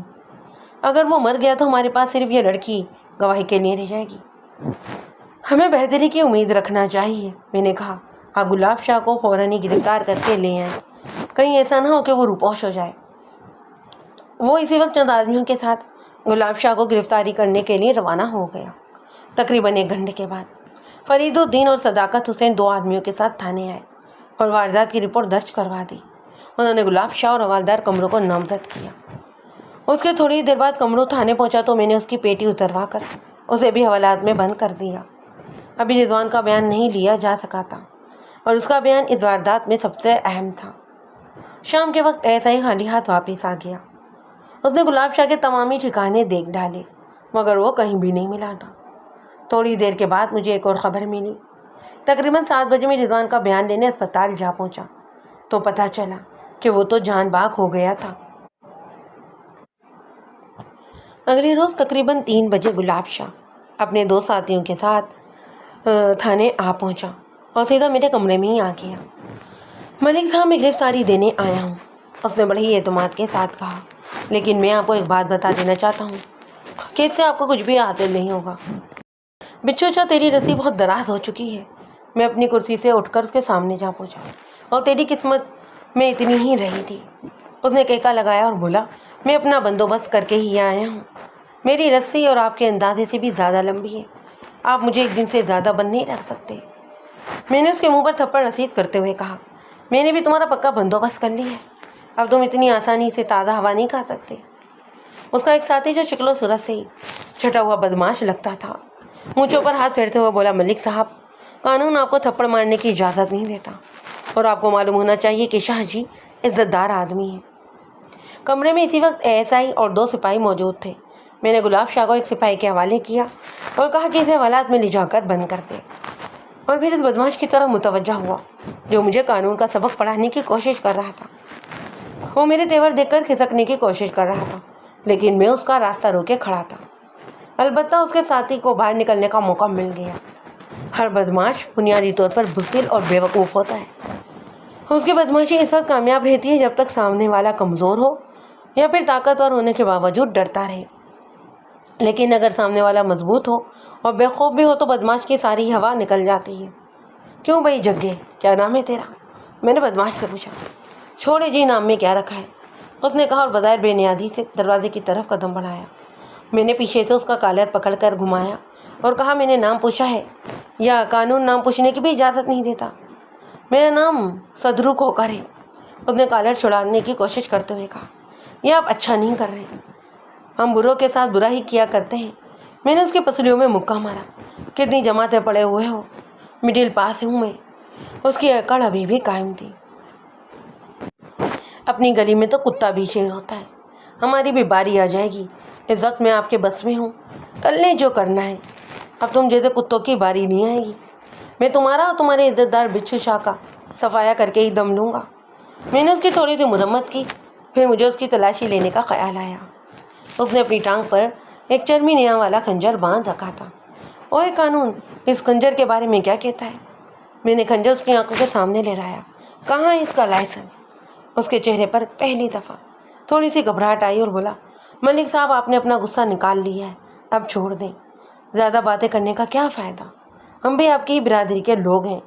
اگر وہ مر گیا تو ہمارے پاس صرف یہ لڑکی گواہی کے لیے رہ جائے گی۔ ہمیں بہتری کی امید رکھنا چاہیے۔ میں نے کہا، آپ گلاب شاہ کو فوراً ہی گرفتار کر کے لے آئیں۔ کہیں ایسا نہ ہو کہ وہ روپوش ہو جائے۔ وہ اسی وقت چند آدمیوں کے ساتھ گلاب شاہ کو گرفتاری کرنے کے لیے روانہ ہو گیا۔ تقریباً 1 گھنٹے کے بعد فرید الدین اور صداقت حسین 2 آدمیوں کے ساتھ تھانے آئے اور واردات کی رپورٹ درج کروا دی۔ انہوں نے گلاب شاہ اور حوالدار کمرو کو نامزد کیا۔ اس کے تھوڑی دیر بعد کمرو تھانے پہنچا تو میں نے اس کی پیٹی اتروا کر اسے بھی حوالات میں بند کر دیا۔ ابھی رضوان کا بیان نہیں لیا جا سکا تھا اور اس کا بیان اس واردات میں سب سے اہم تھا۔ شام کے وقت ایسا ہی خالی ہاتھ واپس آ گیا۔ اس نے گلاب شاہ کے تمامی ٹھکانے دیکھ ڈالے مگر وہ کہیں بھی نہیں ملا تھا۔ تھوڑی دیر کے بعد مجھے ایک اور خبر ملی۔ تقریباً 7 بجے میں رضوان کا بیان لینے اسپتال جا پہنچا تو پتہ چلا کہ وہ تو جان باغ ہو گیا تھا۔ اگلے روز تقریباً 3 بجے گلاب شاہ اپنے 2 ساتھیوں کے ساتھ تھانے آ پہنچا اور سیدھا میرے کمرے میں ہی آ گیا۔ ملک صاحب، میں گرفتاری دینے آیا ہوں، اس نے بڑے ہی اعتماد کے ساتھ کہا، لیکن میں آپ کو ایک بات بتا دینا چاہتا ہوں کہ اس سے آپ کو کچھ بھی حاصل نہیں ہوگا۔ بچو چا، تیری رسی بہت دراز ہو چکی ہے۔ میں اپنی کرسی سے اٹھ کر اس کے سامنے جا پہنچا۔ اور تیری قسمت میں اتنی ہی رہی تھی۔ اس نے کہکا لگایا اور بولا، میں اپنا بندوبست کر کے ہی آیا ہوں۔ میری رسی اور آپ کے اندازے سے بھی زیادہ لمبی ہے۔ آپ مجھے ایک دن سے زیادہ بند نہیں رکھ سکتے۔ میں نے اس کے منہ پر تھپڑ رسید کرتے ہوئے کہا، میں نے بھی تمہارا پکا بندوبست کر لیا ہے۔ اب تم اتنی آسانی سے تازہ ہوا نہیں کھا سکتے۔ اس کا ایک ساتھی جو شکل و صورت سے ہی چھٹا ہوا بدماش لگتا تھا، مونچھوں پر ہاتھ پھیرتے ہوئے بولا، ملک صاحب، قانون آپ کو تھپڑ مارنے کی اجازت نہیں دیتا اور آپ کو معلوم ہونا چاہیے کہ شاہ جی عزت دار آدمی ہیں۔ کمرے میں اسی وقت SI اور 2 سپاہی موجود تھے۔ میں نے گلاب شاہ کو ایک سپاہی کے حوالے کیا اور کہا کہ اسے حوالات میں لے جا کر بند کر دے، اور پھر اس بدماش کی طرف متوجہ ہوا جو مجھے قانون کا سبق پڑھانے کی کوشش کر رہا تھا۔ وہ میرے تیور دیکھ کر کھسکنے کی کوشش کر رہا تھا، لیکن میں اس کا راستہ روکے کھڑا تھا۔ البتہ اس کے ساتھی کو باہر نکلنے کا موقع مل گیا۔ ہر بدماش بنیادی طور پر بزدل اور بے وقوف ہوتا ہے۔ اس کی بدماشی اس وقت کامیاب رہتی ہے جب تک سامنے والا کمزور ہو یا پھر طاقتور ہونے کے باوجود ڈرتا رہے، لیکن اگر سامنے والا مضبوط ہو اور بے خوف بھی ہو تو بدماش کی ساری ہوا نکل جاتی ہے۔ کیوں بھائی جگے، کیا نام ہے تیرا؟ میں نے بدماش سے پوچھا۔ چھوڑے جی، نام میں کیا رکھا ہے، اس نے کہا اور بظاہر بے نیازی سے دروازے کی طرف قدم بڑھایا۔ میں نے پیچھے سے اس کا کالر پکڑ کر گھمایا اور کہا، میں نے نام پوچھا ہے یا قانون نام پوچھنے کی بھی اجازت نہیں دیتا؟ میرا نام صدرو کھوکر ہے۔ اس نے کالر چھڑانے کی کوشش کرتے ہوئے کہا، یہ آپ اچھا نہیں کر رہے، ہم بروں کے ساتھ برا ہی کیا کرتے ہیں۔ میں نے اس کی پسلیوں میں مکہ مارا۔ کتنی جماعتیں پڑے ہوئے ہو، مڈل پاس ہوں میں۔ اس کی اکڑ ابھی بھی قائم تھی۔ اپنی گلی میں تو کتا بھی شیر ہوتا ہے، ہماری بھی باری آ جائے گی۔ اس وقت میں آپ کے بس میں ہوں، کر لیں جو کرنا ہے۔ اب تم جیسے کتوں کی باری نہیں آئے گی۔ میں تمہارا اور تمہارے عزت دار بچو شاہ کا صفایا کر کے ہی دم لوں گا۔ میں نے اس کی تھوڑی سی مرمت کی، پھر مجھے اس کی تلاشی لینے کا خیال آیا۔ اس نے اپنی ٹانگ پر ایک چرمی نیا والا خنجر باندھ رکھا تھا۔ اوے قانون، اس خنجر کے بارے میں کیا کہتا ہے؟ میں نے خنجر اس کی آنکھوں کے سامنے لہرایا۔ کہاں ہے اس کا لائسنس؟ اس کے چہرے پر پہلی دفعہ تھوڑی سی گھبراہٹ آئی اور بولا، ملک صاحب، آپ نے اپنا غصہ نکال لیا ہے، اب چھوڑ دیں۔ زیادہ باتیں کرنے کا کیا فائدہ؟ ہم بھی آپ کی ہی برادری کے لوگ ہیں،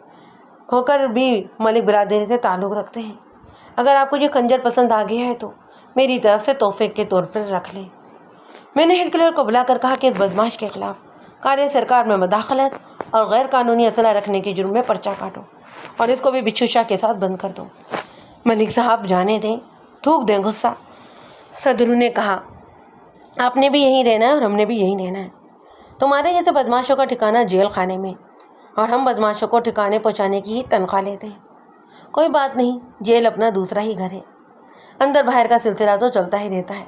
کھوکر بھی ملک برادری سے تعلق رکھتے ہیں۔ اگر آپ کو یہ خنجر پسند آ گیا ہے تو میری طرف سے تحفے کے طور پر رکھ لیں۔ میں نے ہیڈ کلرک کو بلا کر کہا کہ اس بدماش کے خلاف کار سرکار میں مداخلت اور غیر قانونی اسلحہ رکھنے کے جرم میں پرچہ کاٹو اور اس کو بھی بچھو شاہ کے ساتھ بند کر دو۔ ملک صاحب جانے دیں، تھوک دیں غصہ۔ صدر نے کہا، آپ نے بھی یہیں رہنا ہے اور ہم نے بھی یہیں رہنا ہے۔ تمہارے جیسے بدماشوں کا ٹھکانہ جیل خانے میں، اور ہم بدماشوں کو ٹھکانے پہنچانے کی ہی تنخواہ لیتے ہیں۔ کوئی بات نہیں، جیل اپنا دوسرا ہی گھر ہے، اندر باہر کا سلسلہ تو چلتا ہی رہتا ہے۔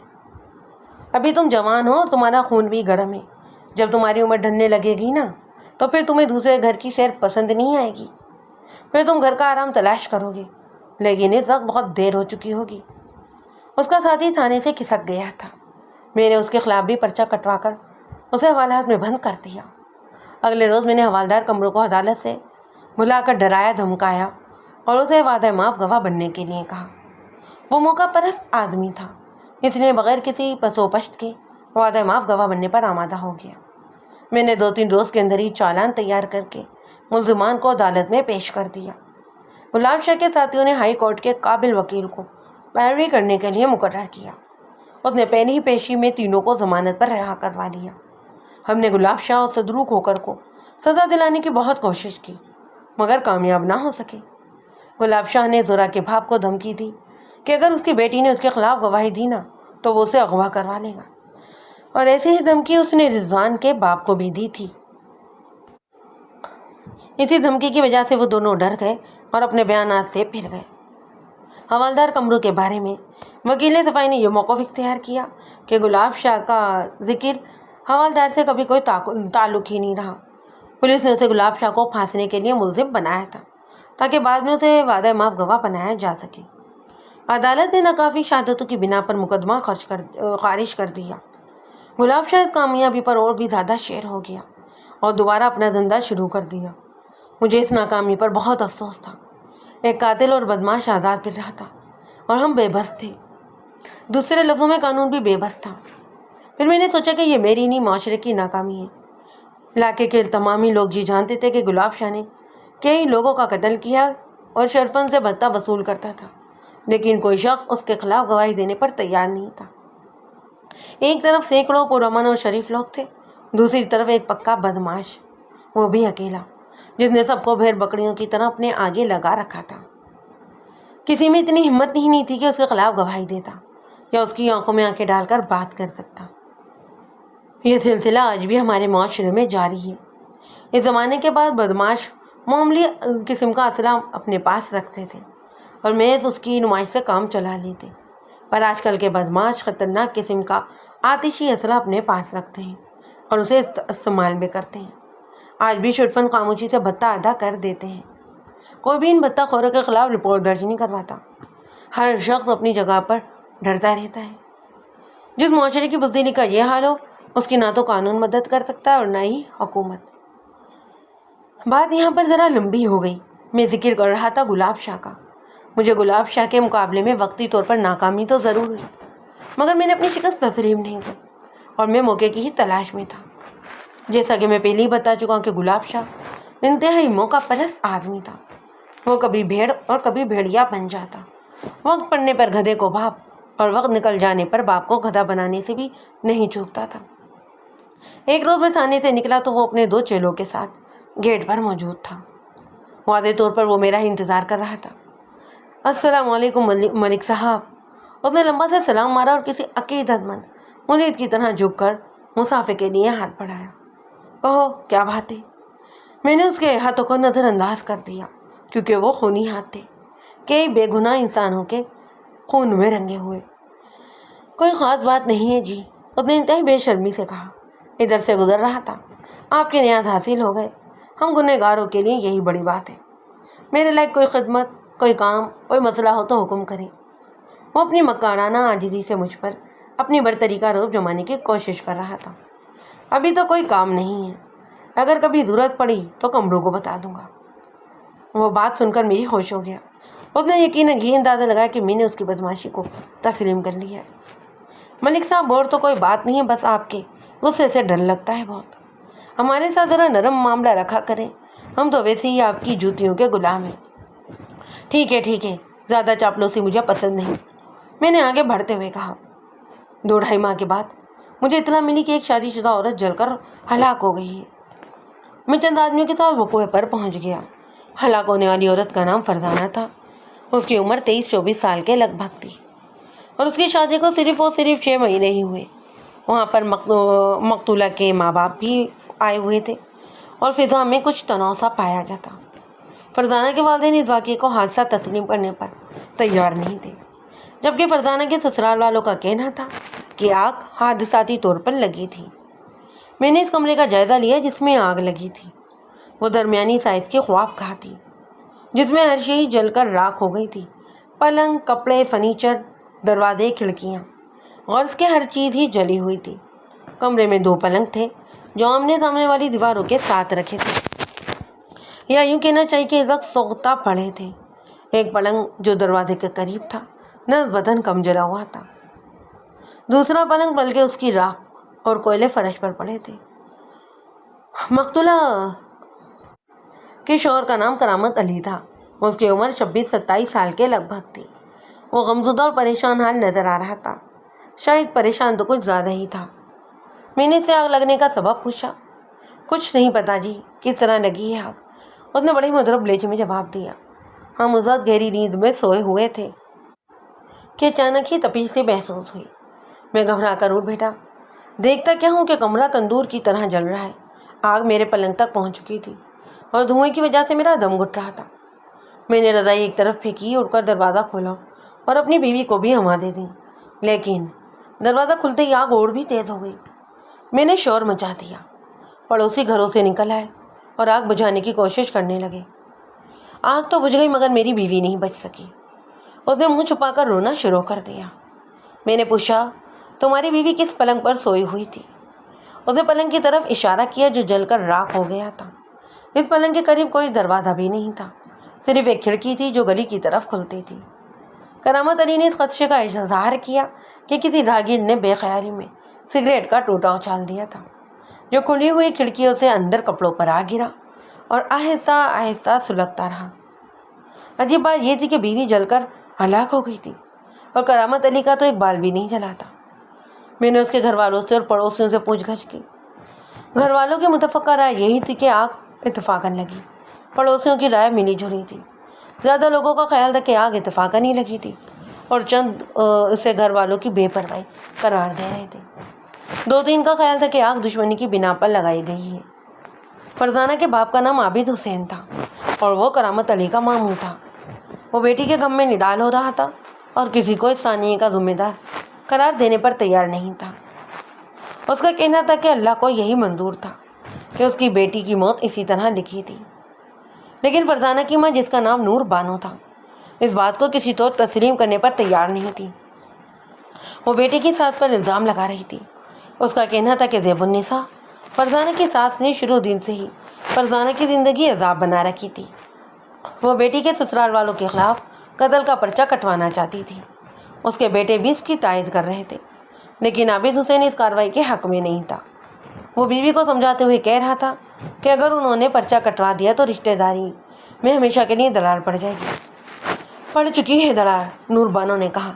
ابھی تم جوان ہو اور تمہارا خون بھی گرم ہے، جب تمہاری عمر ڈھلنے لگے گی نا تو پھر تمہیں دوسرے گھر کی سیر پسند نہیں آئے گی، پھر تم گھر کا آرام تلاش کرو گے، لیکن اس وقت بہت دیر ہو چکی ہوگی۔ اس کا ساتھی تھانے سے کھسک گیا تھا، میں نے اس کے خلاف بھی پرچہ کٹوا کر اسے حوالات میں بند کر دیا۔ اگلے روز میں نے حوالدار کمروں کو عدالت سے بلا کر ڈرایا دھمکایا اور اسے وعدہ معاف گواہ بننے کے لیے کہا۔ وہ موقع پرست آدمی تھا، اس لیے بغیر کسی پس و پشت کے وعدہ معاف گواہ بننے پر آمادہ ہو گیا۔ میں نے 2-3 روز کے اندر ہی چالان تیار کر کے ملزمان کو عدالت میں پیش کر دیا۔ گلاب شاہ کے ساتھیوں نے ہائی کورٹ کے قابل وکیل کو پیروی کرنے کے لیے مقرر کیا۔ اس نے پہلی پیشی میں تینوں کو ضمانت پر رہا کروا لیا۔ ہم نے گلاب شاہ اور صدرو کھوکر کو سزا دلانے کی بہت کوشش کی، مگر کامیاب نہ ہو سکے۔ گلاب شاہ نے زورا کے باپ کو دھمکی دی کہ اگر اس کی بیٹی نے اس کے خلاف گواہی دی نا تو وہ اسے اغوا کروا لے گا، اور ایسی ہی دھمکی اس نے رضوان کے باپ کو بھی دی تھی۔ اسی دھمکی کی وجہ سے وہ دونوں ڈر گئے اور اپنے بیانات سے پھر گئے۔ حوالدار کمروں کے بارے میں وکیل صفائی نے یہ موقف اختیار کیا کہ گلاب شاہ کا ذکر حوالدار سے کبھی کوئی تعلق ہی نہیں رہا۔ پولیس نے اسے گلاب شاہ کو پھانسنے کے لیے ملزم بنایا تھا تاکہ بعد میں اسے وعدہ معاف گواہ بنایا جا سکے۔ عدالت نے ناکافی شہادتوں کی بنا پر مقدمہ خارج کر دیا۔ گلاب شاہ اس کامیابی پر اور بھی زیادہ شیر ہو گیا اور دوبارہ اپنا دھندا شروع کر دیا۔ مجھے اس ناکامی پر بہت افسوس تھا۔ ایک قاتل اور بدماش آزاد پھر رہا تھا اور ہم بے بس تھے۔ دوسرے لفظوں میں قانون بھی بے بس تھا۔ پھر میں نے سوچا کہ یہ میری نہیں معاشرے کی ناکامی ہے۔ علاقے کے تمام ہی لوگ جانتے تھے کہ گلاب شاہ نے کئی لوگوں کا قتل کیا اور شرفن سے بھتہ وصول کرتا تھا، لیکن کوئی شخص اس کے خلاف گواہی دینے پر تیار نہیں تھا۔ ایک طرف سینکڑوں پرامن اور شریف لوگ تھے، دوسری طرف ایک پکا بدماش، وہ بھی اکیلا، جس نے سب کو بھیڑ بکریوں کی طرح اپنے آگے لگا رکھا تھا۔ کسی میں اتنی ہمت نہیں تھی کہ اس کے خلاف گواہی دیتا یا اس کی آنکھوں میں آنکھیں ڈال کر بات کر سکتا۔ یہ سلسلہ آج بھی ہمارے معاشرے میں جاری ہے۔ اس زمانے کے بعد بدماش معمولی قسم کا اسلحہ اپنے پاس رکھتے تھے اور محض اس کی نمائش سے کام چلا لیتے، پر آج کل کے بدماش خطرناک قسم کا آتشی اسلحہ اپنے پاس رکھتے ہیں اور اسے استعمال بھی کرتے ہیں۔ آج بھی شرفن خاموشی سے بھتہ ادا کر دیتے ہیں۔ کوئی بھی ان بھتہ خوروں کے خلاف رپورٹ درج نہیں کرواتا۔ ہر شخص اپنی جگہ پر ڈرتا رہتا ہے۔ جس معاشرے کی بزدلی کا یہ حال ہو، اس کی نہ تو قانون مدد کر سکتا ہے اور نہ ہی حکومت۔ بات یہاں پر ذرا لمبی ہو گئی۔ میں ذکر کر رہا تھا گلاب شاہ کا۔ مجھے گلاب شاہ کے مقابلے میں وقتی طور پر ناکامی تو ضرور ہوئی، مگر میں نے اپنی شکست تسلیم نہیں کی اور میں موقع کی ہی تلاش میں تھا۔ جیسا کہ میں پہلے ہی بتا چکا ہوں کہ گلاب شاہ انتہائی موقع پرست آدمی تھا۔ وہ کبھی بھیڑ اور کبھی بھیڑیا بن جاتا، وقت پڑنے پر گدھے کو باپ اور وقت نکل جانے پر باپ کو گدھا بنانے سے بھی نہیں چوکتا تھا۔ ایک روز میں تھانے سے نکلا تو وہ اپنے 2 چیلوں کے ساتھ گیٹ پر موجود تھا۔ واضح طور پر وہ میرا ہی انتظار کر رہا تھا۔ السلام علیکم ملک صاحب۔ اس نے لمبا سے سلام مارا اور کسی عقیدت مند مرید کی طرح جھک کر مسافر کے لیے ہاتھ بڑھایا۔ کہو کیا بات ہے؟ میں نے اس کے ہاتھوں کو نظر انداز کر دیا کیونکہ وہ خونی ہاتھ تھے، کئی بے گناہ انسانوں کے خون میں رنگے ہوئے۔ کوئی خاص بات نہیں ہے جی، اس نے انتہائی بے شرمی سے کہا۔ ادھر سے گزر رہا تھا، آپ کے نیاز حاصل ہو گئے۔ ہم گنہگاروں کے لیے یہی بڑی بات ہے۔ میرے لائق کوئی خدمت، کوئی کام، کوئی مسئلہ ہو تو حکم کریں۔ وہ اپنی مکارانہ عاجزی سے مجھ پر اپنی برتری کا روب جمانے کی کوشش کر رہا تھا۔ ابھی تو کوئی کام نہیں ہے، اگر کبھی ضرورت پڑی تو کمروں کو بتا دوں گا۔ وہ بات سن کر میری ہوش ہو گیا۔ اس نے یقیناً یہ اندازہ لگایا کہ میں نے اس کی بدماشی کو تسلیم کر لیا ہے۔ ملک صاحب، اور تو کوئی بات نہیں ہے، بس آپ کے غصے سے ڈر لگتا ہے بہت۔ ہمارے ساتھ ذرا نرم معاملہ رکھا کریں، ہم تو ویسے ہی آپ کی جوتیوں کے غلام ہیں۔ ٹھیک ہے، زیادہ چاپلوسی مجھے پسند نہیں، میں نے آگے بڑھتے ہوئے کہا۔ 2-2.5 ماہ کے بعد مجھے اطلاع ملی کہ ایک شادی شدہ عورت جل کر ہلاک ہو گئی ہے۔ میں چند آدمیوں کے ساتھ وقوع پر پہنچ گیا۔ ہلاک ہونے والی عورت کا نام فرزانہ تھا۔ اس کی عمر 23-24 سال کے لگ بھگ تھی اور اس کی شادی کو صرف 6 مہینے ہی ہوئے۔ وہاں پر مقتولہ کے ماں باپ بھی آئے ہوئے تھے اور فضا میں کچھ تناؤ سا پایا جاتا۔ فرزانہ کے والدین اس واقعے کو حادثہ تسلیم کرنے پر تیار نہیں تھے، جبکہ فرزانہ کے سسرال والوں کا کہنا تھا کہ آگ حادثاتی طور پر لگی تھی۔ میں نے اس کمرے کا جائزہ لیا جس میں آگ لگی تھی۔ وہ درمیانی سائز کی خواب گاہ تھی جس میں ہر شے جل کر راکھ ہو گئی تھی۔ پلنگ، کپڑے، فرنیچر، دروازے، کھڑکیاں اور اس کے ہر چیز ہی جلی ہوئی تھی۔ کمرے میں 2 پلنگ تھے جو آمنے سامنے والی دیواروں کے ساتھ رکھے تھے، یا یوں کہنا چاہیے کہ اس وقت سوختہ پڑے تھے۔ ایک پلنگ جو دروازے کے قریب تھا نسبتاً کم جلا ہوا تھا، دوسرا پلنگ بلکہ اس کی راکھ اور کوئلے فرش پر پڑے تھے۔ مقتولہ کے شوہر کا نام کرامت علی تھا۔ اس کی عمر 26-27 سال کے لگ بھگ تھی۔ وہ غمزدہ اور پریشان حال نظر آ رہا تھا، شاید پریشان تو کچھ زیادہ ہی تھا۔ میں نے اس سے آگ لگنے کا سبب پوچھا۔ کچھ نہیں پتا جی، کس طرح لگی ہے آگ، اس نے بڑے مضرب لہجے میں جواب دیا۔ ہم اس وقت گہری نیند میں سوئے ہوئے تھے کہ اچانک ہی تپش سے محسوس ہوئی۔ میں گھبرا کر اٹھ بیٹھا۔ دیکھتا کیا ہوں کہ کمرہ تندور کی طرح جل رہا ہے۔ آگ میرے پلنگ تک پہنچ چکی تھی اور دھوئیں کی وجہ سے میرا دم گھٹ رہا تھا۔ میں نے رضائی ایک طرف پھینکی، اٹھ کر دروازہ کھولا اور اپنی بیوی کو بھی آوازیں دیں، لیکن دروازہ کھلتے ہی آگ اور بھی تیز ہو گئی۔ میں نے شور مچا دیا۔ پڑوسی گھروں سے نکل آئے اور آگ بجھانے کی کوشش کرنے لگے۔ آگ تو بجھ گئی مگر میری بیوی نہیں بچ سکی۔ اس نے منہ چھپا کر رونا شروع کر دیا۔ میں نے پوچھا، تمہاری بیوی کس پلنگ پر سوئی ہوئی تھی؟ اس نے پلنگ کی طرف اشارہ کیا جو جل کر راکھ ہو گیا تھا۔ اس پلنگ کے قریب کوئی دروازہ بھی نہیں تھا، صرف ایک کھڑکی تھی جو گلی کی طرف کھلتی تھی۔ کرامت علی نے اس خدشے کا اظہار کیا کہ کسی راہگیر نے بے خیالی میں سگریٹ کا ٹوٹا اچھال دیا تھا جو کھلی ہوئی کھڑکیوں سے اندر کپڑوں پر آ گرا اور آہستہ آہستہ سلگتا رہا۔ عجیب بات یہ تھی کہ بیوی جل کر ہلاک ہو گئی تھی اور کرامت علی کا تو ایک بال بھی نہیں جلا تھا۔ میں نے اس کے گھر والوں سے اور پڑوسیوں سے پوچھ گچھ کی۔ گھر والوں کی متفقہ رائے یہی تھی کہ آگ اتفاقاً لگی۔ پڑوسیوں کی رائے ملی جلی تھی۔ زیادہ لوگوں کا خیال تھا کہ آگ اتفاقاً ہی لگی تھی اور چند اسے گھر والوں کی بے پرواہی قرار دے رہے تھے۔ 2-3 کا خیال تھا کہ آگ دشمنی کی بنا پر لگائی گئی ہے۔ فرزانہ کے باپ کا نام عابد حسین تھا اور وہ کرامت علی کا ماموں تھا۔ وہ بیٹی کے غم میں نڈال ہو رہا تھا اور کسی کو اس ثانیے کا ذمہ دار قرار دینے پر تیار نہیں تھا۔ اس کا کہنا تھا کہ اللہ کو یہی منظور تھا کہ اس کی بیٹی کی موت اسی طرح لکھی تھی، لیکن فرزانہ کی ماں جس کا نام نور بانو تھا اس بات کو کسی طور تسلیم کرنے پر تیار نہیں تھی۔ وہ بیٹی کی ساس پر الزام لگا رہی تھی۔ اس کا کہنا تھا کہ زیب النساء فرزانہ کی ساس نے شروع دن سے ہی فرزانہ کی زندگی عذاب بنا رکھی تھی۔ وہ بیٹی کے سسرال والوں کے خلاف قتل کا پرچہ کٹوانا چاہتی تھی۔ اس کے بیٹے بھی اس کی تائید کر رہے تھے، لیکن عابد حسین اس کارروائی کے حق میں نہیں تھا۔ وہ بیوی کو سمجھاتے ہوئے کہہ رہا تھا کہ اگر انہوں نے پرچہ کٹوا دیا تو رشتہ داری میں ہمیشہ کے لیے دراڑ پڑ جائے گی۔ پڑ چکی ہے دراڑ، نور بانو نے کہا۔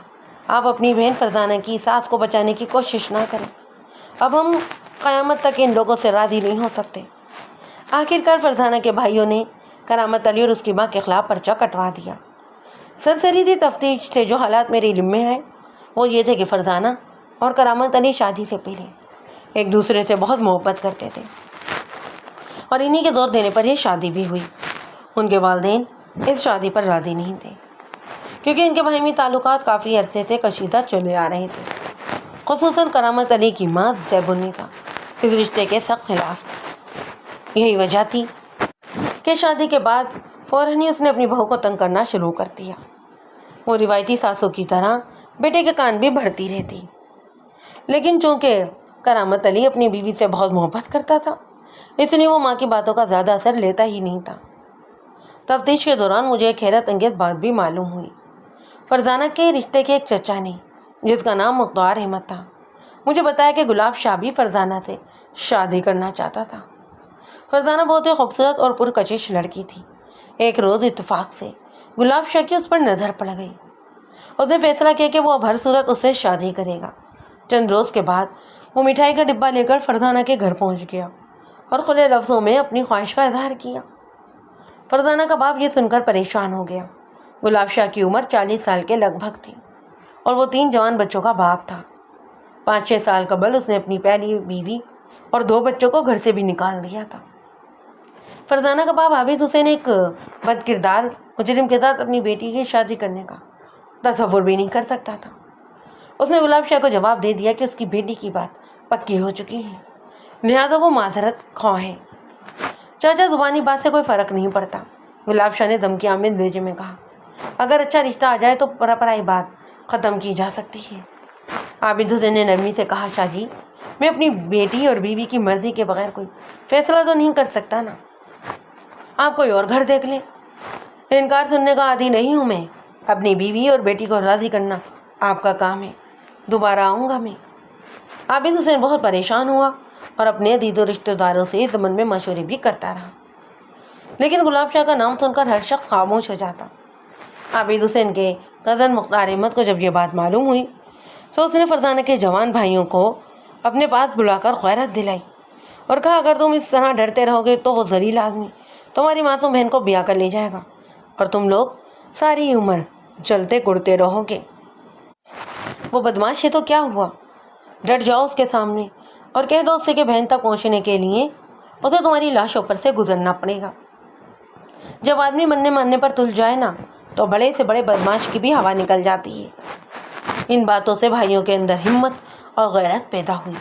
آپ اپنی بہن فرزانہ کی ساس کو بچانے کی کوشش نہ کریں۔ اب ہم قیامت تک ان لوگوں سے راضی نہیں ہو سکتے۔ آخرکار فرزانہ کے بھائیوں نے کرامت علی اور اس کی ماں کے خلاف پرچہ کٹوا دیا۔ سرسری تفتیش سے جو حالات میرے علم میں ہیں وہ یہ تھے کہ فرزانہ اور کرامت علی شادی سے پہلے ایک دوسرے سے بہت محبت کرتے تھے اور انہی کے زور دینے پر یہ شادی بھی ہوئی۔ ان کے والدین اس شادی پر راضی نہیں تھے کیونکہ ان کے باہمی تعلقات کافی عرصے سے کشیدہ چلے آ رہے تھے۔ خصوصاً کرامت علی کی ماں زیب النساء اس رشتے کے سخت خلاف تھی۔ یہی وجہ تھی کہ شادی کے بعد فوراً ہی اس نے اپنی بہو کو تنگ کرنا شروع کر دیا۔ وہ روایتی ساسوں کی طرح بیٹے کے کان بھی بھرتی رہتی، لیکن چونکہ کرامت علی اپنی بیوی سے بہت محبت کرتا تھا اس لیے وہ ماں کی باتوں کا زیادہ اثر لیتا ہی نہیں تھا۔ تفتیش کے دوران مجھے ایک حیرت انگیز بات بھی معلوم ہوئی۔ فرزانہ کے رشتے کے ایک چچا نے جس کا نام مختار احمد تھا مجھے بتایا کہ گلاب شاہ بھی فرزانہ سے شادی کرنا چاہتا تھا۔ فرزانہ بہت ہی خوبصورت اور پرکشش لڑکی تھی۔ ایک روز اتفاق سے گلاب شاہ کی اس پر نظر پڑ گئی۔ اس نے فیصلہ کیا کہ وہ اب ہر صورت اس سے شادی کرے گا۔ چند روز کے بعد وہ مٹھائی کا ڈبہ لے کر فرزانہ کے گھر پہنچ گیا اور کھلے لفظوں میں اپنی خواہش کا اظہار کیا۔ فرزانہ کا باپ یہ سن کر پریشان ہو گیا۔ گلاب شاہ کی عمر 40 سال کے لگ بھگ تھی اور وہ 3 جوان بچوں کا باپ تھا۔ 5-6 سال قبل اس نے اپنی پہلی بیوی اور 2 بچوں کو گھر سے بھی نکال دیا تھا۔ فرزانہ کا باپ عابد حسین ایک بد کردار مجرم کے ساتھ اپنی بیٹی کی شادی کرنے کا تصور بھی نہیں کر سکتا تھا۔ اس نے گلاب شاہ کو جواب دے دیا کہ اس کی بیٹی کی بات پکی ہو چکی ہے، لہذا وہ معذرت خواہ ہے۔ چاچا، زبانی بات سے کوئی فرق نہیں پڑتا، گلاب شاہ نے دھمکی آمیز لہجے میں کہا۔ اگر اچھا رشتہ آ جائے تو پرائی بات ختم کی جا سکتی ہے۔ عابد حسین نے نرمی سے کہا، شاہ جی، میں اپنی بیٹی اور بیوی کی مرضی کے بغیر کوئی فیصلہ تو نہیں کر سکتا نا۔ آپ کوئی اور گھر دیکھ لیں، انکار سننے کا عادی نہیں ہوں میں۔ اپنی بیوی اور بیٹی کو راضی کرنا آپ کا کام ہے، دوبارہ آؤں گا میں۔ عابد حسین بہت پریشان ہوا اور اپنے عزیز و رشتہ داروں سے اس ضمن میں مشورے بھی کرتا رہا، لیکن گلاب شاہ کا نام سن کر ہر شخص خاموش ہو جاتا۔ عابد حسین کے کزن مختار احمد کو جب یہ بات معلوم ہوئی تو اس نے فرزانہ کے جوان بھائیوں کو اپنے پاس بلا کر غیرت دلائی اور کہا، اگر تم اس طرح ڈرتے رہو گے تو وہ ذلیل آدمی تمہاری معصوم بہن کو بیاہ کر لے جائے گا اور تم لوگ ساری عمر چلتے کڑتے رہو گے۔ وہ بدماش ہے تو کیا ہوا، ڈٹ جاؤ اس کے سامنے اور کہہ دو اس سے کہ بہن تک پہنچنے کے لیے اسے تمہاری لاشوں پر سے گزرنا پڑے گا۔ جب آدمی مننے ماننے پر تل جائے نا تو بڑے سے بڑے بدماش کی بھی ہوا نکل جاتی ہے۔ ان باتوں سے بھائیوں کے اندر ہمت اور غیرت پیدا ہوئی۔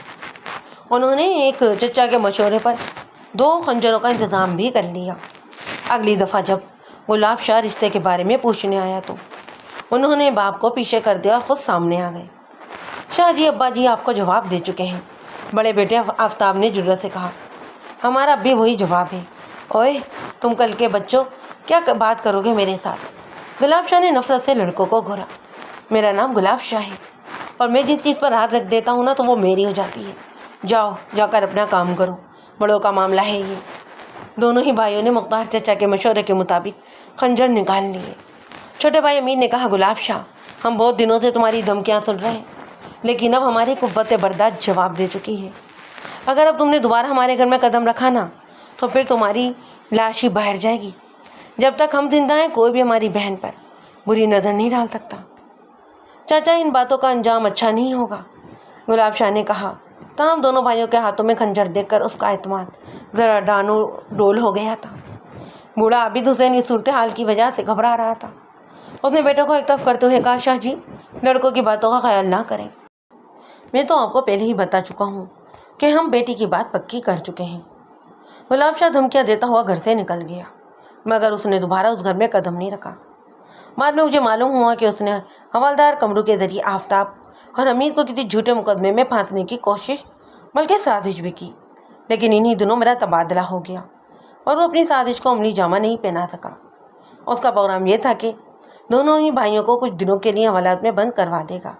انہوں نے ایک چچا کے مشورے پر 2 خنجروں کا انتظام بھی کر لیا۔ اگلی دفعہ جب گلاب شاہ رشتے کے بارے میں پوچھنے آیا تو انہوں نے باپ کو پیچھے کر دیا اور خود سامنے آ گئے۔ شاہ جی، ابا جی آپ کو جواب دے چکے ہیں۔ بڑے بیٹے آفتاب نے جرأت سے کہا۔ ہمارا بھی وہی جواب ہے۔ اوئے تم کل کے بچوں، کیا بات کرو گے میرے ساتھ؟ گلاب شاہ نے نفرت سے لڑکوں کو گھورا۔ میرا نام گلاب شاہ ہے اور میں جس چیز پر ہاتھ رکھ دیتا ہوں نا تو وہ میری ہو جاتی ہے۔ جاؤ جا کر اپنا کام کرو، بڑوں کا معاملہ ہے یہ۔ دونوں ہی بھائیوں نے مختار چچا کے مشورے کے مطابق خنجر نکال لیے۔ چھوٹے بھائی امیر نے کہا، گلاب شاہ، ہم بہت دنوں سے تمہاری دھمکیاں سن رہے ہیں، لیکن اب ہماری قوت برداشت جواب دے چکی ہے۔ اگر اب تم نے دوبارہ ہمارے گھر میں قدم رکھا نا تو پھر تمہاری لاش ہی باہر جائے گی۔ جب تک ہم زندہ ہیں کوئی بھی ہماری بہن پر بری نظر نہیں ڈال سکتا۔ چاچا، ان باتوں کا انجام اچھا نہیں ہوگا، گلاب شاہ نے کہا۔ تاہم دونوں بھائیوں کے ہاتھوں میں خنجر دیکھ کر اس کا اعتماد ذرا ڈانو ڈول ہو گیا تھا۔ بوڑھا عابد حسین اس صورتحال کی وجہ سے گھبرا رہا تھا۔ اس نے بیٹوں کو ایک طرف کرتے ہوئے کہا، شاہ جی، لڑکوں کی باتوں کا خیال نہ کریں۔ میں تو آپ کو پہلے ہی بتا چکا ہوں کہ ہم بیٹی کی بات پکی کر چکے ہیں۔ گلاب شاہ دھمکیاں دیتا ہوا گھر سے نکل گیا، مگر اس نے دوبارہ اس گھر میں قدم نہیں رکھا۔ بعد میں مجھے معلوم ہوا کہ اس نے حوالدار کمرو کے ذریعے آفتاب اور امیر کو کسی جھوٹے مقدمے میں پھانسنے کی کوشش بلکہ سازش بھی کی، لیکن انہی دنوں میرا تبادلہ ہو گیا اور وہ اپنی سازش کو عملی جامہ نہیں پہنا سکا۔ اس کا پروگرام یہ تھا کہ دونوں ہی بھائیوں کو کچھ دنوں کے لیے حوالات میں بند کروا دے گا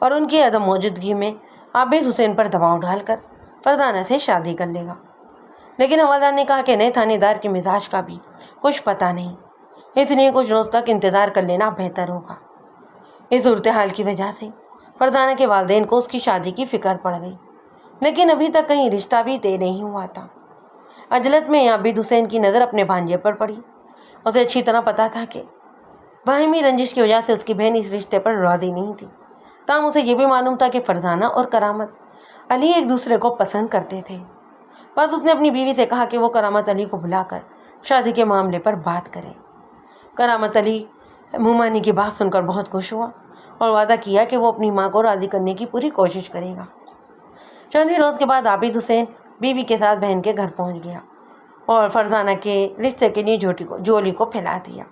اور ان کی عدم موجودگی میں عابد حسین پر دباؤ ڈال کر فرزانہ سے شادی کر لے گا۔ لیکن حوالدار نے کہا کہ نئے تھانے دار کے مزاج کا بھی کچھ پتہ نہیں، اس لیے کچھ روز تک انتظار کر لینا بہتر ہوگا۔ اس صورتحال کی وجہ سے فرزانہ کے والدین کو اس کی شادی کی فکر پڑ گئی، لیکن ابھی تک کہیں رشتہ بھی طے نہیں ہوا تھا۔ عجلت میں عابد حسین کی نظر اپنے بھانجے پر پڑی۔ اسے اچھی طرح پتہ تھا کہ باہمی رنجش کی وجہ سے اس کی بہن اس رشتے پر راضی نہیں تھی، تاہم اسے یہ بھی معلوم تھا کہ فرزانہ اور کرامت علی ایک دوسرے کو پسند کرتے تھے۔ بس اس نے اپنی بیوی سے کہا کہ وہ کرامت علی کو بلا کر شادی کے معاملے پر بات کرے۔ کرامت علی مومانی کی بات سن کر بہت خوش ہوا اور وعدہ کیا کہ وہ اپنی ماں کو راضی کرنے کی پوری کوشش کرے گا۔ چند ہی روز کے بعد عابد حسین بیوی کے ساتھ بہن کے گھر پہنچ گیا اور فرزانہ کے رشتے کے لیے جولی کو پھیلا دیا۔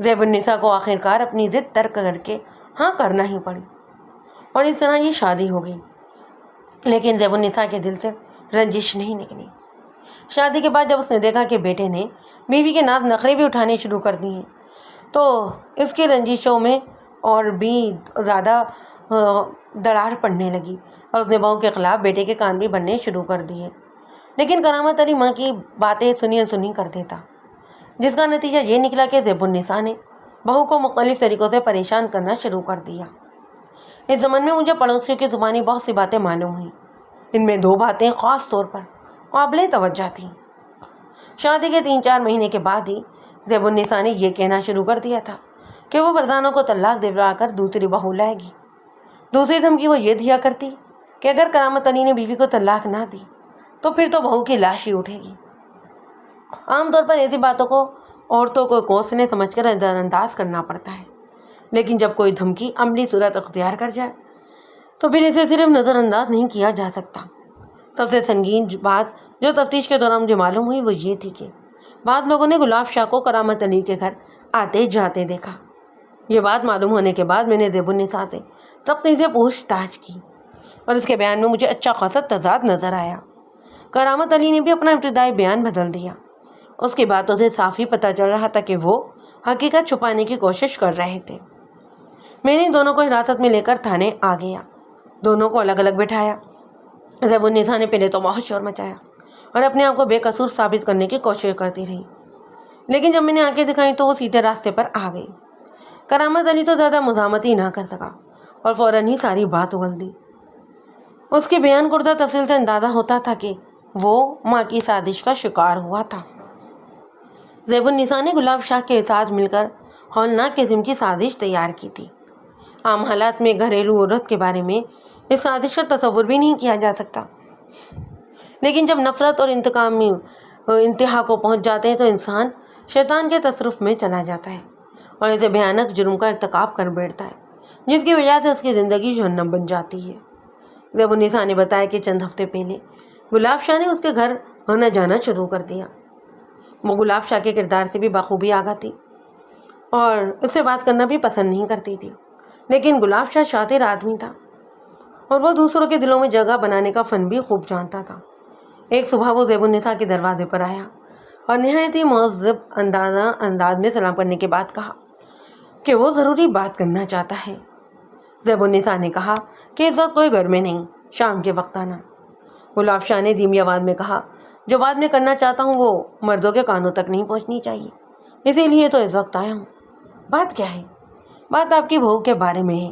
زیب النساء کو آخرکار اپنی ضد ترک کر کے ہاں کرنا ہی پڑی اور اس طرح یہ شادی ہو گئی، لیکن زیب النساء کے دل سے رنجش نہیں نکلی۔ شادی کے بعد جب اس نے دیکھا کہ بیٹے نے بیوی کے ناز نخرے بھی اٹھانے شروع کر دیے تو اس کی رنجشوں میں اور بھی زیادہ دراڑ پڑنے لگی اور اس نے بہو کے خلاف بیٹے کے کان بھی بننے شروع کر دیے۔ لیکن کرامت علی ماں کی باتیں سنی کر دیتا، جس کا نتیجہ یہ نکلا کہ زیب النساء نے بہو کو مختلف طریقوں سے پریشان کرنا شروع کر دیا۔ اس زمن میں مجھے پڑوسیوں کی زبانی بہت سی باتیں معلوم ہوئیں۔ ان میں 2 باتیں خاص طور پر قابل توجہ تھیں۔ شادی کے 3-4 مہینے کے بعد ہی زیب النساء نے یہ کہنا شروع کر دیا تھا کہ وہ فرزانہ کو طلاق دلوا کر دوسری بہو لائے گی۔ دوسری دھمکی وہ یہ دیا کرتی کہ اگر کرامت علی نے بیوی کو طلاق نہ دی تو پھر تو بہو کی لاش ہی اٹھے گی۔ عام طور پر ایسی باتوں کو عورتوں کو کوسنے سمجھ کر نظر انداز کرنا پڑتا ہے، لیکن جب کوئی دھمکی عملی صورت اختیار کر جائے تو پھر اسے صرف نظر انداز نہیں کیا جا سکتا۔ سب سے سنگین بات جو تفتیش کے دوران مجھے معلوم ہوئی وہ یہ تھی کہ بعض لوگوں نے گلاب شاہ کو کرامت علی کے گھر آتے جاتے دیکھا۔ یہ بات معلوم ہونے کے بعد میں نے زیب النساء سے سختی سے پوچھ تاچھ کی اور اس کے بیان میں مجھے اچھا خاصا تضاد نظر آیا۔ کرامت علی نے بھی اپنا ابتدائی بیان بدل دیا۔ اس کی باتوں سے صاف ہی پتہ چل رہا تھا کہ وہ حقیقت چھپانے کی کوشش کر رہے تھے۔ میں نے دونوں کو حراست میں لے کر تھانے آ گیا، دونوں کو الگ الگ بٹھایا۔ زیب النساء نے پہلے تو بہت شور مچایا اور اپنے آپ کو بے قصور ثابت کرنے کی کوشش کرتی رہی، لیکن جب میں نے آنکھیں دکھائیں تو وہ سیدھے راستے پر آ گئی۔ کرامت علی تو زیادہ مزاحمت ہی نہ کر سکا اور فوراً ہی ساری بات اگل دی۔ اس کے بیان کردہ تفصیل سے اندازہ ہوتا تھا کہ وہ ماں کی سازش کا شکار ہوا تھا۔ زیب النساء نے گلاب شاہ کے ساتھ مل کر ہولناک قسم کی سازش تیار کی تھی۔ عام حالات میں گھریلو عورت کے بارے میں اس سازش کا تصور بھی نہیں کیا جا سکتا، لیکن جب نفرت اور انتقام میں انتہا کو پہنچ جاتے ہیں تو انسان شیطان کے تصرف میں چلا جاتا ہے اور اسے بھیانک جرم کا ارتکاب کر بیٹھتا ہے، جس کی وجہ سے اس کی زندگی جہنم بن جاتی ہے۔ زیب النساء نے بتایا کہ چند ہفتے پہلے گلاب شاہ نے اس کے گھر آنا جانا شروع کر دیا۔ وہ گلاب شاہ کے کردار سے بھی بخوبی آگاہ تھی اور اس سے بات کرنا بھی پسند نہیں کرتی تھی، لیکن گلاب شاہ شاطر آدمی تھا اور وہ دوسروں کے دلوں میں جگہ بنانے کا فن بھی خوب جانتا تھا۔ ایک صبح وہ زیب النساء کے دروازے پر آیا اور نہایت ہی مہذب انداز میں سلام کرنے کے بعد کہا کہ وہ ضروری بات کرنا چاہتا ہے۔ زیب النساء نے کہا کہ اس وقت کوئی گھر میں نہیں، شام کے وقت آنا۔ گلاب شاہ نے دھیمی آواز میں کہا، جو بات میں کرنا چاہتا ہوں وہ مردوں کے کانوں تک نہیں پہنچنی چاہیے، اسی لیے تو اس وقت آیا ہوں۔ بات کیا ہے؟ بات آپ کی بہو کے بارے میں ہے۔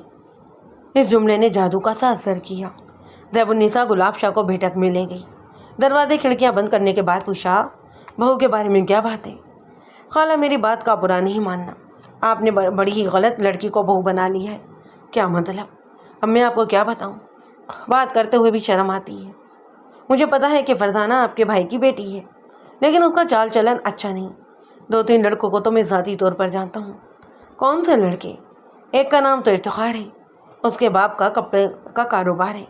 اس جملے نے جادو کا سا اثر کیا۔ زیب النساء گلاب شاہ کو بیٹھک میں لے گئی، دروازے کھڑکیاں بند کرنے کے بعد پوچھا، بہو کے بارے میں کیا بات ہے؟ خالہ میری بات کا برا نہیں ماننا، آپ نے بڑی ہی غلط لڑکی کو بہو بنا لی ہے۔ کیا مطلب؟ اب میں آپ کو کیا بتاؤں، بات کرتے ہوئے بھی شرم آتی ہے۔ مجھے پتا ہے کہ فرزانہ آپ کے بھائی کی بیٹی ہے، لیکن اس کا چال چلن اچھا نہیں۔ 2-3 لڑکوں کو تو میں ذاتی طور پر جانتا ہوں۔ کون سے لڑکے؟ ایک کا نام تو افتخار ہے، اس کے باپ کا کپڑے کا کاروبار ہے،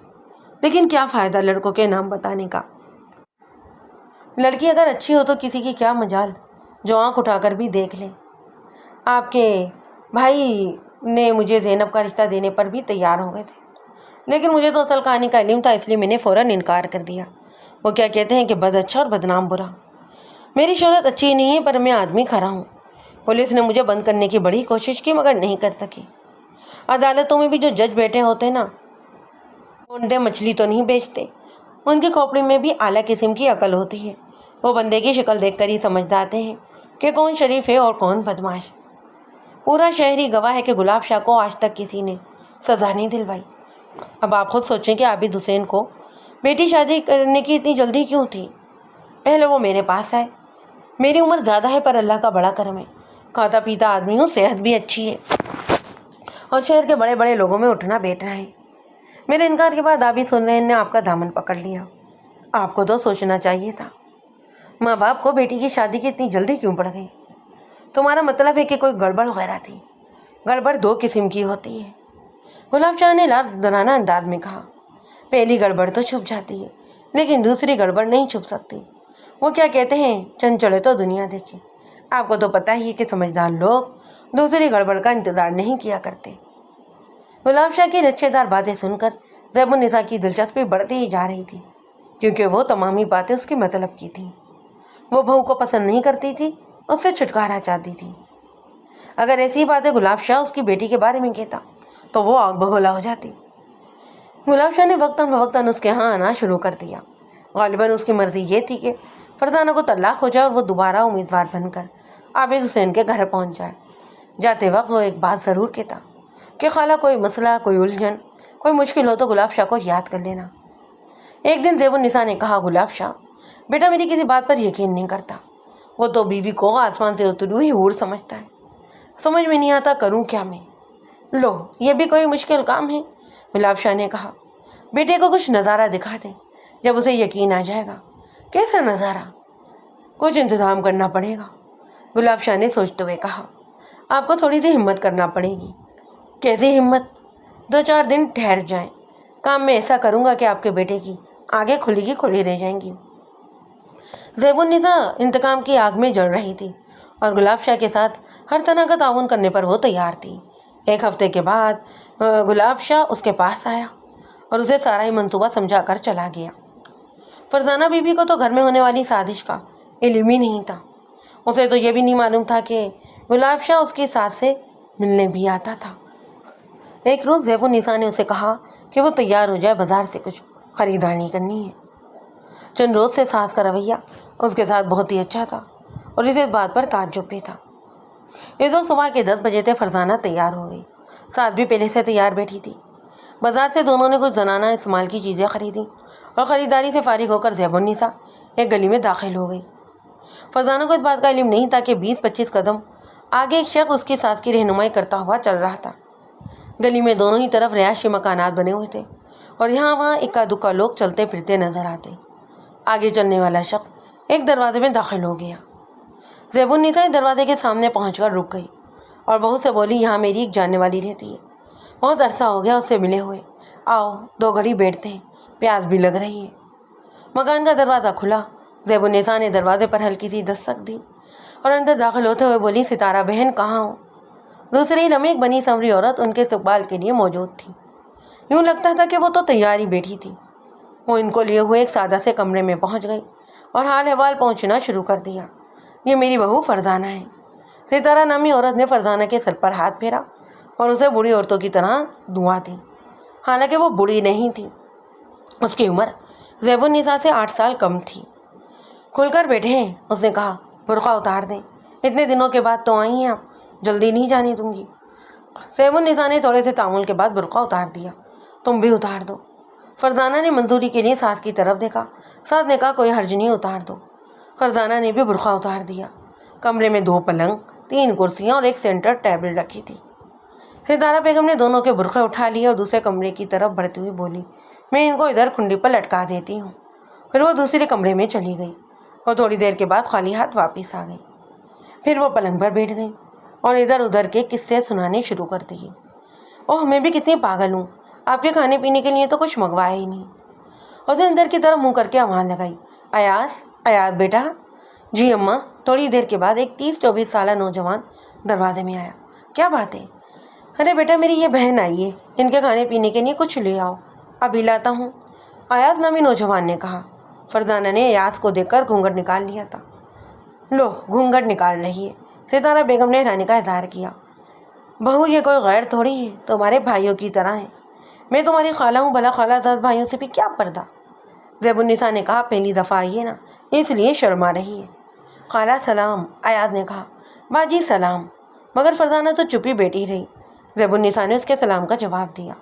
لیکن کیا فائدہ لڑکوں کے نام بتانے کا؟ لڑکی اگر اچھی ہو تو کسی کی کیا مجال، جو آنکھ اٹھا کر بھی دیکھ لیں۔ آپ کے بھائی نے مجھے زینب کا رشتہ دینے پر بھی تیار ہو گئے تھے، لیکن مجھے تو اصل کہانی کا علم تھا، اس لیے میں نے فوراً انکار کر دیا۔ وہ کیا کہتے ہیں کہ بد اچھا اور بدنام برا۔ میری شہرت اچھی نہیں ہے پر میں آدمی کھرا ہوں۔ پولیس نے مجھے بند کرنے کی بڑی کوشش کی مگر نہیں کر سکی۔ عدالتوں میں بھی جو جج بیٹھے ہوتے ہیں نا، انڈے مچھلی تو نہیں بیچتے، ان کی کھوپڑی میں بھی اعلیٰ قسم کی عقل ہوتی ہے۔ وہ بندے کی شکل دیکھ کر ہی سمجھ جاتے ہیں کہ کون شریف ہے اور کون بدماش۔ پورا شہر ہی گواہ ہے کہ گلاب شاہ کو آج تک کسی نے سزا نہیں دلوائی۔ اب آپ خود سوچیں کہ عابد حسین کو بیٹی شادی کرنے کی اتنی جلدی کیوں تھی؟ پہلے وہ میرے پاس آئے، میری عمر زیادہ ہے پر اللہ کا بڑا کرم ہے، کھاتا پیتا آدمی ہوں، صحت بھی اچھی ہے اور شہر کے بڑے بڑے لوگوں میں اٹھنا بیٹھنا ہے۔ میرے انکار کے بعد عابد حسین نے آپ کا دامن پکڑ لیا۔ آپ کو تو سوچنا چاہیے تھا، ماں باپ کو بیٹی کی شادی کی اتنی جلدی کیوں پڑ گئی؟ تمہارا مطلب ہے کہ کوئی گڑبڑ وغیرہ تھی؟ گڑبڑ 2 قسم کی ہوتی ہے، گلاب شاہ نے لازدرانہ انداز میں کہا۔ پہلی گڑبڑ تو چھپ جاتی ہے لیکن دوسری گڑبڑ نہیں چھپ سکتی۔ وہ کیا کہتے ہیں، چند چڑھے تو دنیا دیکھے۔ آپ کو تو پتہ ہی ہے کہ سمجھدار لوگ دوسری گڑبڑ کا انتظار نہیں کیا کرتے۔ گلاب شاہ کی رچے دار باتیں سن کر زیب النساء کی دلچسپی بڑھتی ہی جا رہی تھی، کیونکہ وہ تمامی باتیں اس کی مطلب کی تھیں۔ وہ بہو کو پسند نہیں کرتی تھی، اس سے چھٹکارا چاہتی تھی۔ اگر ایسی باتیں گلاب شاہ اس کی بیٹی کے بارے میں کہتا تو وہ آگ بگولا ہو جاتی۔ گلاب شاہ نے وقتاً فوقتاً اس کے ہاں آنا شروع کر دیا۔ غالباً اس کی مرضی یہ تھی کہ فرزانہ کو طلاق ہو جائے اور وہ دوبارہ امیدوار بن کر عابد حسین کے گھر پہنچ جائے۔ جاتے وقت وہ ایک بات ضرور کہتا کہ خالہ کوئی مسئلہ، کوئی الجھن، کوئی مشکل ہو تو گلاب شاہ کو یاد کر لینا۔ ایک دن زیب النساء نے کہا، گلاب شاہ بیٹا میری کسی بات پر یقین نہیں کرتا، وہ تو بیوی کو آسمان سے اتری ہوئی حور سمجھتا ہے، سمجھ میں نہیں آتا کروں کیا میں۔ لو یہ بھی کوئی مشکل کام ہے، گلاب شاہ نے کہا، بیٹے کو کچھ نظارہ دکھا دیں، جب اسے یقین آ جائے گا۔ کیسا نظارہ؟ کچھ انتظام کرنا پڑے گا، گلاب شاہ نے سوچتے ہوئے کہا، آپ کو تھوڑی سی ہمت کرنا پڑے گی۔ کیسی ہمت؟ 2-4 دن ٹھہر جائیں، کام میں ایسا کروں گا کہ آپ کے بیٹے کی آگے کھلی رہ جائیں گی۔ زیب النساء انتقام کی آگ میں جل رہی تھی اور گلاب شاہ کے ساتھ ہر طرح کا تعاون کرنے پر وہ تیار تھی۔ 1 ہفتے کے بعد گلاب شاہ اس کے پاس آیا اور اسے سارا ہی منصوبہ سمجھا کر چلا گیا۔ فرزانہ بی بی کو تو گھر میں ہونے والی سازش کا علم ہی نہیں تھا، اسے تو یہ بھی نہیں معلوم تھا کہ گلاب شاہ اس کی ساس سے ملنے بھی آتا تھا۔ ایک روز زیب النساء نے اسے کہا کہ وہ تیار ہو جائے، بازار سے کچھ خریداری کرنی ہے۔ چند روز سے ساس کا رویہ اس کے ساتھ بہت ہی اچھا تھا اور اسے اس بات پر تعجب بھی تھا۔ اس وقت صبح کے 10 بجے تھے، فرزانہ تیار ہو گئی، ساس بھی پہلے سے تیار بیٹھی تھی۔ بازار سے دونوں نے کچھ زنانہ استعمال کی چیزیں خریدیں اور خریداری سے فارغ ہو کر زیب النساء ایک گلی میں داخل ہو گئی۔ فرزانہ کو اس بات کا علم نہیں تھا کہ 20-25 قدم آگے ایک شخص اس کی ساس کی رہنمائی کرتا ہوا چل رہا تھا۔ گلی میں دونوں ہی طرف رہائشی مکانات بنے ہوئے تھے اور یہاں وہاں اکا دکا لوگ چلتے پھرتے نظر آتے۔ آگے چلنے والا شخص ایک دروازے میں داخل ہو گیا۔ زیب النساء دروازے کے سامنے پہنچ کر رک گئی اور بہو سے بولی، یہاں میری ایک جاننے والی رہتی ہے، بہت عرصہ ہو گیا اس سے ملے ہوئے، آؤ 2 گھڑی بیٹھتے ہیں، پیاس بھی لگ رہی ہے۔ مکان کا دروازہ کھلا، زیب النساء نے دروازے پر ہلکی سی دستک دی اور اندر داخل ہوتے ہوئے بولی، ستارہ بہن کہاں ہو؟ دوسری لمحے ایک بنی سنوری عورت ان کے استقبال کے لیے موجود تھی۔ یوں لگتا تھا کہ وہ تو تیاری بیٹھی تھی۔ وہ ان کو لیے ہوئے ایک سادہ سے کمرے میں پہنچ گئی اور حال احوال پہنچنا شروع کر دیا۔ یہ میری بہو فرزانہ ہے۔ ستارہ نامی عورت نے فرزانہ کے سر پر ہاتھ پھیرا اور اسے بوڑھی عورتوں کی طرح دعا دی، حالانکہ وہ بوڑھی نہیں تھی، اس کی عمر زیب النساء سے 8 سال کم تھی۔ کھل کر بیٹھے ہیں، اس نے کہا، برقع اتار دیں، اتنے دنوں کے بعد تو آئی ہیں آپ، جلدی نہیں جانے دوں گی۔ زیب النساء نے تھوڑے سے تعامل کے بعد برقع اتار دیا۔ تم بھی اتار دو۔ فرزانہ نے منظوری کے لیے ساس کی طرف دیکھا، ساس نے کہا، کوئی حرج نہیں، اتار دو۔ فرزانہ نے بھی برقع اتار دیا۔ کمرے میں 2 پلنگ، 3 کرسیاں اور ایک سینٹر ٹیبل رکھی تھی۔ ستارہ بیگم نے دونوں کے برقعے اٹھا لیے اور دوسرے کمرے کی طرف بڑھتی ہوئی بولی، میں ان کو ادھر کھنڈی پر لٹکا دیتی ہوں۔ پھر وہ دوسرے کمرے میں چلی گئی اور تھوڑی دیر کے بعد خالی ہاتھ واپس آ گئی۔ پھر وہ پلنگ پر بیٹھ گئی اور ادھر ادھر کے قصے سنانے شروع کر دیے۔ اوہ میں بھی کتنی پاگل ہوں، آپ کے کھانے پینے کے لیے تو کچھ منگوایا ہی نہیں۔ اس نے اندر کی طرف منہ کر کے آواز لگائی، ایاز بیٹا۔ جی اماں۔ تھوڑی دیر کے بعد ایک 30-24 سالہ نوجوان دروازے میں آیا۔ کیا بات ہے؟ ارے بیٹا میری یہ بہن آئی ہے، ان کے کھانے پینے کے لیے کچھ لے آؤ۔ ابھی لاتا ہوں، ایاز نامی نوجوان نے کہا۔ فرزانہ نے ایاز کو دیکھ کر گھونگھٹ نکال لیا تھا۔ لو گھونگھٹ نکال رہی ہے، ستارہ بیگم نے حیرانی کا اظہار کیا۔ بہو یہ کوئی غیر تھوڑی ہے، تمہارے بھائیوں کی طرح ہے، میں تمہاری خالہ ہوں، بھلا خالہ زاد بھائیوں سے بھی کیا پردہ۔ زیب النساء نے کہا، پہلی دفعہ آئی ہے نا اس لیے شرما رہی ہے۔ خالہ سلام، ایاز نے کہا۔ باجی سلام۔ مگر فرزانہ تو چپ ہی بیٹھی رہی۔ زیب النساء نے اس کے سلام کا جواب دیا۔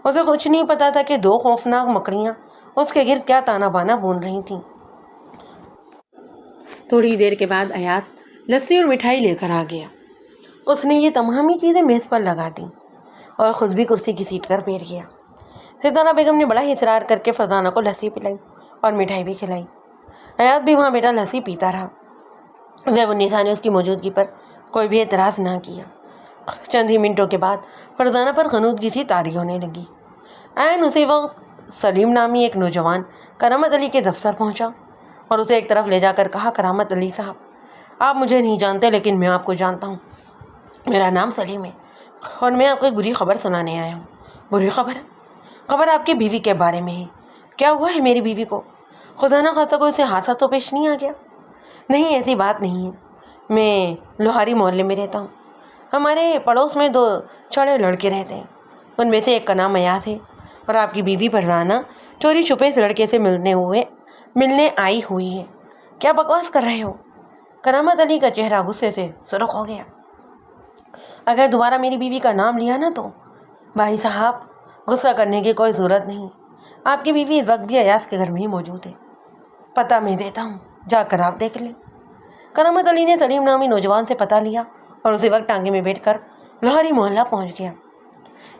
اسے کچھ نہیں پتا تھا کہ 2 خوفناک مکڑیاں اس کے گرد کیا تانا بانا بون رہی تھیں۔ تھوڑی دیر کے بعد ایاز لسی اور مٹھائی لے کر آ گیا۔ اس نے یہ تمام ہی چیزیں میز پر لگا دیں اور خود بھی کرسی کی سیٹ پر بیٹھ گیا۔ ستارہ بیگم نے بڑا ہی اصرار کر کے فرزانہ کو لسی پلائی اور مٹھائی بھی کھلائی۔ ایاز بھی وہاں بیٹا لسی پیتا رہا۔ زیب النساء نے اس کی موجودگی پر کوئی بھی اعتراض نہ کیا۔ چند ہی منٹوں کے بعد فرزانہ پر غنودگی سی طاری ہونے لگی۔ عین اسی وقت سلیم نامی ایک نوجوان کرامت علی کے دفتر پہنچا اور اسے ایک طرف لے جا کر کہا، کرامت علی صاحب، آپ مجھے نہیں جانتے لیکن میں آپ کو جانتا ہوں، میرا نام سلیم ہے اور میں آپ کو ایک بری خبر سنانے آیا ہوں۔ بری خبر؟ خبر آپ کی بیوی کے بارے میں ہے۔ کیا ہوا ہے میری بیوی کو؟ خدا نہ خواستہ کوئی اسے حادثہ تو پیش نہیں آ گیا؟ نہیں ایسی بات نہیں ہے، میں لوہاری محلے میں رہتا ہوں، ہمارے پڑوس میں 2 چھڑے لڑکے رہتے ہیں، ان میں سے ایک کا نام ایاز ہے اور آپ کی بیوی فرزانہ چوری چھپے اس لڑکے سے ملنے آئی ہوئی ہے۔ کیا بکواس کر رہے ہو؟ کرامت علی کا چہرہ غصے سے سرخ ہو گیا۔ اگر دوبارہ میری بیوی کا نام لیا نا تو بھائی صاحب غصہ کرنے کی کوئی ضرورت نہیں، آپ کی بیوی اس وقت بھی ایاز کے گھر میں ہی موجود ہے۔ پتہ میں دیتا ہوں، جا کر آپ دیکھ لیں۔ کرامت علی نے سلیم نامی نوجوان سے پتہ لیا اور اسی وقت ٹانگے میں بیٹھ کر لاہوری محلہ پہنچ گیا۔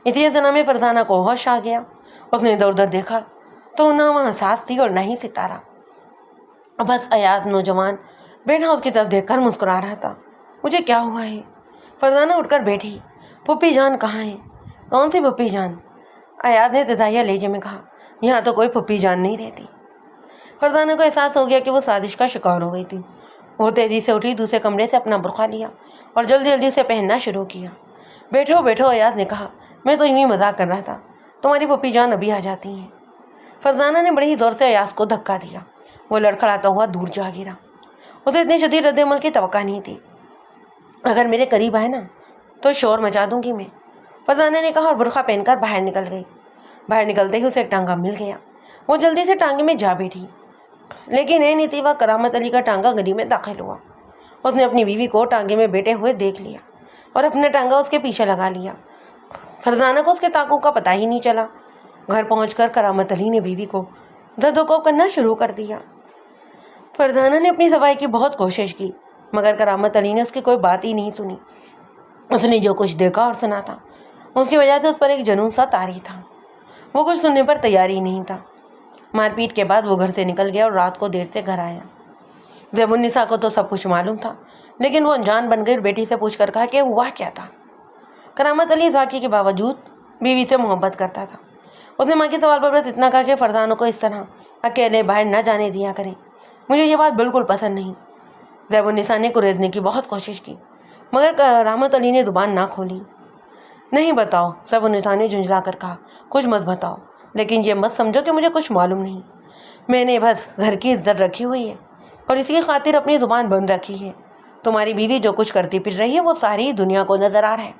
اسی اتنا میں فرزانہ کو ہوش آ گیا۔ اس نے ادھر ادھر دیکھا تو نہ وہاں ساس تھی اور نہ ہی ستارہ، بس ایاز نوجوان بیٹھا اس کی طرف دیکھ کر مسکرا رہا تھا۔ مجھے کیا ہوا ہے؟ فرزانہ اٹھ کر بیٹھی۔ پھپھی جان کہاں ہے؟ کون سی پھپھی جان؟ ایاز نے تزائیہ لہجے میں کہا، یہاں تو کوئی پھپھی جان نہیں رہتی۔ فرزانہ کو احساس ہو گیا کہ وہ سازش کا شکار ہو گئی تھی۔ وہ تیزی سے اٹھی، دوسرے کمرے سے اپنا برقع لیا اور جلدی جلدی سے پہننا شروع کیا۔ بیٹھو بیٹھو، ایاز نے کہا، میں تو یوں ہی مذاق کر رہا تھا، تمہاری پھپھی جان ابھی آ جاتی ہیں۔ فرزانہ نے بڑی زور سے ایاز کو دھکا دیا۔ وہ لڑکھڑاتا ہوا دور جا گرا۔ اسے اتنی شدید رد عمل کی توقع نہیں تھی۔ اگر میرے قریب آئے نا تو شور مچا دوں گی میں، فرزانہ نے کہا اور برقع پہن کر باہر نکل گئی۔ باہر نکلتے ہی اسے ایک ٹانگا مل گیا۔ وہ جلدی سے ٹانگے میں جا بیٹھی، لیکن اے نصیبہ، کرامت علی کا ٹانگا گلی میں داخل ہوا۔ اس نے اپنی بیوی کو ٹانگے میں بیٹھے ہوئے دیکھ لیا اور اپنا ٹانگا اس کے پیچھے لگا لیا۔ فرزانہ کو اس کے ٹانگوں کا پتہ ہی نہیں چلا۔ گھر پہنچ کر کرامت علی نے بیوی کو دھدوکوب کرنا شروع کر دیا۔ فرزانہ نے اپنی صفائی کی بہت کوشش کی، مگر کرامت علی نے اس کی کوئی بات ہی نہیں سنی۔ اس نے جو کچھ دیکھا اور سنا تھا، اس کی وجہ سے اس پر ایک جنون سا طاری تھا۔ وہ کچھ سننے پر تیار ہی نہیں تھا۔ مار پیٹ کے بعد وہ گھر سے نکل گیا اور رات کو دیر سے گھر آیا۔ زیب النساء کو تو سب کچھ معلوم تھا، لیکن وہ انجان بن گئی اور بیٹی سے پوچھ کر کہا کہ ہوا کیا تھا۔ کرامت علی ذاکی کے باوجود بیوی سے محبت کرتا تھا۔ اس نے ماں کے سوال پر بس اتنا کہا کہ فرزانہ کو اس طرح اکیلے باہر نہ جانے دیا کریں، مجھے یہ بات بالکل پسند نہیں۔ زیب النساء نے گریزنے کی بہت کوشش کی، مگر کرامت علی نے زبان نہ کھولی۔ نہیں بتاؤ، زیب النساء نے جھنجھلا کر کہا، کچھ مت بتاؤ، لیکن یہ مت سمجھو کہ مجھے کچھ معلوم نہیں۔ میں نے بس گھر کی عزت رکھی ہوئی ہے اور اس کی خاطر اپنی زبان بند رکھی ہے۔ تمہاری بیوی جو کچھ کرتی پھر رہی ہے وہ ساری دنیا کو نظر آ رہا ہے۔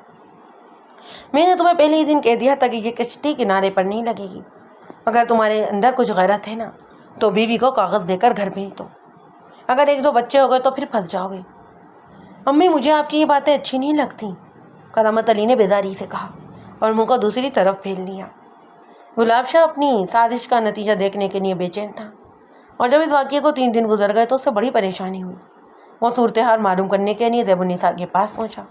میں نے تمہیں پہلے ہی دن کہہ دیا تھا کہ یہ کشتی کنارے پر نہیں لگے گی۔ اگر تمہارے اندر کچھ غیرت ہے نا تو بیوی کو کاغذ دے کر گھر بھیج دو، اگر ایک دو بچے ہو گئے تو پھر پھنس جاؤ گے۔ امی، مجھے آپ کی یہ باتیں اچھی نہیں لگتی، کرامت علی نے بیزاری سے کہا اور منہ کو دوسری طرف پھیر لیا۔ گلاب شاہ اپنی سازش کا نتیجہ دیکھنے کے لیے بے چین تھا، اور جب اس واقعے کو 3 دن گزر گئے تو اسے بڑی پریشانی ہوئی۔ وہ صورتحال معلوم کرنے کے لیے زیب النساء کے پاس پہنچا۔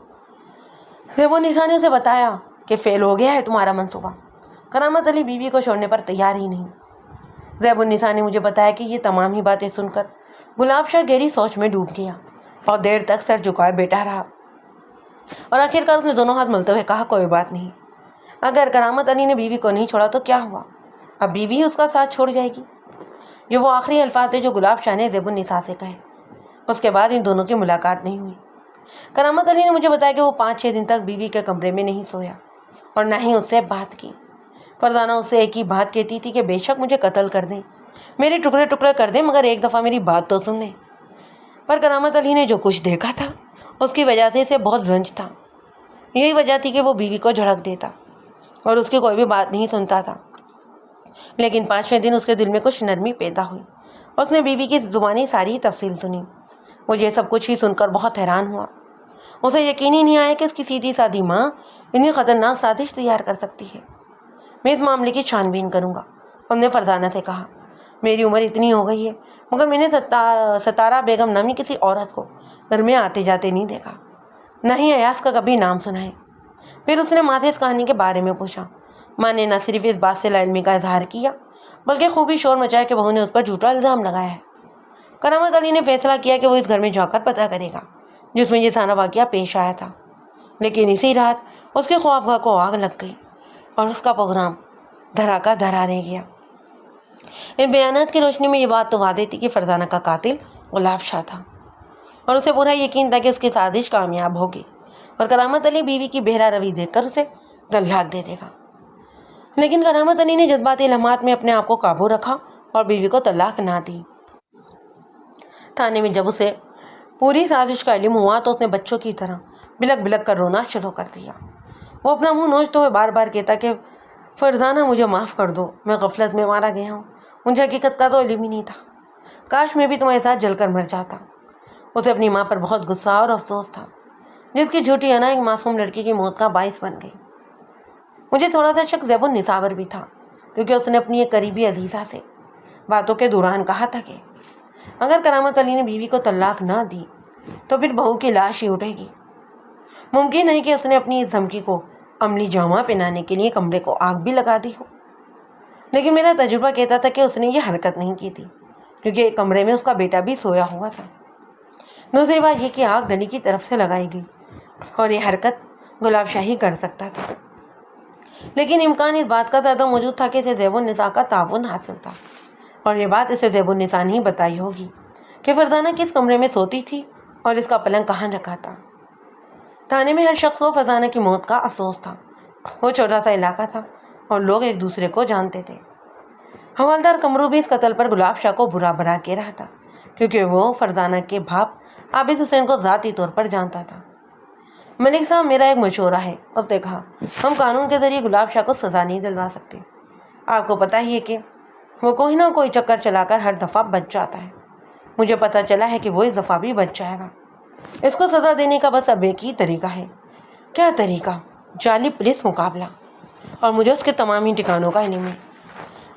زیب النساء نے اسے بتایا کہ فیل ہو گیا ہے تمہارا منصوبہ۔ کرامت علی بیوی کو چھوڑنے پر تیار ہی نہیں۔ زیب النساء نے مجھے بتایا کہ یہ تمام ہی باتیں سن کر گلاب شاہ گہری سوچ میں ڈوب گیا اور دیر تک سر جھکائے بیٹھا رہا، اور آخرکار اس نے دونوں ہاتھ ملتے ہوئے کہا، کوئی بات نہیں، اگر کرامت علی نے بیوی کو نہیں چھوڑا تو کیا ہوا، اب بیوی ہی اس کا ساتھ چھوڑ جائے گی۔ یہ وہ آخری الفاظ تھے جو گلاب شاہ نے زیب النساء سے کہے۔ اس کے بعد ان دونوں کی ملاقات نہیں ہوئی۔ کرامت علی نے مجھے بتایا کہ وہ 5-6 دن تک بیوی کے کمرے میں نہیں سویا اور نہ ہی اس سے بات کی۔ فرزانہ اس سے ایک ہی بات کہتی تھی کہ بے شک مجھے قتل کر دیں، میرے ٹکڑے ٹکڑے کر دیں، مگر ایک دفعہ میری بات تو سن لیں۔ پر کرامت علی نے جو کچھ دیکھا تھا اس کی وجہ سے اسے بہت رنج تھا۔ یہی وجہ تھی کہ وہ بیوی کو جھڑک دیتا اور اس کی کوئی بھی بات نہیں سنتا تھا۔ لیکن 5ویں دن اس کے دل میں کچھ نرمی پیدا ہوئی۔ اس نے بیوی کی زبانی ساری تفصیل سنی۔ وہ یہ سب کچھ ہی سن کر بہت حیران ہوا۔ اسے یقین ہی نہیں آیا کہ اس کی سیدھی سادی ماں اتنی خطرناک سازش تیار کر سکتی ہے۔ میں اس معاملے کی چھان بین کروں گا، اس نے فرزانہ سے کہا۔ میری عمر اتنی ہو گئی ہے مگر میں نے ستارہ بیگم نامی کسی عورت کو گھر میں آتے جاتے نہیں دیکھا، نہ ہی ایاز کا کبھی نام سنا ہے۔ پھر اس نے ماں سے اس کہانی کے بارے میں پوچھا۔ ماں نے نہ صرف اس بات سے لاعلمی کا اظہار کیا بلکہ خوبی شور مچایا کہ بہو نے اس پر جھوٹا الزام لگایا ہے۔ کرامت علی نے فیصلہ کیا کہ وہ اس گھر میں جا کر پتہ کرے گا جس میں یہ سارا واقعہ پیش آیا تھا۔ لیکن اسی رات اس کے خوابگاہ کو آگ لگ گئی اور اس کا پروگرام دھرا کا دھرا رہ گیا۔ ان بیانات کی روشنی میں یہ بات تو واضح تھی کہ فرزانہ کا قاتل گلاب شاہ تھا، اور اسے پورا یقین تھا کہ اس کی سازش کامیاب ہوگی اور کرامت علی بیوی کی بہرا روی دیکھ کر اسے طلاق دے دے گا۔ لیکن کرامت علی نے جذباتی لمحات میں اپنے آپ کو قابو رکھا اور بیوی کو طلاق نہ دی۔ تھانے میں جب اسے پوری سازش کا علم ہوا تو اس نے بچوں کی طرح بلک بلک کر رونا شروع کر دیا۔ وہ اپنا منہ نوچتے ہوئے بار بار کہتا کہ فرزانہ مجھے معاف کر دو، میں غفلت میں مارا گیا ہوں، مجھے حقیقت کا تو علم ہی نہیں تھا، کاش میں بھی تمہارے ساتھ جل کر مر جاتا۔ اسے اپنی ماں پر بہت غصہ اور افسوس تھا جس کی جھوٹی انا ایک معصوم لڑکی کی موت کا باعث بن گئی۔ مجھے تھوڑا سا شک زیب النساء پر بھی تھا، کیونکہ اس نے اپنی ایک قریبی عزیزہ سے باتوں کے دوران کہا تھا کہ اگر کرامت علی نے بیوی کو طلاق نہ دی تو پھر بہو کی لاش ہی اٹھے گی۔ ممکن ہے کہ اس نے اپنی اس دھمکی کو عملی جامہ پہنانے کے لیے کمرے کو آگ بھی لگا دی ہو، لیکن میرا تجربہ کہتا تھا کہ اس نے یہ حرکت نہیں کی تھی کیونکہ کمرے میں اس کا بیٹا بھی سویا ہوا تھا۔ دوسری بات یہ کہ آگ گلی کی طرف سے لگائی گئی اور یہ حرکت گلاب شاہ ہی کر سکتا تھا، لیکن امکان اس بات کا زیادہ موجود تھا کہ اسے زیب النساء کا تعاون حاصل تھا، اور یہ بات اسے زیب النساء نے ہی بتائی ہوگی کہ فرزانہ کس کمرے میں سوتی تھی اور اس کا پلنگ کہاں رکھا تھا۔ تھانے میں ہر شخص کو فرزانہ کی موت کا افسوس تھا۔ وہ چھوٹا سا علاقہ تھا اور لوگ ایک دوسرے کو جانتے تھے۔ حوالدار کمرو بھی اس قتل پر گلاب شاہ کو برا بھلا کہہ رہا تھا کیونکہ وہ فرزانہ کے باپ عابد حسین کو ذاتی طور پر جانتا تھا۔ ملک صاحب، میرا ایک مشورہ ہے، اس نے کہا۔ ہم قانون کے ذریعے گلاب شاہ کو سزا نہیں دلوا سکتے۔ آپ کو پتہ ہی ہے کہ وہ کوئی نہ کوئی چکر چلا کر ہر دفعہ بچ جاتا ہے۔ مجھے پتہ چلا ہے کہ وہ اس دفعہ بھی بچ جائے گا۔ اس کو سزا دینے کا بس اب ایک ہی طریقہ ہے۔ کیا طریقہ؟ جعلی پولیس مقابلہ، اور مجھے اس کے تمام ہی ٹھکانوں کا علم ہے۔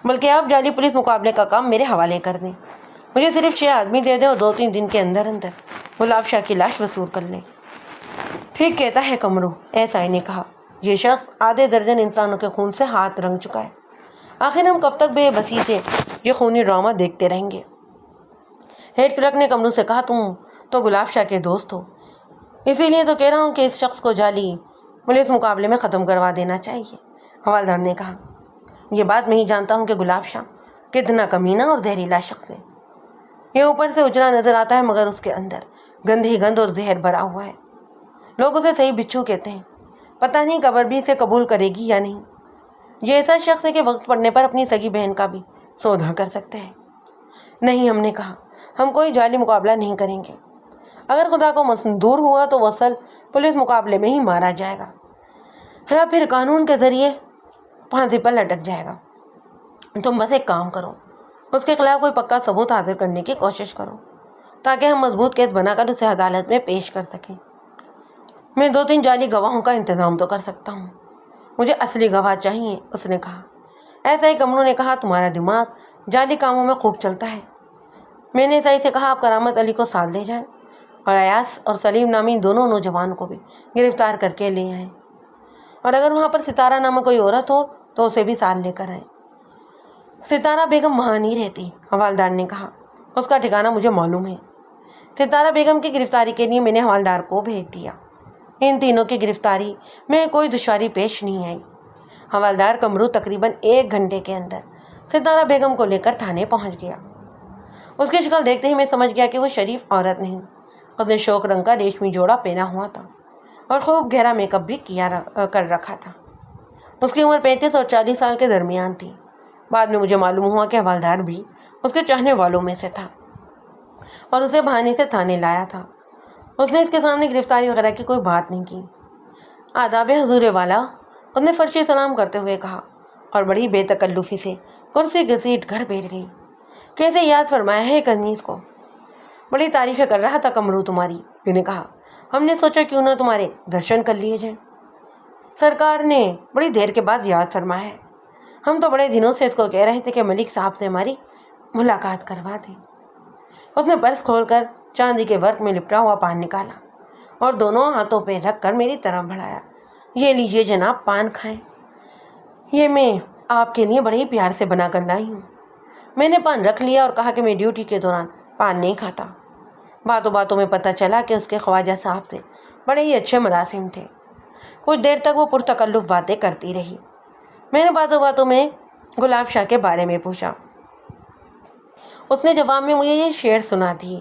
بلکہ آپ جعلی پولیس مقابلے کا کام میرے حوالے کر دیں۔ مجھے صرف 6 آدمی دے دیں اور 2-3 دن کے اندر گلاب شاہ کی لاش وصول کر لیں۔ ٹھیک کہتا ہے کمرو، ایس آئی نے کہا۔ یہ شخص آدھے درجن انسانوں کے خون سے ہاتھ رنگ چکا ہے۔ آخر ہم کب تک بے بسی سے یہ خونی ڈرامہ دیکھتے رہیں گے؟ ہیڈ کلرک نے کمرو سے کہا، تم تو گلاب شاہ کے دوست ہو، اسی لیے تو کہہ رہا ہوں کہ اس شخص کو جعلی پولیس مقابلے میں ختم کروا دینا چاہیے۔ حوالدار نے کہا، یہ بات میں ہی جانتا ہوں کہ گلاب شاہ کتنا کمینہ اور زہریلا شخص ہے۔ یہ اوپر سے اجڑا نظر آتا ہے مگر اس کے اندر گند ہی گند اور زہر بھرا ہوا ہے۔ لوگ اسے صحیح بچھو کہتے ہیں۔ پتہ نہیں قبر بھی اسے قبول کرے گی یا نہیں۔ یہ ایسا شخص ہے کہ وقت پڑنے پر اپنی سگی بہن کا بھی سودا کر سکتے ہیں۔ نہیں، ہم نے کہا، ہم کوئی جعلی مقابلہ نہیں کریں گے۔ اگر خدا کو منظور ہوا تو وہ اصل پولیس مقابلے میں ہی مارا جائے گا یا پھر قانون کے ذریعے پھانسی پر لٹک جائے گا۔ تم بس ایک کام کرو، اس کے خلاف کوئی پکا ثبوت حاصل کرنے کی کوشش کرو تاکہ ہم مضبوط کیس بنا کر اسے عدالت میں پیش کر سکیں۔ میں 2-3 جعلی گواہوں کا انتظام تو کر سکتا ہوں، مجھے اصلی گواہ چاہیے، اس نے کہا۔ ایسا ہی کمرو نے کہا، تمہارا دماغ جعلی کاموں میں خوب چلتا ہے۔ میں نے ایسا ہی سے کہا، آپ کرامت علی کو ساتھ لے جائیں اور ایاس اور سلیم نامی دونوں نوجوان کو بھی گرفتار کر کے لے آئیں، اور اگر وہاں پر ستارہ نامی کوئی عورت ہو تو اسے بھی ساتھ لے کر آئیں۔ ستارہ بیگم وہاں نہیں رہتی، حوالدار نے کہا، اس کا ٹھکانہ مجھے معلوم ہے۔ ستارہ بیگم کی گرفتاری کے لیے میں نے حوالدار کو بھیج دیا۔ ان تینوں کی گرفتاری میں کوئی دشواری پیش نہیں آئی۔ حوالدار کمرو تقریباً 1 گھنٹے کے اندر ستارہ بیگم کو لے کر تھانے پہنچ گیا۔ اس کی شکل دیکھتے ہی میں سمجھ گیا کہ وہ شریف عورت نہیں۔ اس نے شوق رنگ کا ریشمی جوڑا پہنا ہوا تھا اور خوب گہرا میک اپ بھی کر رکھا تھا۔ اس کی عمر 35 اور 40 سال کے درمیان تھی۔ بعد میں مجھے معلوم ہوا کہ حوالدار بھی اس کے چاہنے والوں میں سے تھا اور اسے بہانے سے تھانے لایا تھا۔ اس نے اس کے سامنے گرفتاری وغیرہ کی کوئی بات نہیں کی۔ آداب حضور والا، اس نے فرشی سلام کرتے ہوئے کہا اور بڑی بے تکلفی سے کرسی گھسیٹ گھر بیٹھ گئی۔ کیسے یاد فرمایا ہے کنیز کو؟ بڑی تعریفیں کر رہا تھا کمرو تمہاری، میں نے کہا۔ ہم نے سوچا کیوں نہ تمہارے درشن کر لیے جائیں۔ سرکار نے بڑی دیر کے بعد یاد فرمایا ہے۔ ہم تو بڑے دنوں سے اس کو کہہ رہے تھے کہ ملک صاحب سے ہماری ملاقات کروا دیں۔ اس نے پرس کھول کر چاندی کے ورق میں لپٹا ہوا پان نکالا اور دونوں ہاتھوں پہ رکھ کر میری طرف بڑھایا۔ یہ لیجئے جناب، پان کھائیں، یہ میں آپ کے لیے بڑے ہی پیار سے بنا کر لائی ہوں۔ میں نے پان رکھ لیا اور کہا کہ میں ڈیوٹی کے دوران پان نہیں کھاتا۔ باتوں باتوں میں پتہ چلا کہ اس کے خواجہ صاحب سے بڑے ہی اچھے مراسم تھے۔ کچھ دیر تک وہ پرتکلف باتیں کرتی رہی۔ میں نے باتوں باتوں میں گلاب شاہ کے بارے میں پوچھا۔ اس نے جواب میں مجھے یہ شعر سنا دیے: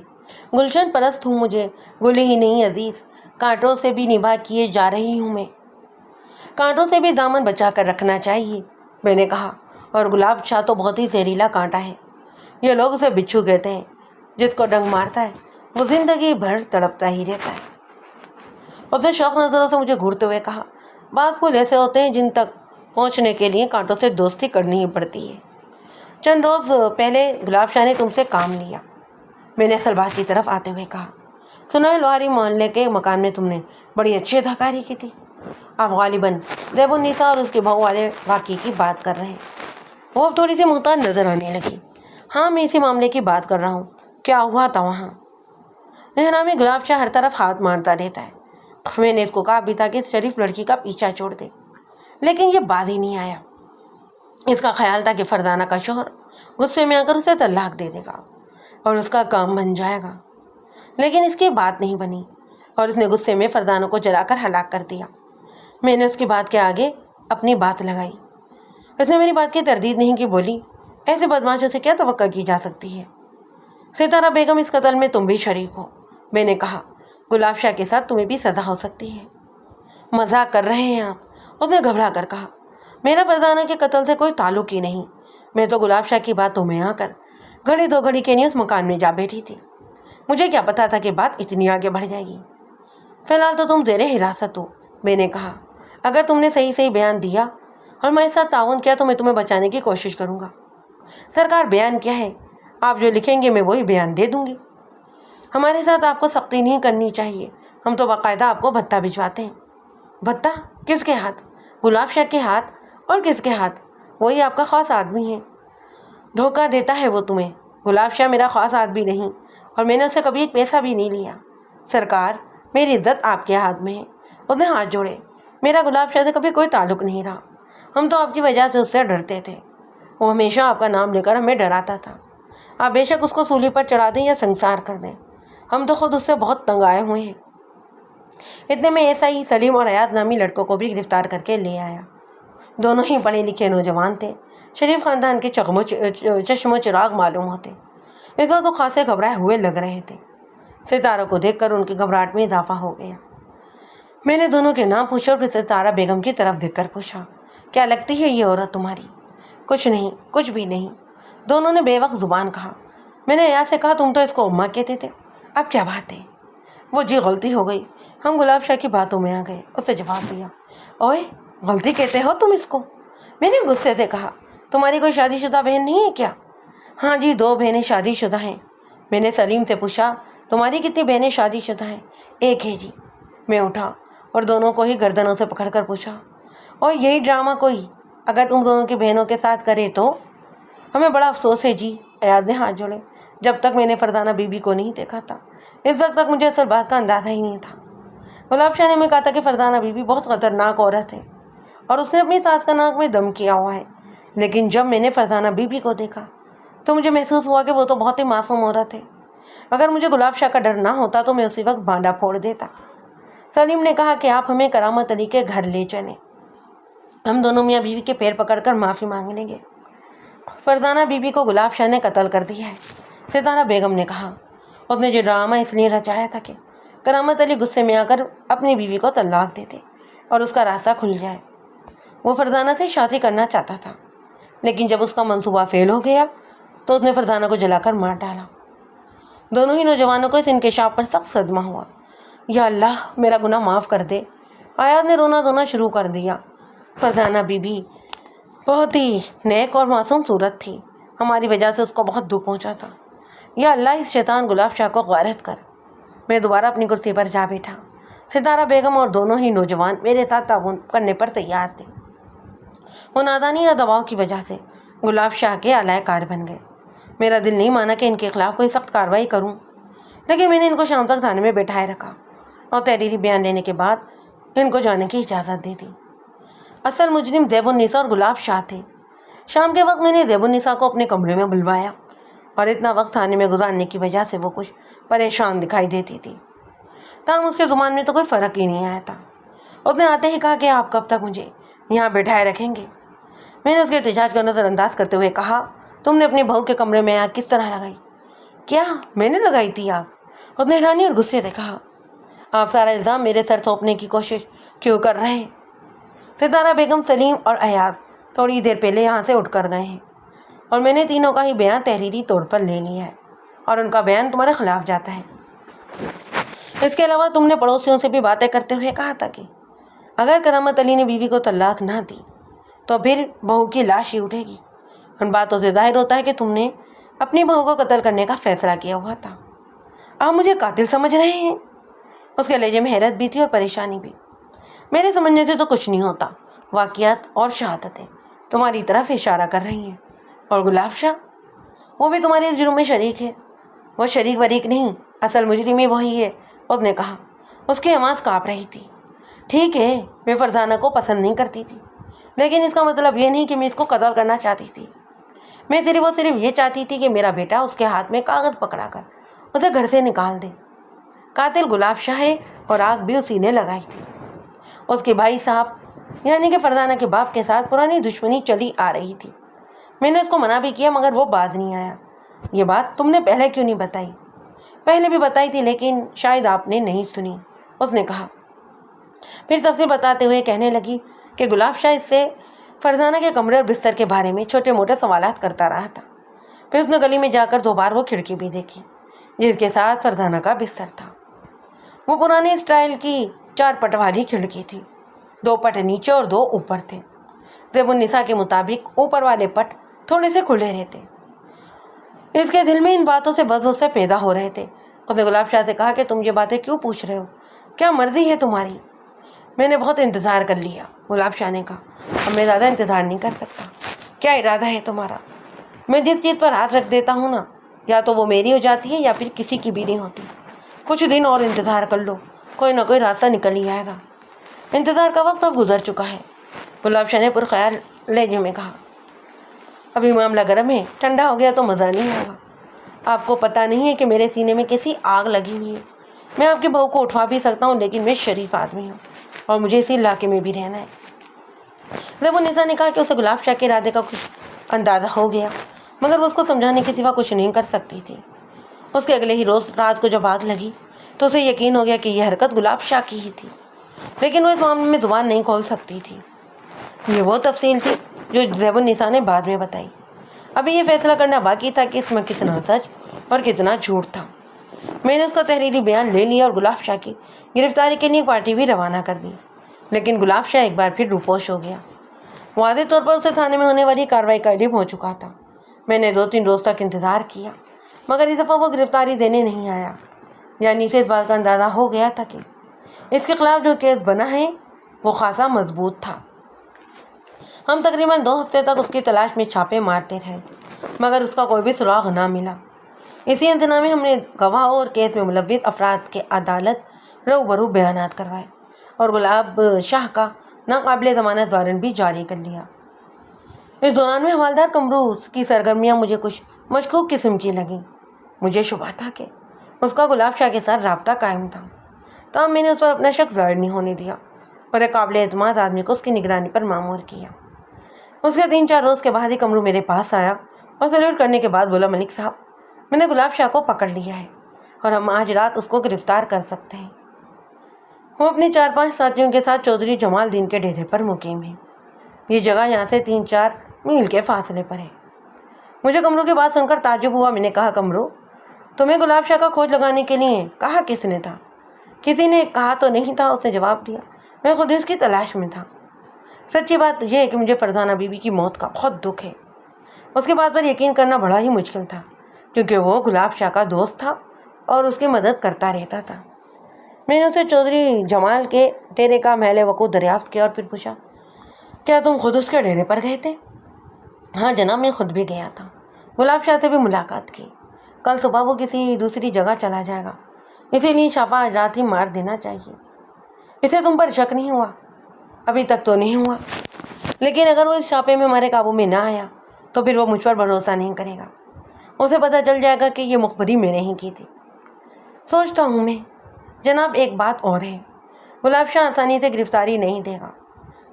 گلشن پرست ہوں مجھے گل ہی نہیں عزیز، کانٹوں سے بھی نباہ کیے جا رہی ہوں میں۔ کانٹوں سے بھی دامن بچا کر رکھنا چاہیے، میں نے کہا، اور گلاب شاہ تو بہت ہی زہریلا کانٹا ہے۔ یہ لوگ اسے بچھو کہتے ہیں، جس کو ڈنگ مارتا ہے وہ زندگی بھر تڑپتا ہی رہتا ہے۔ اس نے شوق نظروں سے مجھے گھورتے ہوئے کہا، بعض پھول ایسے ہوتے ہیں جن تک پہنچنے کے لیے کانٹوں سے دوستی کرنی ہی پڑتی ہے۔ چند روز پہلے گلاب شاہ نے تم سے کام لیا، میں نے اصل بات کی طرف آتے ہوئے کہا۔ سنا ہے لوہاری محلے کے مکان میں تم نے بڑی اچھی اداکاری کی تھی۔ آپ غالباً زیب النساء اور اس کے بہو والے واقعے کی بات کر رہے ہیں۔ وہ اب تھوڑی سی محتاط نظر آنے لگی۔ ہاں، میں اسی معاملے کی بات کر رہا ہوں۔ کیا ہوا تھا وہاں؟ ذہنا میں گلاب شاہ ہر طرف ہاتھ مارتا رہتا ہے۔ میں نے اس کو کہا بھی تھا کہ اس شریف لڑکی کا پیچھا چھوڑ دے، لیکن یہ باز ہی نہیں آیا۔ اس کا خیال تھا کہ فرزانہ کا شوہر غصے میں آ کر اسے طلاق دے دے گا اور اس کا کام بن جائے گا، لیکن اس کی بات نہیں بنی اور اس نے غصے میں فرزانہ کو جلا کر ہلاک کر دیا۔ میں نے اس کی بات کے آگے اپنی بات لگائی۔ اس نے میری بات کی تردید نہیں کی، بولی ایسے بدماشوں سے کیا توقع کی جا سکتی ہے؟ ستارہ بیگم، اس قتل میں تم بھی شریک ہو۔ میں نے کہا گلاب شاہ کے ساتھ تمہیں بھی سزا ہو سکتی ہے۔ مذاق کر رہے ہیں آپ؟ اس نے گھبرا کر کہا میرا فرزانہ کے قتل سے کوئی تعلق ہی نہیں، میں تو گلاب شاہ کی باتوں میں آ کر گھڑی دو گھڑی کے نہیں اس مکان میں جا بیٹھی تھی، مجھے کیا پتا تھا کہ بات اتنی آگے بڑھ جائے گی۔ فی الحال تو تم زیر حراست ہو، میں نے کہا اگر تم نے صحیح بیان دیا اور میں ساتھ تعاون کیا تو میں تمہیں بچانے کی کوشش کروں گا۔ سرکار بیان کیا ہے، آپ جو لکھیں گے میں وہی بیان دے دوں گی۔ ہمارے ساتھ آپ کو سختی نہیں کرنی چاہیے، ہم تو باقاعدہ آپ کو بھتہ بھجواتے ہیں۔ بھتہ کس کے ہاتھ؟ گلاب شاہ کے ہاتھ۔ اور کس کے ہاتھ؟ وہی آپ کا خاص آدمی ہے، دھوکہ دیتا ہے وہ تمہیں۔ گلاب شاہ میرا خاص آدمی نہیں اور میں نے اسے کبھی ایک پیسہ بھی نہیں لیا۔ سرکار میری عزت آپ کے ہاتھ میں ہے۔ اس نے ہاتھ جوڑے، میرا گلاب شاہ سے کبھی کوئی تعلق نہیں رہا، ہم تو آپ کی وجہ سے اس سے ڈرتے تھے، وہ ہمیشہ آپ کا نام لے کر ہمیں ڈراتا تھا۔ آپ بے شک اس کو سولی پر چڑھا دیں یا سنسار کر دیں، ہم تو خود اس سے بہت تنگ آئے ہوئے ہیں۔ اتنے میں ایسا ہی سلیم اور ایاز نامی لڑکوں کو بھی گرفتار کر کے لے آیا۔ دونوں ہی پڑھے لکھے نوجوان تھے، شریف خاندان کے چشم و چراغ معلوم ہوتے۔ اس وقت تو خاصے گھبرائے ہوئے لگ رہے تھے۔ ستارہ کو دیکھ کر ان کی گھبراہٹ میں اضافہ ہو گیا۔ میں نے دونوں کے نام پوچھا اور پھر ستارہ بیگم کی طرف دیکھ کر پوچھا کیا لگتی ہے یہ عورت تمہاری؟ کچھ نہیں، کچھ بھی نہیں، دونوں نے بے وقت زبان کہا۔ میں نے ایاز سے کہا تم تو اس کو اماں کہتے تھے، اب کیا بات ہے؟ وہ جی غلطی ہو گئی، ہم گلاب شاہ کی باتوں میں آ گئے، اس نے جواب دیا۔ اوئے غلطی کہتے ہو تم اس کو؟ میں نے غصے سے کہا تمہاری کوئی شادی شدہ بہن نہیں ہے کیا؟ ہاں جی 2 بہنیں شادی شدہ ہیں۔ میں نے سلیم سے پوچھا تمہاری کتنی بہنیں شادی شدہ ہیں؟ 1 ہے جی۔ میں اٹھا اور دونوں کو ہی گردنوں سے پکڑ کر پوچھا اور یہی ڈرامہ کوئی اگر تم دونوں کی بہنوں کے ساتھ کرے تو؟ ہمیں بڑا افسوس ہے جی۔ ایاز نے ہاتھ جوڑے، جب تک میں نے فرزانہ بی بی کو نہیں دیکھا تھا اس وقت تک مجھے اصل بات کا اندازہ ہی نہیں تھا۔ گلاب شاہ نے ہمیں کہا تھا کہ فرزانہ بی بی بہت خطرناک عورت ہے اور اس نے اپنی ساس کا ناک میں دم کیا ہوا ہے، لیکن جب میں نے فرزانہ بی بی کو دیکھا تو مجھے محسوس ہوا کہ وہ تو بہت ہی معصوم عورت ہے۔ اگر مجھے گلاب شاہ کا ڈر نہ ہوتا تو میں اسی وقت بانڈا پھوڑ دیتا۔ سلیم نے کہا کہ آپ ہمیں کرامت علی کے گھر لے چلیں، ہم دونوں میاں بیوی کے پیر پکڑ کر معافی مانگ لیں گے۔ فرزانہ بی بی کو گلاب شاہ نے قتل کر دیا ہے، ستارہ بیگم نے کہا۔ اس نے جو ڈرامہ اس لیے رچایا تھا کہ کرامت علی غصے میں آ کر اپنی بیوی کو طلاق دے دے اور اس کا راستہ کھل جائے۔ وہ فرزانہ سے شادی کرنا چاہتا تھا، لیکن جب اس کا منصوبہ فیل ہو گیا تو اس نے فرزانہ کو جلا کر مار ڈالا۔ دونوں ہی نوجوانوں کو اس انکشاف پر سخت صدمہ ہوا۔ یا اللہ میرا گناہ معاف کر دے، ایاز نے رونا دھونا شروع کر دیا۔ فرزانہ بی بی بہت ہی نیک اور معصوم صورت تھی، ہماری وجہ سے اس کو بہت دکھ پہنچا تھا۔ یا اللہ اس شیطان گلاب شاہ کو غارت کر۔ میں دوبارہ اپنی کرسی پر جا بیٹھا۔ ستارہ بیگم اور دونوں ہی نوجوان میرے ساتھ تعاون کرنے پر تیار تھے۔ وہ نادانی یا دباؤ کی وجہ سے گلاب شاہ کے اعلی کار بن گئے۔ میرا دل نہیں مانا کہ ان کے خلاف کوئی سخت کارروائی کروں، لیکن میں نے ان کو شام تک تھانے میں بیٹھائے رکھا اور تحریری بیان لینے کے بعد ان کو جانے کی اجازت دے دی۔ اصل مجرم زیب النساء اور گلاب شاہ تھے۔ شام کے وقت میں نے زیب النساء کو اپنے کمرے میں بلوایا اور اتنا وقت تھانے میں گزارنے کی وجہ سے وہ کچھ پریشان دکھائی دیتی تھی، تاہم اس کے زبان میں تو کوئی فرق ہی نہیں آیا تھا۔ اس نے آتے ہی کہا کہ آپ کب تک مجھے یہاں بیٹھائے رکھیں گے؟ میں نے اس کے احتجاج کا نظر انداز کرتے ہوئے کہا تم نے اپنی بہو کے کمرے میں آگ کس طرح لگائی؟ کیا میں نے لگائی تھی آگ؟ اس نے حیرانی اور غصے سے کہا آپ سارا الزام میرے سر تھوپنے کی کوشش کیوں کر رہے ہیں؟ ستارہ بیگم، سلیم اور ایاز تھوڑی دیر پہلے یہاں سے اٹھ کر گئے ہیں اور میں نے تینوں کا ہی بیان تحریری طور پر لے لیا ہے اور ان کا بیان تمہارے خلاف جاتا ہے۔ اس کے علاوہ تم نے پڑوسیوں سے بھی باتیں کرتے ہوئے کہا تھا کہ اگر کرامت علی نے بیوی کو طلاق نہ دی تو پھر بہو کی لاش ہی اٹھے گی۔ ان باتوں سے ظاہر ہوتا ہے کہ تم نے اپنی بہو کو قتل کرنے کا فیصلہ کیا ہوا تھا۔ آپ مجھے قاتل سمجھ رہے ہیں؟ اس کے لہجے میں حیرت بھی تھی اور پریشانی بھی۔ میرے سمجھنے سے تو کچھ نہیں ہوتا، واقعات اور شہادتیں تمہاری طرف اشارہ کر رہی ہیں، اور گلاب شاہ وہ بھی تمہاری اس جرم میں شریک ہے۔ وہ شریک وریک نہیں، اصل مجرم ہی وہی ہے، اس نے کہا۔ اس کی آواز کانپ رہی تھی۔ ٹھیک ہے، میں فرزانہ کو پسند نہیں کرتی تھی، لیکن اس کا مطلب یہ نہیں کہ میں اس کو قتل کرنا چاہتی تھی۔ میں صرف یہ چاہتی تھی کہ میرا بیٹا اس کے ہاتھ میں کاغذ پکڑا کر اسے گھر سے نکال دے۔ قاتل گلاب شاہ ہے اور آگ بھی اسی نے لگائی تھی۔ اس کے بھائی صاحب یعنی کہ فرزانہ کے باپ کے ساتھ پرانی دشمنی چلی آ رہی تھی۔ میں نے اس کو منع بھی کیا مگر وہ باز نہیں آیا۔ یہ بات تم نے پہلے کیوں نہیں بتائی؟ پہلے بھی بتائی تھی لیکن شاید آپ نے نہیں سنی، اس نے کہا۔ پھر تفصیل بتاتے ہوئے کہنے لگی کہ گلاب شاہ اس سے فرزانہ کے کمرے اور بستر کے بارے میں چھوٹے موٹے سوالات کرتا رہا تھا۔ پھر اس نے گلی میں جا کر 2 بار وہ کھڑکی بھی دیکھی جس کے ساتھ فرزانہ کا بستر تھا۔ وہ پرانے اسٹائل کی 4 پٹ والی کھڑکی تھی۔ 2 پٹ نیچے اور 2 اوپر تھے۔ زیب النساء کے مطابق اوپر والے پٹ تھوڑے سے کھلے رہتے۔ اس کے دل میں ان باتوں سے وضو سے پیدا ہو رہے تھے۔ اس نے گلاب شاہ سے کہا کہ تم یہ باتیں کیوں پوچھ رہے ہو؟ کیا مرضی ہے تمہاری؟ میں نے بہت انتظار کر لیا، گلاب شاہ نے کہا۔ اب میں زیادہ انتظار نہیں کر سکتا۔ کیا ارادہ ہے تمہارا؟ میں جس چیز پر ہاتھ رکھ دیتا ہوں نا، یا تو وہ میری ہو جاتی ہے یا پھر کسی کی بھی نہیں ہوتی۔ کچھ دن اور انتظار کر لو، کوئی نہ کوئی راستہ نکل ہی آئے گا۔ انتظار کا وقت اب گزر چکا ہے، گلاب شاہ نے پرخیال لہجے میں کہا۔ ابھی معاملہ گرم ہے، ٹھنڈا ہو گیا تو مزہ نہیں ہوگا۔ آپ کو پتہ نہیں ہے کہ میرے سینے میں کیسی آگ لگی ہوئی ہے۔ میں آپ کی بہو کو اٹھوا بھی سکتا ہوں لیکن میں شریف آدمی ہوں اور مجھے اسی علاقے میں بھی رہنا ہے۔ زیب النساء نے کہا کہ اسے گلاب شاہ کے ارادے کا کچھ اندازہ ہو گیا مگر وہ اس کو سمجھانے کے سوا کچھ نہیں کر سکتی تھی۔ اس کے اگلے ہی روز رات کو جب آگ لگی تو اسے یقین ہو گیا کہ یہ حرکت گلاب شاہ کی ہی تھی، لیکن وہ اس معاملے میں زبان نہیں کھول سکتی تھی۔ یہ وہ تفصیل تھی جو زیب النساء نے بعد میں بتائی۔ ابھی یہ فیصلہ کرنا باقی تھا کہ اس میں کتنا سچ اور کتنا جھوٹ تھا۔ میں نے اس کا تحریری بیان لے لیا اور گلاب شاہ کی گرفتاری کے لیے پارٹی بھی روانہ کر دی، لیکن گلاب شاہ ایک بار پھر روپوش ہو گیا۔ واضح طور پر اسے تھانے میں ہونے والی کارروائی کا علم ہو چکا تھا۔ میں نے 2-3 روز تک انتظار کیا مگر اس دفعہ وہ گرفتاری دینے نہیں آیا، یعنی اسے اس بات کا اندازہ ہو گیا تھا کہ اس کے خلاف جو کیس بنا ہے وہ خاصا مضبوط تھا۔ ہم تقریباً 2 ہفتے تک اس کی تلاش میں چھاپے مارتے رہے مگر اس کا کوئی بھی سراغ نہ ملا۔ اسی انتظار میں ہم نے گواہوں اور کیس میں ملوث افراد کے عدالت روبرو بیانات کروائے اور گلاب شاہ کا ناقابل ضمانت وارنٹ بھی جاری کر لیا۔ اس دوران میں حوالدار کمروز کی سرگرمیاں مجھے کچھ مشکوک قسم کی لگیں۔ مجھے شبہ تھا کہ اس کا گلاب شاہ کے ساتھ رابطہ قائم تھا، تاہم میں نے اس پر اپنا شک ظاہر نہیں ہونے دیا اور ایک قابل اعتماد آدمی کو اس کی نگرانی پر مامور کیا۔ اس کے 3-4 روز کے بعد ہی کمرو میرے پاس آیا اور سلیوٹ کرنے کے بعد بولا، ملک صاحب، میں نے گلاب شاہ کو پکڑ لیا ہے اور ہم آج رات اس کو گرفتار کر سکتے ہیں۔ وہ اپنے 4-5 ساتھیوں کے ساتھ چودھری جمال الدین کے ڈیرے پر مقیم ہے۔ یہ جگہ یہاں سے 3-4 میل کے فاصلے پر ہے۔ مجھے کمرو کی بات سن کر تعجب ہوا۔ میں نے کہا، کمرو، تمہیں گلاب شاہ کا کھوج لگانے کے لیے کہا کس نے تھا؟ کسی نے کہا تو نہیں تھا، اس نے جواب دیا، میں خود اس کی تلاش میں تھا۔ سچی بات یہ ہے کہ مجھے فرزانہ بی بی کی موت کا بہت دکھ ہے۔ اس کی بات پر یقین کرنا بڑا ہی مشکل تھا کیونکہ وہ گلاب شاہ کا دوست تھا اور اس کی مدد کرتا رہتا تھا۔ میں نے اسے چودھری جمال کے ڈیرے کا محل وقوع دریافت کیا اور پھر پوچھا، کیا تم خود اس کے ڈیرے پر گئے تھے؟ ہاں جناب، میں خود بھی گیا تھا، گلاب شاہ سے بھی ملاقات کی۔ کل صبح وہ کسی دوسری جگہ چلا جائے گا، اسی لیے چھاپا آج رات ہی مار دینا چاہیے۔ اسے تم پر شک نہیں ہوا؟ ابھی تک تو نہیں ہوا، لیکن اگر وہ اس چھاپے میں ہمارے قابو میں نہ آیا تو پھر وہ مجھ پر بھروسہ نہیں کرے گا۔ اسے پتہ چل جائے گا کہ یہ مخبری میں نے ہی کی تھی۔ سوچتا ہوں میں جناب ایک بات اور ہے، گلاب شاہ آسانی سے گرفتاری نہیں دے گا۔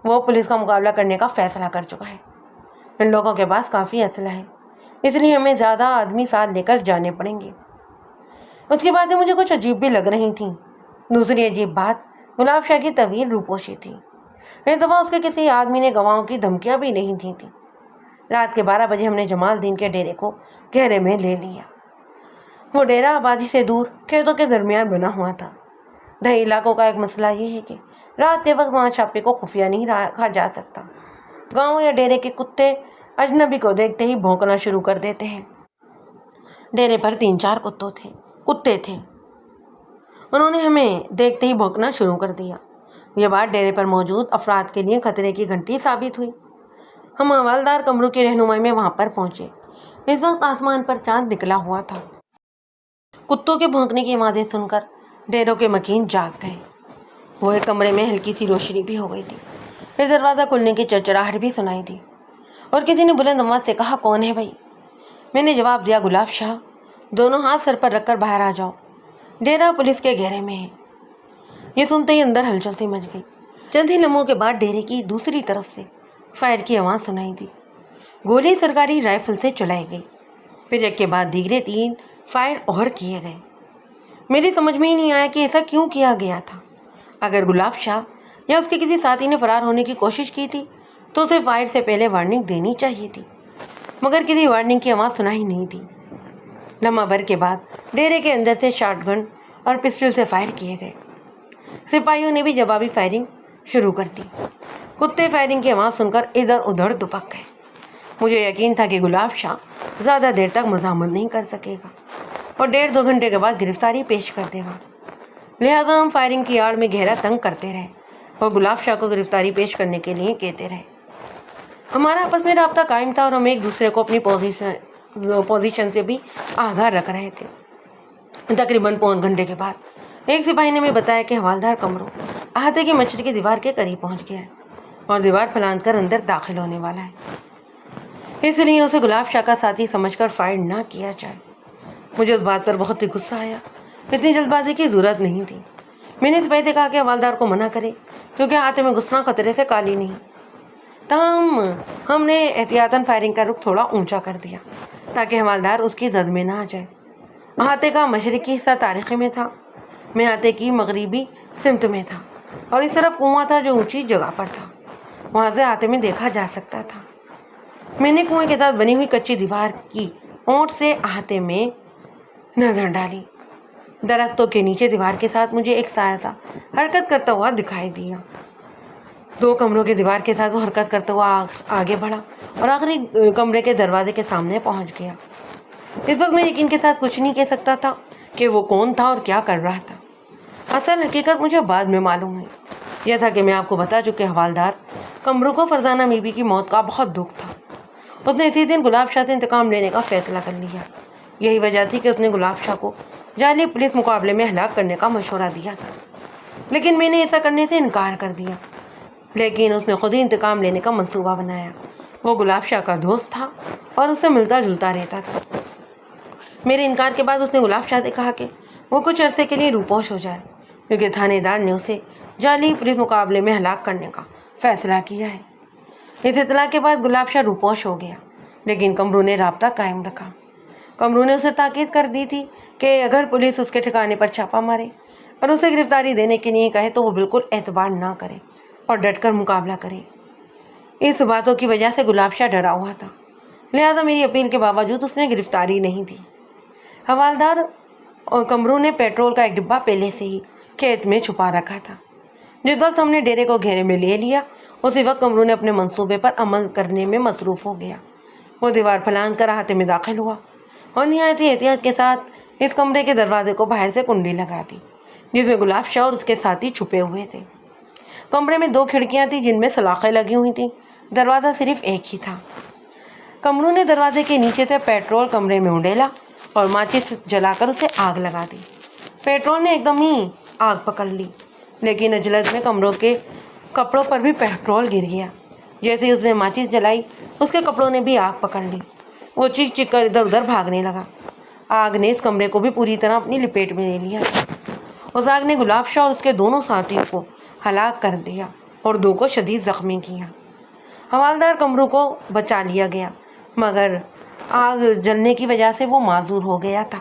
وہ پولیس کا مقابلہ کرنے کا فیصلہ کر چکا ہے۔ ان لوگوں کے پاس کافی اسلحہ ہے، اس لیے ہمیں زیادہ آدمی ساتھ لے کر جانے پڑیں گے۔ اس کی باتیں مجھے کچھ عجیب بھی لگ رہی تھیں۔ دوسری عجیب بات گلاب شاہ کی طویل روپوشی تھی۔ اس دفعہ اس کے کسی آدمی نے گواہوں کی دھمکیاں بھی نہیں دی تھیں۔ رات کے 12 بجے ہم نے جمال الدین کے ڈیرے کو گھیرے میں لے لیا۔ وہ ڈیرا آبادی سے دور کھیتوں کے درمیان بنا ہوا تھا۔ دیہی علاقوں کا ایک مسئلہ یہ ہے کہ رات کے وقت وہاں چھاپے کو خفیہ نہیں رکھا جا سکتا۔ گاؤں یا ڈیرے کے کتے اجنبی کو دیکھتے ہی بھونکنا شروع کر دیتے ہیں۔ ڈیرے پر 3-4 کتے تھے، انہوں نے ہمیں دیکھتے ہی بھونکنا شروع کر دیا۔ یہ بات ڈیرے پر موجود افراد کے لیے خطرے کی گھنٹی ثابت ہوئی۔ ہم حوالدار کمرو کی رہنمائی میں وہاں پر پہنچے۔ اس وقت آسمان پر چاند نکلا ہوا تھا۔ کتوں کے بھونکنے کی آوازیں سن کر ڈیروں کے مکین جاگ گئے۔ وہ ایک کمرے میں ہلکی سی روشنی بھی ہو گئی تھی۔ پھر دروازہ کھلنے کی چرچراہٹ بھی سنائی دی اور کسی نے بلند آواز سے کہا، کون ہے بھائی؟ میں نے جواب دیا، گلاب شاہ، دونوں ہاتھ سر پر رکھ کر باہر آ جاؤ، ڈیرا پولیس کے گھیرے میں ہے۔ یہ سنتے ہی اندر ہلچل سی مچ گئی۔ چند ہی لمحوں کے بعد ڈیرے کی دوسری طرف سے فائر کی آواز سنائی دی۔ گولی سرکاری رائفل سے چلائی گئی۔ پھر ایک کے بعد دیگرے 3 فائر اور کیے گئے۔ میری سمجھ میں ہی نہیں آیا کہ ایسا کیوں کیا گیا تھا۔ اگر گلاب شاہ یا اس کے کسی ساتھی نے فرار ہونے کی کوشش کی تھی تو اسے فائر سے پہلے وارننگ دینی چاہیے تھی، مگر کسی وارننگ کی آواز سنائی نہیں تھی۔ لمحہ بھر کے بعد ڈیرے کے اندر سے شاٹ گن اور پسٹل سے فائر کیے گئے۔ سپاہیوں نے بھی جوابی فائرنگ شروع کر دی۔ کتے فائرنگ کی آواز سن کر ادھر ادھر دپک گئے۔ مجھے یقین تھا کہ گلاب شاہ زیادہ دیر تک مزاحمت نہیں کر سکے گا اور 1.5-2 گھنٹے کے بعد گرفتاری پیش کر دے گا، لہذا ہم فائرنگ کی آڑ میں گھیرا تنگ کرتے رہے اور گلاب شاہ کو گرفتاری پیش کرنے کے لیے کہتے رہے۔ ہمارا آپس میں رابطہ قائم تھا اور ہم ایک دوسرے کو اپنی پوزیشن سے بھی آگاہ رکھ رہے تھے۔ تقریباً 1.25 گھنٹے کے بعد ایک سپاہی نے ہمیں بتایا کہ حوالدار کمرو احاطے کی مچھلی دیوار کے قریب پہنچ گیا ہے اور دیوار پھلانگ کر اندر داخل ہونے والا ہے، اس لیے اسے گلاب شاہ کا ساتھی سمجھ کر فائر نہ کیا جائے۔ مجھے اس بات پر بہت ہی غصہ آیا۔ اتنی جلد بازی کی ضرورت نہیں تھی۔ میں نے سپاہی سے کہا کہ حوالدار کو منع کرے کیونکہ ہاتھے میں گھسنا خطرے سے کالی نہیں۔ تاہم ہم نے احتیاطاً فائرنگ کا رخ تھوڑا اونچا کر دیا تاکہ حوالدار اس کی زد میں نہ آ جائے۔ احاطے کا مشرقی حصہ تاریخی میں تھا، میں احاطے کی مغربی سمت میں تھا اور اس طرف کنواں تھا جو اونچی جگہ پر تھا، وہاں سے احاطے میں دیکھا جا سکتا تھا۔ میں نے کنویں کے ساتھ بنی ہوئی کچی دیوار کی اونٹ سے احاطے میں نظر ڈالی۔ درختوں کے نیچے دیوار کے ساتھ مجھے ایک سایہ سا حرکت کرتا ہوا دکھائی دیا۔ 2 کمروں کے دیوار کے ساتھ وہ حرکت کرتا ہوا آگے بڑھا اور آخری کمرے کے دروازے کے سامنے پہنچ گیا۔ اس وقت میں یقین کے ساتھ کچھ نہیں کہہ سکتا تھا کہ وہ کون تھا اور کیا کر رہا تھا۔ اصل حقیقت مجھے بعد میں معلوم ہوئی۔ یہ تھا کہ میں آپ کو بتا چکے حوالدار کمرو کو فرزانہ بی بی کی موت کا بہت دکھ تھا۔ اس نے اسی دن گلاب شاہ سے انتقام لینے کا فیصلہ کر لیا۔ یہی وجہ تھی کہ اس نے گلاب شاہ کو جعلی پولیس مقابلے میں ہلاک کرنے کا مشورہ دیا تھا، لیکن میں نے ایسا کرنے سے انکار کر دیا۔ لیکن اس نے خود ہی انتقام لینے کا منصوبہ بنایا۔ وہ گلاب شاہ کا دوست تھا اور اس سے ملتا جلتا رہتا تھا۔ میرے انکار کے بعد اس نے گلاب شاہ سے کہا کہ وہ کچھ عرصے کے لیے روپوش ہو جائے کیونکہ تھانے دار نے اسے جعلی پولیس مقابلے میں ہلاک کرنے کا فیصلہ کیا ہے۔ اس اطلاع کے بعد گلاب شاہ روپوش ہو گیا، لیکن کمرو نے رابطہ قائم رکھا۔ کمرو نے اسے تاکید کر دی تھی کہ اگر پولیس اس کے ٹھکانے پر چھاپا مارے اور اسے گرفتاری دینے کے لیے کہے تو وہ بالکل اعتبار نہ کرے اور ڈٹ کر مقابلہ کرے۔ اس باتوں کی وجہ سے گلاب شاہ ڈرا ہوا تھا، لہذا میری اپیل کے باوجود اس نے گرفتاری نہیں دی۔ حوالدار اور کمرو نے پیٹرول کا ایک ڈبہ پہلے سے ہی کھیت میں چھپا رکھا تھا۔ جس وقت ہم نے ڈیرے کو گھیرے میں لے لیا، اسی وقت کمرو نے اپنے منصوبے پر عمل کرنے میں مصروف ہو گیا۔ وہ دیوار پھلانگ کر احاطے میں داخل ہوا اور نہایت احتیاط کے ساتھ اس کمرے کے دروازے کو باہر سے کنڈی لگا دی جس میں گلاب شاہ اور اس کے ساتھی چھپے ہوئے تھے۔ کمرے میں 2 کھڑکیاں تھیں جن میں سلاخیں لگی ہوئی تھیں، دروازہ صرف ایک ہی تھا۔ کمرو نے دروازے کے نیچے سے پیٹرول کمرے میں انڈیلا اور ماچس جلا کر اسے آگ لگا دی۔ پیٹرول نے ایک دم ہی آگ پکڑ لی، لیکن عجلت میں کمروں کے کپڑوں پر بھی پیٹرول گر گیا۔ جیسے ہی اس نے ماچس جلائی، اس کے کپڑوں نے بھی آگ پکڑ لی۔ وہ چیخ چیخ کر ادھر ادھر بھاگنے لگا۔ آگ نے اس کمرے کو بھی پوری طرح اپنی لپیٹ میں لے لیا۔ اس آگ نے گلاب شاہ اور اس کے دونوں ساتھیوں کو ہلاک کر دیا اور 2 کو شدید زخمی کیا۔ حوالدار کمرو کو بچا لیا گیا، مگر آگ جلنے کی وجہ سے وہ معذور ہو گیا تھا۔